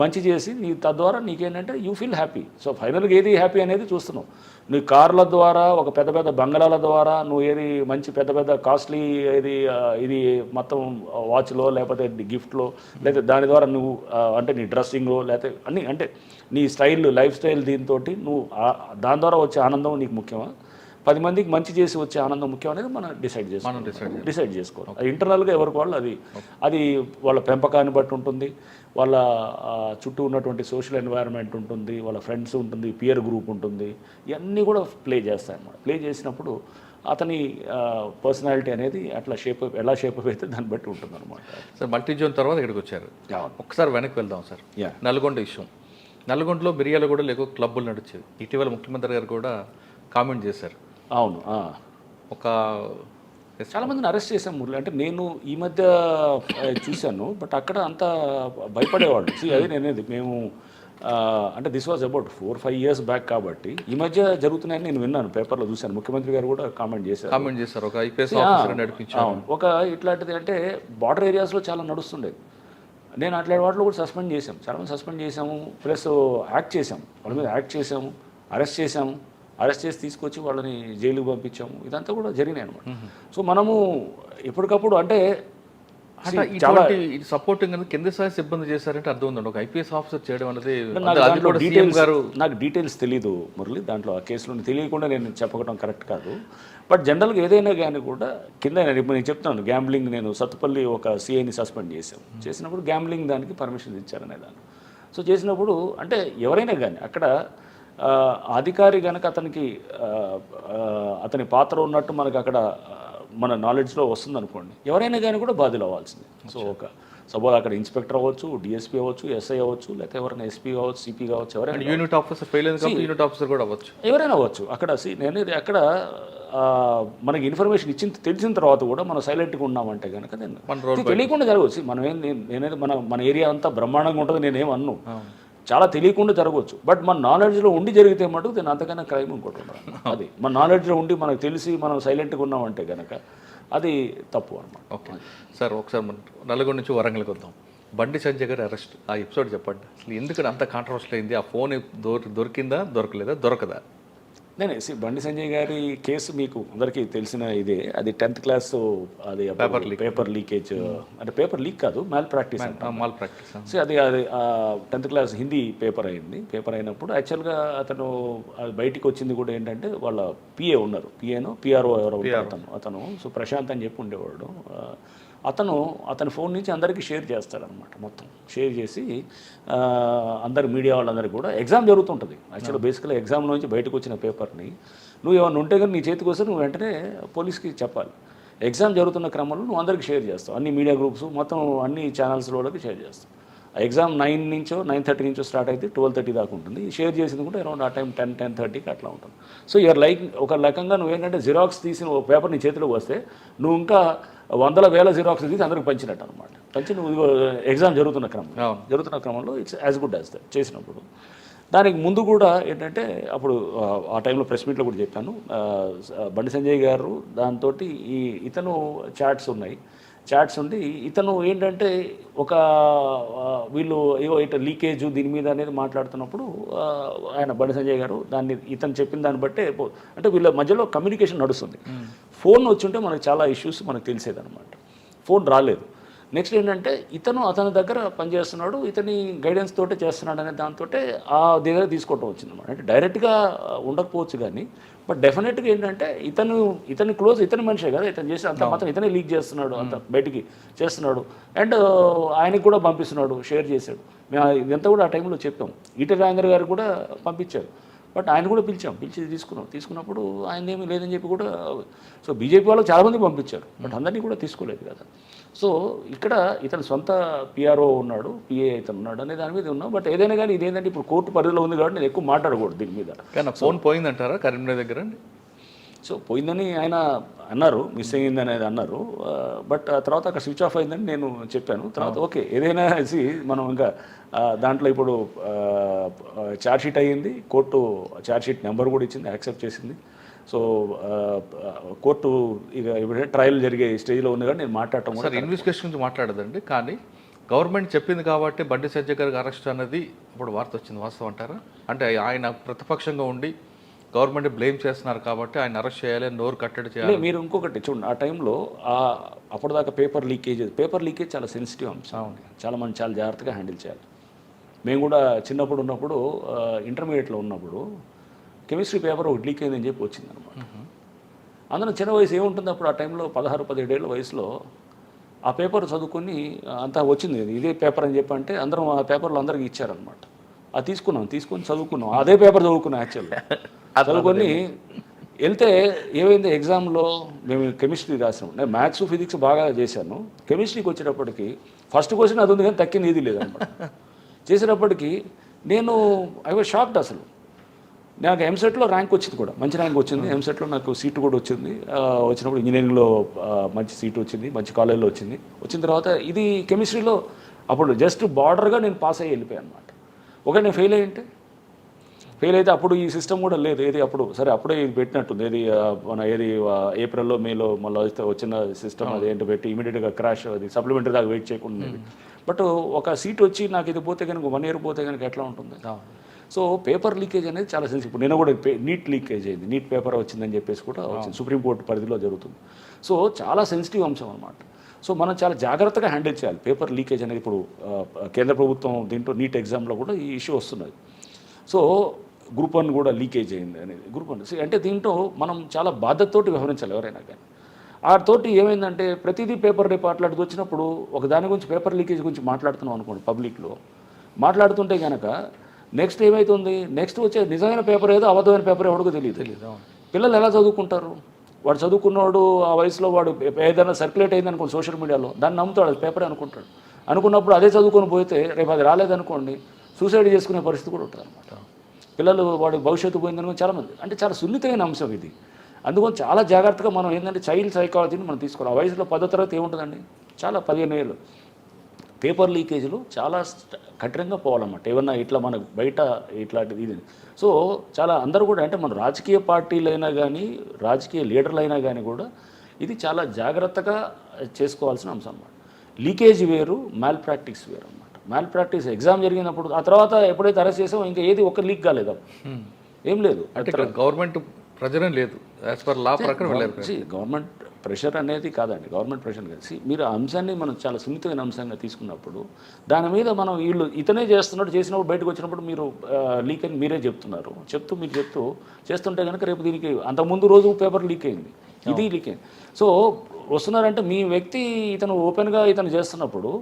మంచి చేసి నీ తద్వారా నీకేంటంటే యూ ఫీల్ హ్యాపీ. సో ఫైనల్గా ఏది హ్యాపీ అనేది చూస్తున్నావు. నీ కార్ల ద్వారా ఒక పెద్ద పెద్ద బంగ్లాల ద్వారా నువ్వు ఏది మంచి పెద్ద పెద్ద కాస్ట్లీ ఇది మొత్తం వాచ్లో లేకపోతే గిఫ్ట్లో, లేకపోతే దాని ద్వారా నువ్వు అంటే నీ డ్రెస్సింగ్లో లేకపోతే అన్నీ అంటే నీ స్టైల్ లైఫ్ స్టైల్ దీంతో నువ్వు దాని ద్వారా వచ్చే ఆనందం నీకు ముఖ్యమా, 10 మందికి మంచి చేసి వచ్చే ఆనందం ముఖ్యం అనేది మనం డిసైడ్ చేసుకోవాలి. అది ఇంటర్నల్గా ఎవరికి వాళ్ళు అది వాళ్ళ పెంపకాన్ని బట్టి ఉంటుంది, వాళ్ళ చుట్టూ ఉన్నటువంటి సోషల్ ఎన్వైరన్మెంట్ ఉంటుంది, వాళ్ళ ఫ్రెండ్స్ ఉంటుంది, పియర్ గ్రూప్ ఉంటుంది, ఇవన్నీ కూడా ప్లే చేస్తాయి అన్నమాట. ప్లే చేసినప్పుడు అతని పర్సనాలిటీ అనేది అట్లా ఎలా షేప్ అయితే దాన్ని బట్టి ఉంటుంది అనమాట. సార్ మల్టీ జోన్ తర్వాత ఇక్కడికి వచ్చారు, ఒకసారి వెనక్కి వెళ్దాం సార్. నల్గొండ ఇష్యూ, నల్గొండలో మిరియాలు కూడా లేక క్లబ్బులు నడిచేది, ఇటీవల ముఖ్యమంత్రి గారు కూడా కామెంట్ చేశారు. అవును, ఒక చాలామందిని అరెస్ట్ చేశాం మురళి. అంటే నేను ఈ మధ్య చూశాను, బట్ అక్కడ అంతా భయపడేవాళ్ళు. అదే నేనేది మేము అంటే this was about 4-5 years back కాబట్టి ఈ మధ్య జరుగుతున్నాయని నేను విన్నాను, పేపర్లో చూశాను. ముఖ్యమంత్రి గారు కూడా కామెంట్ చేశారు. ఒక ఐపీఎస్ ఆఫీసర్ నడిపించారు. ఒక ఇట్లాంటిది అంటే బార్డర్ ఏరియాస్లో చాలా నడుస్తుండేది. నేను అట్లాంటి వాటిలో కూడా సస్పెండ్ చేశాం, చాలామంది సస్పెండ్ చేశాము, ప్లస్ యాక్ట్ చేసాం, వాళ్ళ మీద యాక్ట్ చేసాము, అరెస్ట్ చేసాము, అరెస్ట్ చేసి తీసుకొచ్చి వాళ్ళని జైలుకి పంపించాము. ఇదంతా కూడా జరిగినాయి అనమాట. సో మనము ఎప్పటికప్పుడు అంటే చాలా సపోర్టింగ్ కింద స్థాయి సిబ్బంది చేశారంటే అర్థం ఉందండి. ఒక ఐపీఎస్ ఆఫీసర్ చేయడం అనేది నాకు డీటెయిల్స్ తెలీదు మురళి, దాంట్లో ఆ కేసులో తెలియకుండా నేను చెప్పడం కరెక్ట్ కాదు. బట్ జనరల్గా ఏదైనా కానీ కూడా కింద ఇప్పుడు నేను చెప్తున్నాను, గ్యాంబ్లింగ్ నేను సత్తుపల్లి ఒక సిఐని సస్పెండ్ చేసినప్పుడు గ్యాంబ్లింగ్ దానికి పర్మిషన్ ఇచ్చారనే దాన్ని. సో చేసినప్పుడు అంటే ఎవరైనా కానీ అక్కడ అధికారి కనుక అతని పాత్ర ఉన్నట్టు మనకు అక్కడ మన నాలెడ్జ్లో వస్తుందనుకోండి, ఎవరైనా కానీ కూడా బాధ్యులు అవ్వాల్సింది. సో సపోజ్ అక్కడ ఇన్స్పెక్టర్ అవ్వచ్చు, డిఎస్పీ అవ్వచ్చు, ఎస్ఐ అవ్వచ్చు, లేకపోతే ఎవరైనా ఎస్పీ కావచ్చు, సిపి కావచ్చు, ఎవరైనా యూనిట్ ఆఫీసర్ ఫెయిల్ అయింది, యూనిట్ ఆఫీసర్ కూడా అవ్వచ్చు, ఎవరైనా అవ్వచ్చు. అక్కడ నేను అక్కడ మనకి ఇన్ఫర్మేషన్ తెలిసిన తర్వాత కూడా మనం సైలెంట్గా ఉన్నామంటే కనుక తెలియకుండా జరగవచ్చు. నేనేది మన ఏరియా అంతా బ్రహ్మాండంగా ఉంటుంది నేనేం అన్ను, చాలా తెలియకుండా జరగవచ్చు. బట్ మన నాలెడ్జ్లో ఉండి జరిగితే మటుకు దీని అంతకన్నా క్రైమ్ ఇంకోటి ఉండదు. అది మన నాలెడ్జ్లో ఉండి మనకు తెలిసి మనం సైలెంట్గా ఉన్నామంటే కనుక అది తప్పు అనమాట. ఓకే సార్, ఒకసారి నల్గొండ నుంచి వరంగల్కి వద్దాం. బండి సంజయ్ గారి అరెస్ట్, ఆ ఎపిసోడ్ చెప్పండి. అసలు ఎందుకంటే అంత కాంట్రవర్షియల్ అయింది? ఆ ఫోన్ దొరికిందా, దొరకలేదా, దొరకదా? నేను బండి సంజయ్ గారి కేసు మీకు అందరికీ తెలిసిన ఇదే. అది 10th క్లాస్, అది పేపర్ లీకేజ్, అంటే పేపర్ లీక్ కాదు, మ్యాల్ ప్రాక్టీస్. Mall practice. సో అది 10th క్లాస్ హిందీ పేపర్ అయింది. పేపర్ అయినప్పుడు యాక్చువల్గా అతను బయటికి వచ్చింది కూడా ఏంటంటే వాళ్ళ పిఏ ఉన్నారు, పిఏనో పిఆర్ఓ ఎవరో అతను సో ప్రశాంత్ అని చెప్పి ఉండేవాడు. అతని ఫోన్ నుంచి అందరికీ షేర్ చేస్తాడనమాట. మొత్తం షేర్ చేసి అందరు మీడియా వాళ్ళందరికీ కూడా ఎగ్జామ్ జరుగుతుంటుంది. యాక్చువల్గా బేసికల్గా ఎగ్జామ్ నుంచి బయటకు వచ్చిన పేపర్ని నువ్వు ఏమైనా ఉంటే కానీ నీ చేతికి వస్తే నువ్వు వెంటనే పోలీస్కి చెప్పాలి. ఎగ్జామ్ జరుగుతున్న క్రమంలో నువ్వు అందరికీ షేర్ చేస్తావు, అన్ని మీడియా గ్రూప్స్ మొత్తం అన్ని ఛానల్స్లో వాళ్ళకి షేర్ చేస్తావు. ఆ ఎగ్జామ్ 9 నుంచో 9:30 నుంచో స్టార్ట్ అయితే 12:30 దాకా ఉంటుంది. షేర్ చేసింది కూడా అరౌండ్ ఆ టైం 10-10:30కి అట్లా ఉంటుంది. సో యూఆర్ లైక్ ఒక రకంగా నువ్వేంటంటే జిరాక్స్ తీసిన ఓ పేపర్ నీ చేతిలోకి వస్తే నువ్వు ఇంకా 100,000 జిరాక్స్ తీసి అందరికి పంచినట్టు అనమాట. పంచి నువ్వు ఎగ్జామ్ జరుగుతున్న క్రమంలో it's as good as that చేసినప్పుడు. దానికి ముందు కూడా ఏంటంటే అప్పుడు ఆ టైంలో ప్రెస్ మీట్లో కూడా చెప్పాను, బండి సంజయ్ గారు దాంతో ఇతను చాట్స్ ఉండి ఇతను ఏంటంటే ఒక వీళ్ళు ఏవో ఇట్లా లీకేజ్ దీని మీద అనేది మాట్లాడుతున్నప్పుడు ఆయన బండి సంజయ్ గారు దాన్ని ఇతను చెప్పిన దాన్ని బట్టే అంటే వీళ్ళ మధ్యలో కమ్యూనికేషన్ నడుస్తుంది. ఫోన్ వచ్చుంటే మనకు చాలా ఇష్యూస్ మనకు తెలిసేదన్నమాట. ఫోన్ రాలేదు. నెక్స్ట్ ఏంటంటే అతని దగ్గర పనిచేస్తున్నాడు, ఇతని గైడెన్స్ తోటే చేస్తున్నాడు అనే దాంతో ఆ దగ్గర తీసుకోవటం వచ్చిందన్నమాట. అంటే డైరెక్ట్గా ఉండకపోవచ్చు కానీ బట్ డెఫినెట్గా ఏంటంటే ఇతని క్లోజ్, ఇతని మనిషే కదా, ఇతను చేసి అంత మాత్రం ఇతనే లీక్ చేస్తున్నాడు, అంత బయటికి చేస్తున్నాడు. అండ్ ఆయనకి కూడా పంపిస్తున్నాడు, షేర్ చేశాడు. మేము ఇదంతా కూడా ఆ టైంలో చెప్పాం. ఈటెల రాజేందర్ గారు కూడా పంపించారు. బట్ ఆయన కూడా పిలిచి తీసుకున్నప్పుడు ఆయన ఏమీ లేదని చెప్పి కూడా. సో బీజేపీ వాళ్ళకి చాలామంది పంపించారు, బట్ అందరినీ కూడా తీసుకోలేదు కదా. సో ఇక్కడ ఇతను సొంత పిఆర్ఓ ఉన్నాడు, పిఏ ఇతను ఉన్నాడు అనే దాని మీద ఉన్నాం. బట్ ఏదైనా కానీ ఇదేంటంటే ఇప్పుడు కోర్టు పరిధిలో ఉంది కాబట్టి నేను ఎక్కువ మాట్లాడకూడదు దీని మీద. ఫోన్ పోయిందంటారా కరీంనగర్ దగ్గర? సో పోయిందని ఆయన అన్నారు, మిస్ అయ్యింది అనేది అన్నారు. బట్ ఆ తర్వాత అక్కడ స్విచ్ ఆఫ్ అయిందని నేను చెప్పాను. తర్వాత ఓకే ఏదైనా మనం ఇంకా దాంట్లో ఇప్పుడు ఛార్జ్షీట్ అయ్యింది, కోర్టు ఛార్జ్షీట్ నెంబర్ కూడా ఇచ్చింది, యాక్సెప్ట్ చేసింది. సో కోర్టు ఇక ఇప్పుడు ట్రయల్ జరిగే స్టేజ్లో ఉంది కానీ నేను మాట్లాడటం కూడా. ఇన్వెస్టిగేషన్ గురించి మాట్లాడదండి, కానీ గవర్నమెంట్ చెప్పింది కాబట్టి బండి సంజయ్ గారికి అరెస్ట్ అనేది ఇప్పుడు వార్త వచ్చింది, వాస్తవం అంటారా? అంటే ఆయన ప్రతిపక్షంగా ఉండి గవర్నమెంట్ బ్లేమ్ చేస్తున్నారు కాబట్టి ఆయన అరెస్ట్ చేయాలి, నోరు కట్టడి చేయాలి. మీరు ఇంకొకటి చూడండి, ఆ టైంలో అప్పటిదాకా పేపర్ లీకేజ్ చాలా సెన్సిటివ్ అంశం, చాలా మంది చాలా జాగ్రత్తగా హ్యాండిల్ చేయాలి. మేము కూడా చిన్నప్పుడు ఉన్నప్పుడు ఇంటర్మీడియట్లో ఉన్నప్పుడు కెమిస్ట్రీ పేపర్ ఒకటి లీక్ అయిందని చెప్పి వచ్చిందనమాట. అందులో చిన్న వయసు ఏముంటుంది అప్పుడు ఆ టైంలో 16-17 ఏళ్ళ వయసులో ఆ పేపర్ చదువుకొని అంతా వచ్చింది, ఇదే పేపర్ అని చెప్పి అంటే అందరం ఆ పేపర్లో అందరికీ ఇచ్చారనమాట. అది తీసుకొని చదువుకున్నాం, అదే పేపర్ చదువుకున్నాం. యాక్చువల్గా చదువుకొని వెళ్తే ఏమైంది, ఎగ్జామ్లో మేము కెమిస్ట్రీ రాసాం. నేను మ్యాథ్స్ ఫిజిక్స్ బాగా చేశాను. కెమిస్ట్రీకి వచ్చేటప్పటికి ఫస్ట్ క్వశ్చన్ అది ఉంది కానీ తక్కింది ఏది లేదనమాట. చేసేటప్పటికి ఐ వాజ్ షాక్డ్. అసలు నాకు ఎంసెట్లో ర్యాంక్ వచ్చింది, కూడా మంచి ర్యాంక్ వచ్చింది. ఎంసెట్లో నాకు సీటు కూడా వచ్చింది. వచ్చినప్పుడు ఇంజనీరింగ్లో మంచి సీటు వచ్చింది, మంచి కాలేజ్లో వచ్చింది. వచ్చిన తర్వాత ఇది కెమిస్ట్రీలో అప్పుడు జస్ట్ బార్డర్గా నేను పాస్ అయ్యి వెళ్ళిపోయాను అనమాట. నేను ఫెయిల్ అయితే అప్పుడు ఈ సిస్టమ్ కూడా లేదు. ఏది అప్పుడు సరే అప్పుడే ఇది పెట్టినట్టుంది, ఏది ఏప్రిల్లో మేలో మళ్ళీ వచ్చిన సిస్టమ్ అదేంటో పెట్టి ఇమీడియట్గా క్రాష్, అది సప్లిమెంటరీ దాకా వెయిట్ చేయకుండా. బట్ ఒక సీట్ వచ్చి నాకు ఇది పోతే కనుక 1 year పోతే కనుక ఎట్లా ఉంటుంది. సో పేపర్ లీకేజ్ అనేది చాలా సెన్సిటివ్. నేను కూడా నీట్ లీకేజ్ అయింది, నీట్ పేపర్ వచ్చిందని చెప్పేసి కూడా వచ్చింది, సుప్రీంకోర్టు పరిధిలో జరుగుతుంది. సో చాలా సెన్సిటివ్ అంశం అనమాట. సో మనం చాలా జాగ్రత్తగా హ్యాండిల్ చేయాలి పేపర్ లీకేజ్ అనేది. ఇప్పుడు కేంద్ర ప్రభుత్వం దీంట్లో నీట్ ఎగ్జామ్లో కూడా ఈ ఇష్యూ వస్తున్నది. సో గ్రూప్ 1 కూడా లీకేజ్ అయింది అనేది. గ్రూప్ 1 అంటే దీంట్లో మనం చాలా బాధ్యతతోటి వ్యవహరించాలి ఎవరైనా కానీ. తోటి ఏమైందంటే ప్రతిదీ పేపర్ రేపు వచ్చినప్పుడు ఒక దాని గురించి పేపర్ లీకేజ్ గురించి మాట్లాడుతున్నాం అనుకోండి పబ్లిక్లో, మాట్లాడుతుంటే కనుక నెక్స్ట్ ఏమవుతుంది, నెక్స్ట్ వచ్చే నిజమైన పేపర్ ఏదో అబద్ధమైన పేపర్ ఎవరికో తెలియదు. పిల్లలు ఎలా చదువుకుంటారు? వాడు చదువుకున్నవాడు ఆ వయసులో వాడు ఏదైనా సర్క్యులేట్ అయింది అనుకోండి సోషల్ మీడియాలో, దాన్ని నమ్ముతాడు, అది పేపరే అనుకున్నప్పుడు అదే చదువుకొని పోతే రేపు అది రాలేదనుకోండి సూసైడ్ చేసుకునే పరిస్థితి కూడా ఉంటుంది అనమాట. పిల్లలు వాడు భవిష్యత్తు పోయిందనుకో చాలామంది, అంటే చాలా సున్నితమైన అంశం ఇది. అందుకని చాలా జాగ్రత్తగా మనం ఏంటంటే చైల్డ్ సైకాలజీని మనం తీసుకోవాలి. ఆ వయసులో 10వ తరగతి ఏముంటుందండి, చాలా 15 ఏళ్ళు. పేపర్ లీకేజీలు చాలా కఠినంగా పోవాలన్నమాట. ఏమన్నా ఇట్లా మనకు బయట ఇట్లాంటిది ఇది. సో చాలా అందరూ కూడా అంటే మన రాజకీయ పార్టీలైనా కానీ రాజకీయ లీడర్లైనా కానీ కూడా ఇది చాలా జాగ్రత్తగా చేసుకోవాల్సిన అంశం అన్నమాట. లీకేజ్ వేరు, మ్యాల్ ప్రాక్టీస్ వేరు అన్నమాట. మ్యాల్ ప్రాక్టీస్ ఎగ్జామ్ జరిగినప్పుడు ఆ తర్వాత ఎప్పుడైతే అరెస్ట్ చేసామో ఇంకా ఏది ఒక్క లీక్ కాలేదు. ఏం లేదు. అంటే ఇక్కడ గవర్నమెంట్ ప్రెజర్ లేదు, యాజ్ పర్ లా ప్రకారం వెళ్ళారు. గవర్నమెంట్ ప్రెషర్ అనేది కాదండి, గవర్నమెంట్ ప్రెషర్ కలిసి మీరు ఆ అంశాన్ని మనం చాలా సున్నితమైన అంశంగా తీసుకున్నప్పుడు దాని మీద మనం వీళ్ళు ఇతనే చేస్తున్నట్టు చేసినప్పుడు బయటకు వచ్చినప్పుడు మీరు లీక్ అని మీరే చెప్తున్నారు, మీరు చెప్తూ చేస్తుంటే కనుక రేపు దీనికి అంతకుముందు రోజు పేపర్ లీక్ అయింది, ఇది లీక్ అయింది. సో వస్తున్నారంటే మీ వ్యక్తి ఇతను ఓపెన్గా ఇతను చేస్తున్నప్పుడు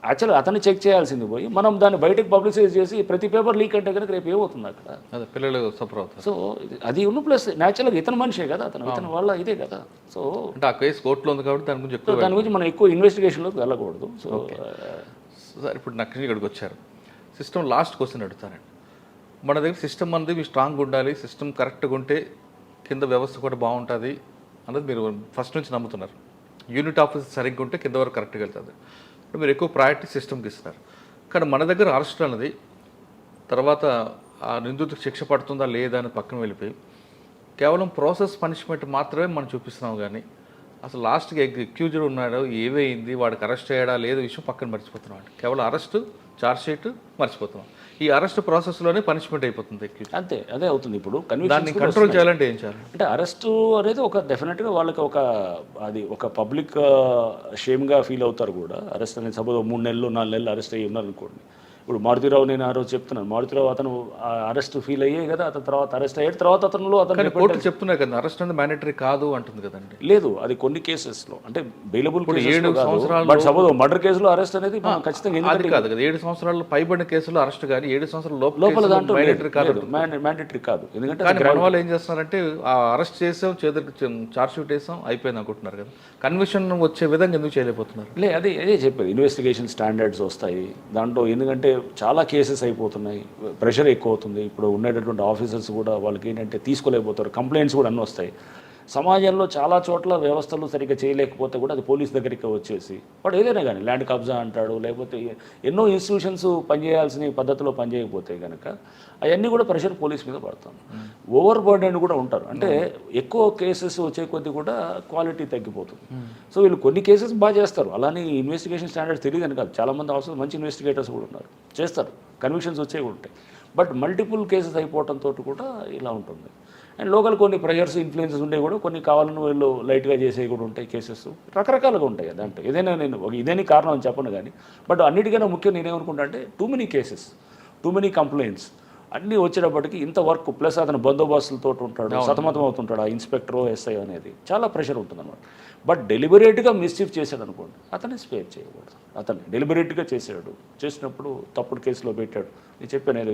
యాక్చువల్గా అతన్ని చెక్ చేయాల్సింది పోయి మనం దాన్ని బయటకు పబ్లిసైజ్ చేసి ప్రతి పేపర్ లీక్ అంటే కనుక రేపు ఏమవుతుంది అక్కడ, అదే పిల్లలు సఫర్ అవుతారు. సో అది ఉన్న ప్లస్ న్యాచురల్గా ఇతను మనిషే కదా, ఇతను వల్ల ఇదే కదా. సో అంటే ఆ కేసు కోర్టులో ఉంది కాబట్టి దాని గురించి మనం ఎక్కువ ఇన్వెస్టిగేషన్లోకి వెళ్ళకూడదు. సో సార్ ఇప్పుడు నక్షి ఇక్కడికి వచ్చారు, సిస్టమ్ లాస్ట్ క్వశ్చన్ అడుగుతారండి. మన దగ్గర సిస్టమ్ అనేది మీ స్ట్రాంగ్ ఉండాలి, సిస్టమ్ కరెక్ట్గా ఉంటే కింద వ్యవస్థ కూడా బాగుంటుంది అన్నది మీరు ఫస్ట్ నుంచి నమ్ముతున్నారు. యూనిట్ ఆఫీస్ సరిగ్గా ఉంటే కింద వరకు కరెక్ట్గా వెళ్తుంది, మీరు ఎక్కువ ప్రయారిటీ సిస్టమ్కి ఇస్తున్నారు. కానీ మన దగ్గర అరెస్ట్ అన్నది తర్వాత ఆ నిందితుడికి శిక్ష పడుతుందా లేదా అని పక్కన వెళ్ళిపోయి కేవలం ప్రాసెస్ పనిష్మెంట్ మాత్రమే మనం చూపిస్తున్నాం. కానీ అసలు లాస్ట్కి అక్యూజ్డ్ ఉన్నాడు, ఏవైంది, వాడికి అరెస్ట్ అయ్యాడా లేదా విషయం పక్కన మర్చిపోతున్నాం. అంటే కేవలం అరెస్టు, ఛార్జ్షీట్ మర్చిపోతున్నాం. ఈ అరెస్ట్ ప్రాసెస్లోనే పనిష్మెంట్ అయిపోతుంది అక్యూజ్. అంతే, అదే అవుతుంది. ఇప్పుడు దాన్ని కంట్రోల్ చేయాలంటే ఏం చేయాలి అంటే అరెస్టు అనేది ఒక డెఫినెట్గా వాళ్ళకి ఒక పబ్లిక్ షేమ్గా ఫీల్ అవుతారు కూడా. అరెస్ట్ అనేది సపోజ్ 3 నెలలు 4 నెలలు అరెస్ట్ అయ్యి ఉన్నారనుకోండి. ఇప్పుడు మారుతిరావు నేను ఆ రోజు చెప్తున్నాను, మారుతిరావు అతను అరెస్ట్ ఫీల్ అయ్యే కదా, అతను తర్వాత అరెస్ట్ అయ్యాడు, తర్వాత అతను కోర్టు చెప్తున్నాయి కదా అరెస్ట్ అనేది మ్యాండేటరీ కాదు అంటుంది కదండి. లేదు, అది కొన్ని కేసెస్లో అంటే బెయిలబుల్ 7 సంవత్సరాలు. బట్ సపోజ్ మర్డర్ కేసులో అరెస్ట్ అనేది ఖచ్చితంగా అది కాదు కదా, 7 సంవత్సరాలు పైబడిన కేసులో అరెస్ట్ కానీ 7 సంవత్సరాల లోపల దాంట్లో మ్యాండేటరీ కాదు. ఎందుకంటే మన వాళ్ళు ఏం చేస్తున్నారంటే అరెస్ట్ చేసాం, ఛార్జ్ షీట్ వేసాం, అయిపోయింది అనుకుంటున్నారు కదా. కన్విక్షన్ వచ్చే విధంగా ఎందుకు చేయలేకపోతున్నారు? అదే చెప్పేది, ఇన్వెస్టిగేషన్ స్టాండర్డ్స్ వస్తాయి దాంట్లో. ఎందుకంటే చాలా కేసెస్ అయిపోతున్నాయి, ప్రెషర్ ఎక్కువ అవుతుంది. ఇప్పుడు ఉండేటటువంటి ఆఫీసర్స్ కూడా వాళ్ళకి ఏంటంటే తీసుకోలేకపోతారు, కంప్లైంట్స్ కూడా అన్నీ వస్తాయి. సమాజంలో చాలా చోట్ల వ్యవస్థలు సరిగ్గా చేయలేకపోతే కూడా అది పోలీస్ దగ్గరికి వచ్చేసి వాడు ఏదైనా కానీ ల్యాండ్ కబ్జా అంటాడు, లేకపోతే ఎన్నో ఇన్స్టిట్యూషన్స్ పనిచేయాల్సిన పద్ధతిలో పనిచేయకపోతే కనుక అవన్నీ కూడా ప్రెషర్ పోలీస్ మీద పడతాం. ఓవర్ బర్డెన్ కూడా ఉంటారు, అంటే ఎక్కువ కేసెస్ వచ్చే కొద్దీ కూడా క్వాలిటీ తగ్గిపోతుంది. సో వీళ్ళు కొన్ని కేసెస్ బాగా చేస్తారు, అలానే ఇన్వెస్టిగేషన్ స్టాండర్డ్స్ తెలియదని కాదు, చాలామంది అవసరం మంచి ఇన్వెస్టిగేటర్స్ కూడా ఉన్నారు, చేస్తారు, కన్విక్షన్స్ వచ్చేవి ఉంటాయి. బట్ మల్టిపుల్ కేసెస్ అయిపోవడంతో కూడా ఇలా ఉంటుంది. అండ్ లోకల్ కొన్ని ప్రెషర్స్, ఇన్ఫ్లుయెన్సెస్ ఉండే కూడా కొన్ని కావాలని వీళ్ళు లైట్గా చేసేవి కూడా ఉంటాయి. కేసెస్ రకరకాలుగా ఉంటాయి కదా. అంటే ఏదైనా నేను ఇదేని కారణం అని చెప్పను కానీ, బట్ అన్నిటికైనా ముఖ్యం నేనేమనుకుంటా అంటే too many cases, too many complaints అన్నీ వచ్చేటప్పటికి ఇంత వర్క్ ప్లస్ అతను బందోబస్తులతో ఉంటాడు, సతమతం అవుతుంటాడు, ఆ ఇన్స్పెక్టరో ఎస్ఐ అనేది చాలా ప్రెషర్ ఉంటుంది అనమాట. బట్ డెలిబరేట్గా మిస్చీఫ్ చేశాడు అనుకోండి, అతన్ని స్పేర్ చేయకూడదు. అతన్ని డెలిబరేట్గా చేసినప్పుడు తప్పుడు కేసులో పెట్టాడు, నేను చెప్పాను ఏదో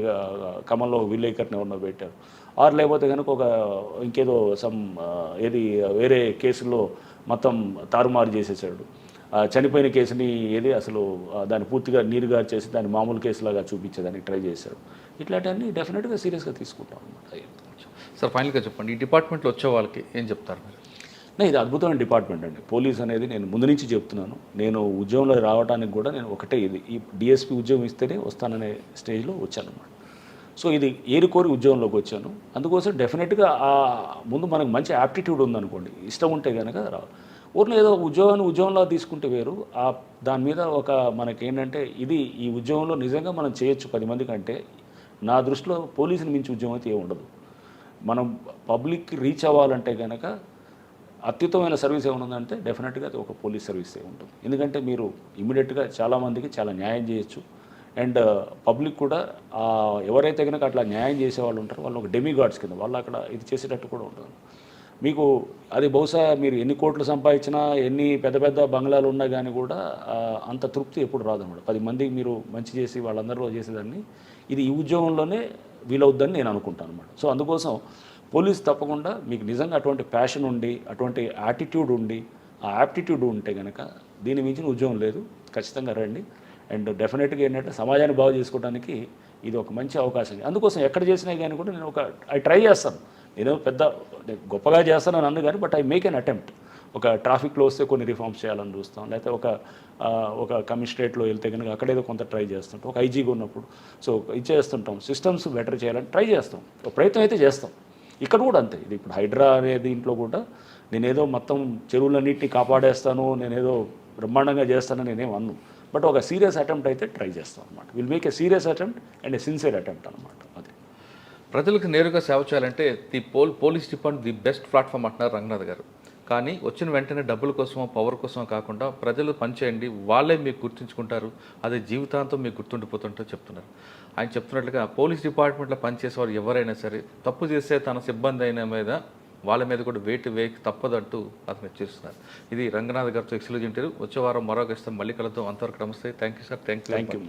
ఖమ్మంలో విలేకర్ని ఎవరినో పెట్టారు, ఆరు లేకపోతే కనుక ఇంకేదో ఏది వేరే కేసులో మొత్తం తారుమారు చేసేసాడు, చనిపోయిన కేసుని అసలు దాన్ని పూర్తిగా నీరుగా చేసి దాన్ని మామూలు కేసులాగా చూపించేదానికి ట్రై చేశాడు. ఇట్లాంటివన్నీ డెఫినెట్గా సీరియస్గా తీసుకుంటాం అనమాట. సార్ ఫైనల్గా చెప్పండి, ఈ డిపార్ట్మెంట్లో వచ్చే వాళ్ళకి ఏం చెప్తారు మీరు? ఇది అద్భుతమైన డిపార్ట్మెంట్ అండి. పోలీస్ అనేది నేను ముందు నుంచి చెప్తున్నాను, నేను ఉద్యోగంలో రావడానికి కూడా నేను ఒకటే ఈ డిఎస్పీ ఉద్యోగం ఇస్తేనే వస్తాననే స్టేజ్లో వచ్చానన్నమాట. సో ఇది ఏరుకోరి ఉద్యోగంలోకి వచ్చాను. అందుకోసం డెఫినెట్గా ముందు మనకు మంచి యాప్టిట్యూడ్ ఉందనుకోండి, ఇష్టం ఉంటే కనుక ఊరిని ఏదో ఉద్యోగంలో తీసుకుంటే వేరు, దాని మీద మనకేంటంటే ఈ ఉద్యోగంలో నిజంగా మనం చేయొచ్చు 10 మంది కంటే. నా దృష్టిలో పోలీసుని మించి ఉద్యోగం అయితే ఏమి ఉండదు. మనం పబ్లిక్కి రీచ్ అవ్వాలంటే కనుక అత్యుత్తమైన సర్వీస్ ఏముందంటే డెఫినెట్గా అది ఒక పోలీస్ సర్వీసే ఉంటుంది. ఎందుకంటే మీరు ఇమీడియట్గా చాలామందికి చాలా న్యాయం చేయొచ్చు. అండ్ పబ్లిక్ కూడా ఎవరైతే కనుక అట్లా న్యాయం చేసేవాళ్ళు ఉంటారో వాళ్ళు ఒక డెమిగాడ్స్ కింద వాళ్ళు అక్కడ ఇది చేసేటట్టు కూడా ఉంటుంది. మీకు అది బహుశా మీరు ఎన్ని కోట్లు సంపాదించినా, ఎన్ని పెద్ద పెద్ద బంగ్లాలు ఉన్నా కానీ కూడా అంత తృప్తి ఎప్పుడు రాదన్నమాట. 10 మందికి మీరు మంచి చేసి వాళ్ళందరిలో చేసేదాన్ని ఇది ఈ ఉద్యోగంలోనే వీలవుద్దని నేను అనుకుంటాను అన్నమాట. సో అందుకోసం పోలీస్ తప్పకుండా మీకు నిజంగా అటువంటి ప్యాషన్ ఉండి, అటువంటి యాటిట్యూడ్ ఉండి, ఆ యాప్టిట్యూడ్ ఉంటే కనుక దీని మించిన ఉద్యోగం లేదు. ఖచ్చితంగా రండి. అండ్ డెఫినెట్గా ఏంటంటే సమాజాన్ని బాగు చేసుకోవడానికి ఇది ఒక మంచి అవకాశం. అందుకోసం ఎక్కడ చేసినా కానీ కూడా నేను ట్రై చేస్తాను. నేను గొప్పగా చేస్తానని అన్ను కానీ, but I make an attempt. ఒక ట్రాఫిక్లో వస్తే కొన్ని రిఫార్మ్స్ చేయాలని చూస్తాం, లేకపోతే ఒక కమిషనరేట్లో వెళ్తే కనుక అక్కడేదో కొంత ట్రై చేస్తుంటాం, ఒక ఐజీగా ఉన్నప్పుడు సో ఇది చేస్తుంటాం, సిస్టమ్స్ బెటర్ చేయాలని ట్రై చేస్తాం, ఒక ప్రయత్నం అయితే చేస్తాం. ఇక్కడ కూడా అంతే. ఇది ఇప్పుడు హైడ్రా అనే దీంట్లో కూడా నేనేదో మొత్తం చెరువులన్నింటినీ కాపాడేస్తాను, నేనేదో బ్రహ్మాండంగా చేస్తానని నేనేం అన్ను, బట్ ఒక సీరియస్ అటెంప్ట్ అయితే ట్రై చేస్తాం అనమాట. Will make a serious attempt and A sincere attempt అనమాట. అది ప్రజలకు నేరుగా సేవ చేయాలంటే police department the best platform అంటున్నారు రంగనాథ్ గారు. కానీ వచ్చిన వెంటనే డబ్బుల కోసమో పవర్ కోసమో కాకుండా ప్రజలు పనిచేయండి, వాళ్ళే మీకు గుర్తుంచుకుంటారు, అది జీవితాంతం మీకు గుర్తుండిపోతుంటో చెప్తున్నారు. ఆయన చెప్తున్నట్లుగా పోలీస్ డిపార్ట్మెంట్లో పనిచేసేవారు ఎవరైనా సరే తప్పు చేస్తే తన సిబ్బంది అయిన మీద వాళ్ళ మీద కూడా వేయక తప్పదంటూ అతను చేస్తున్నారు. ఇది రంగనాథ్ గారితో ఎక్స్క్లూజివ్ ఇంటర్వ్యూ. వచ్చే వారం మరో గెస్ట్ మళ్ళీ కలుద్దాం. అంతవరకు నమస్తే. Thank you sir. Thank you.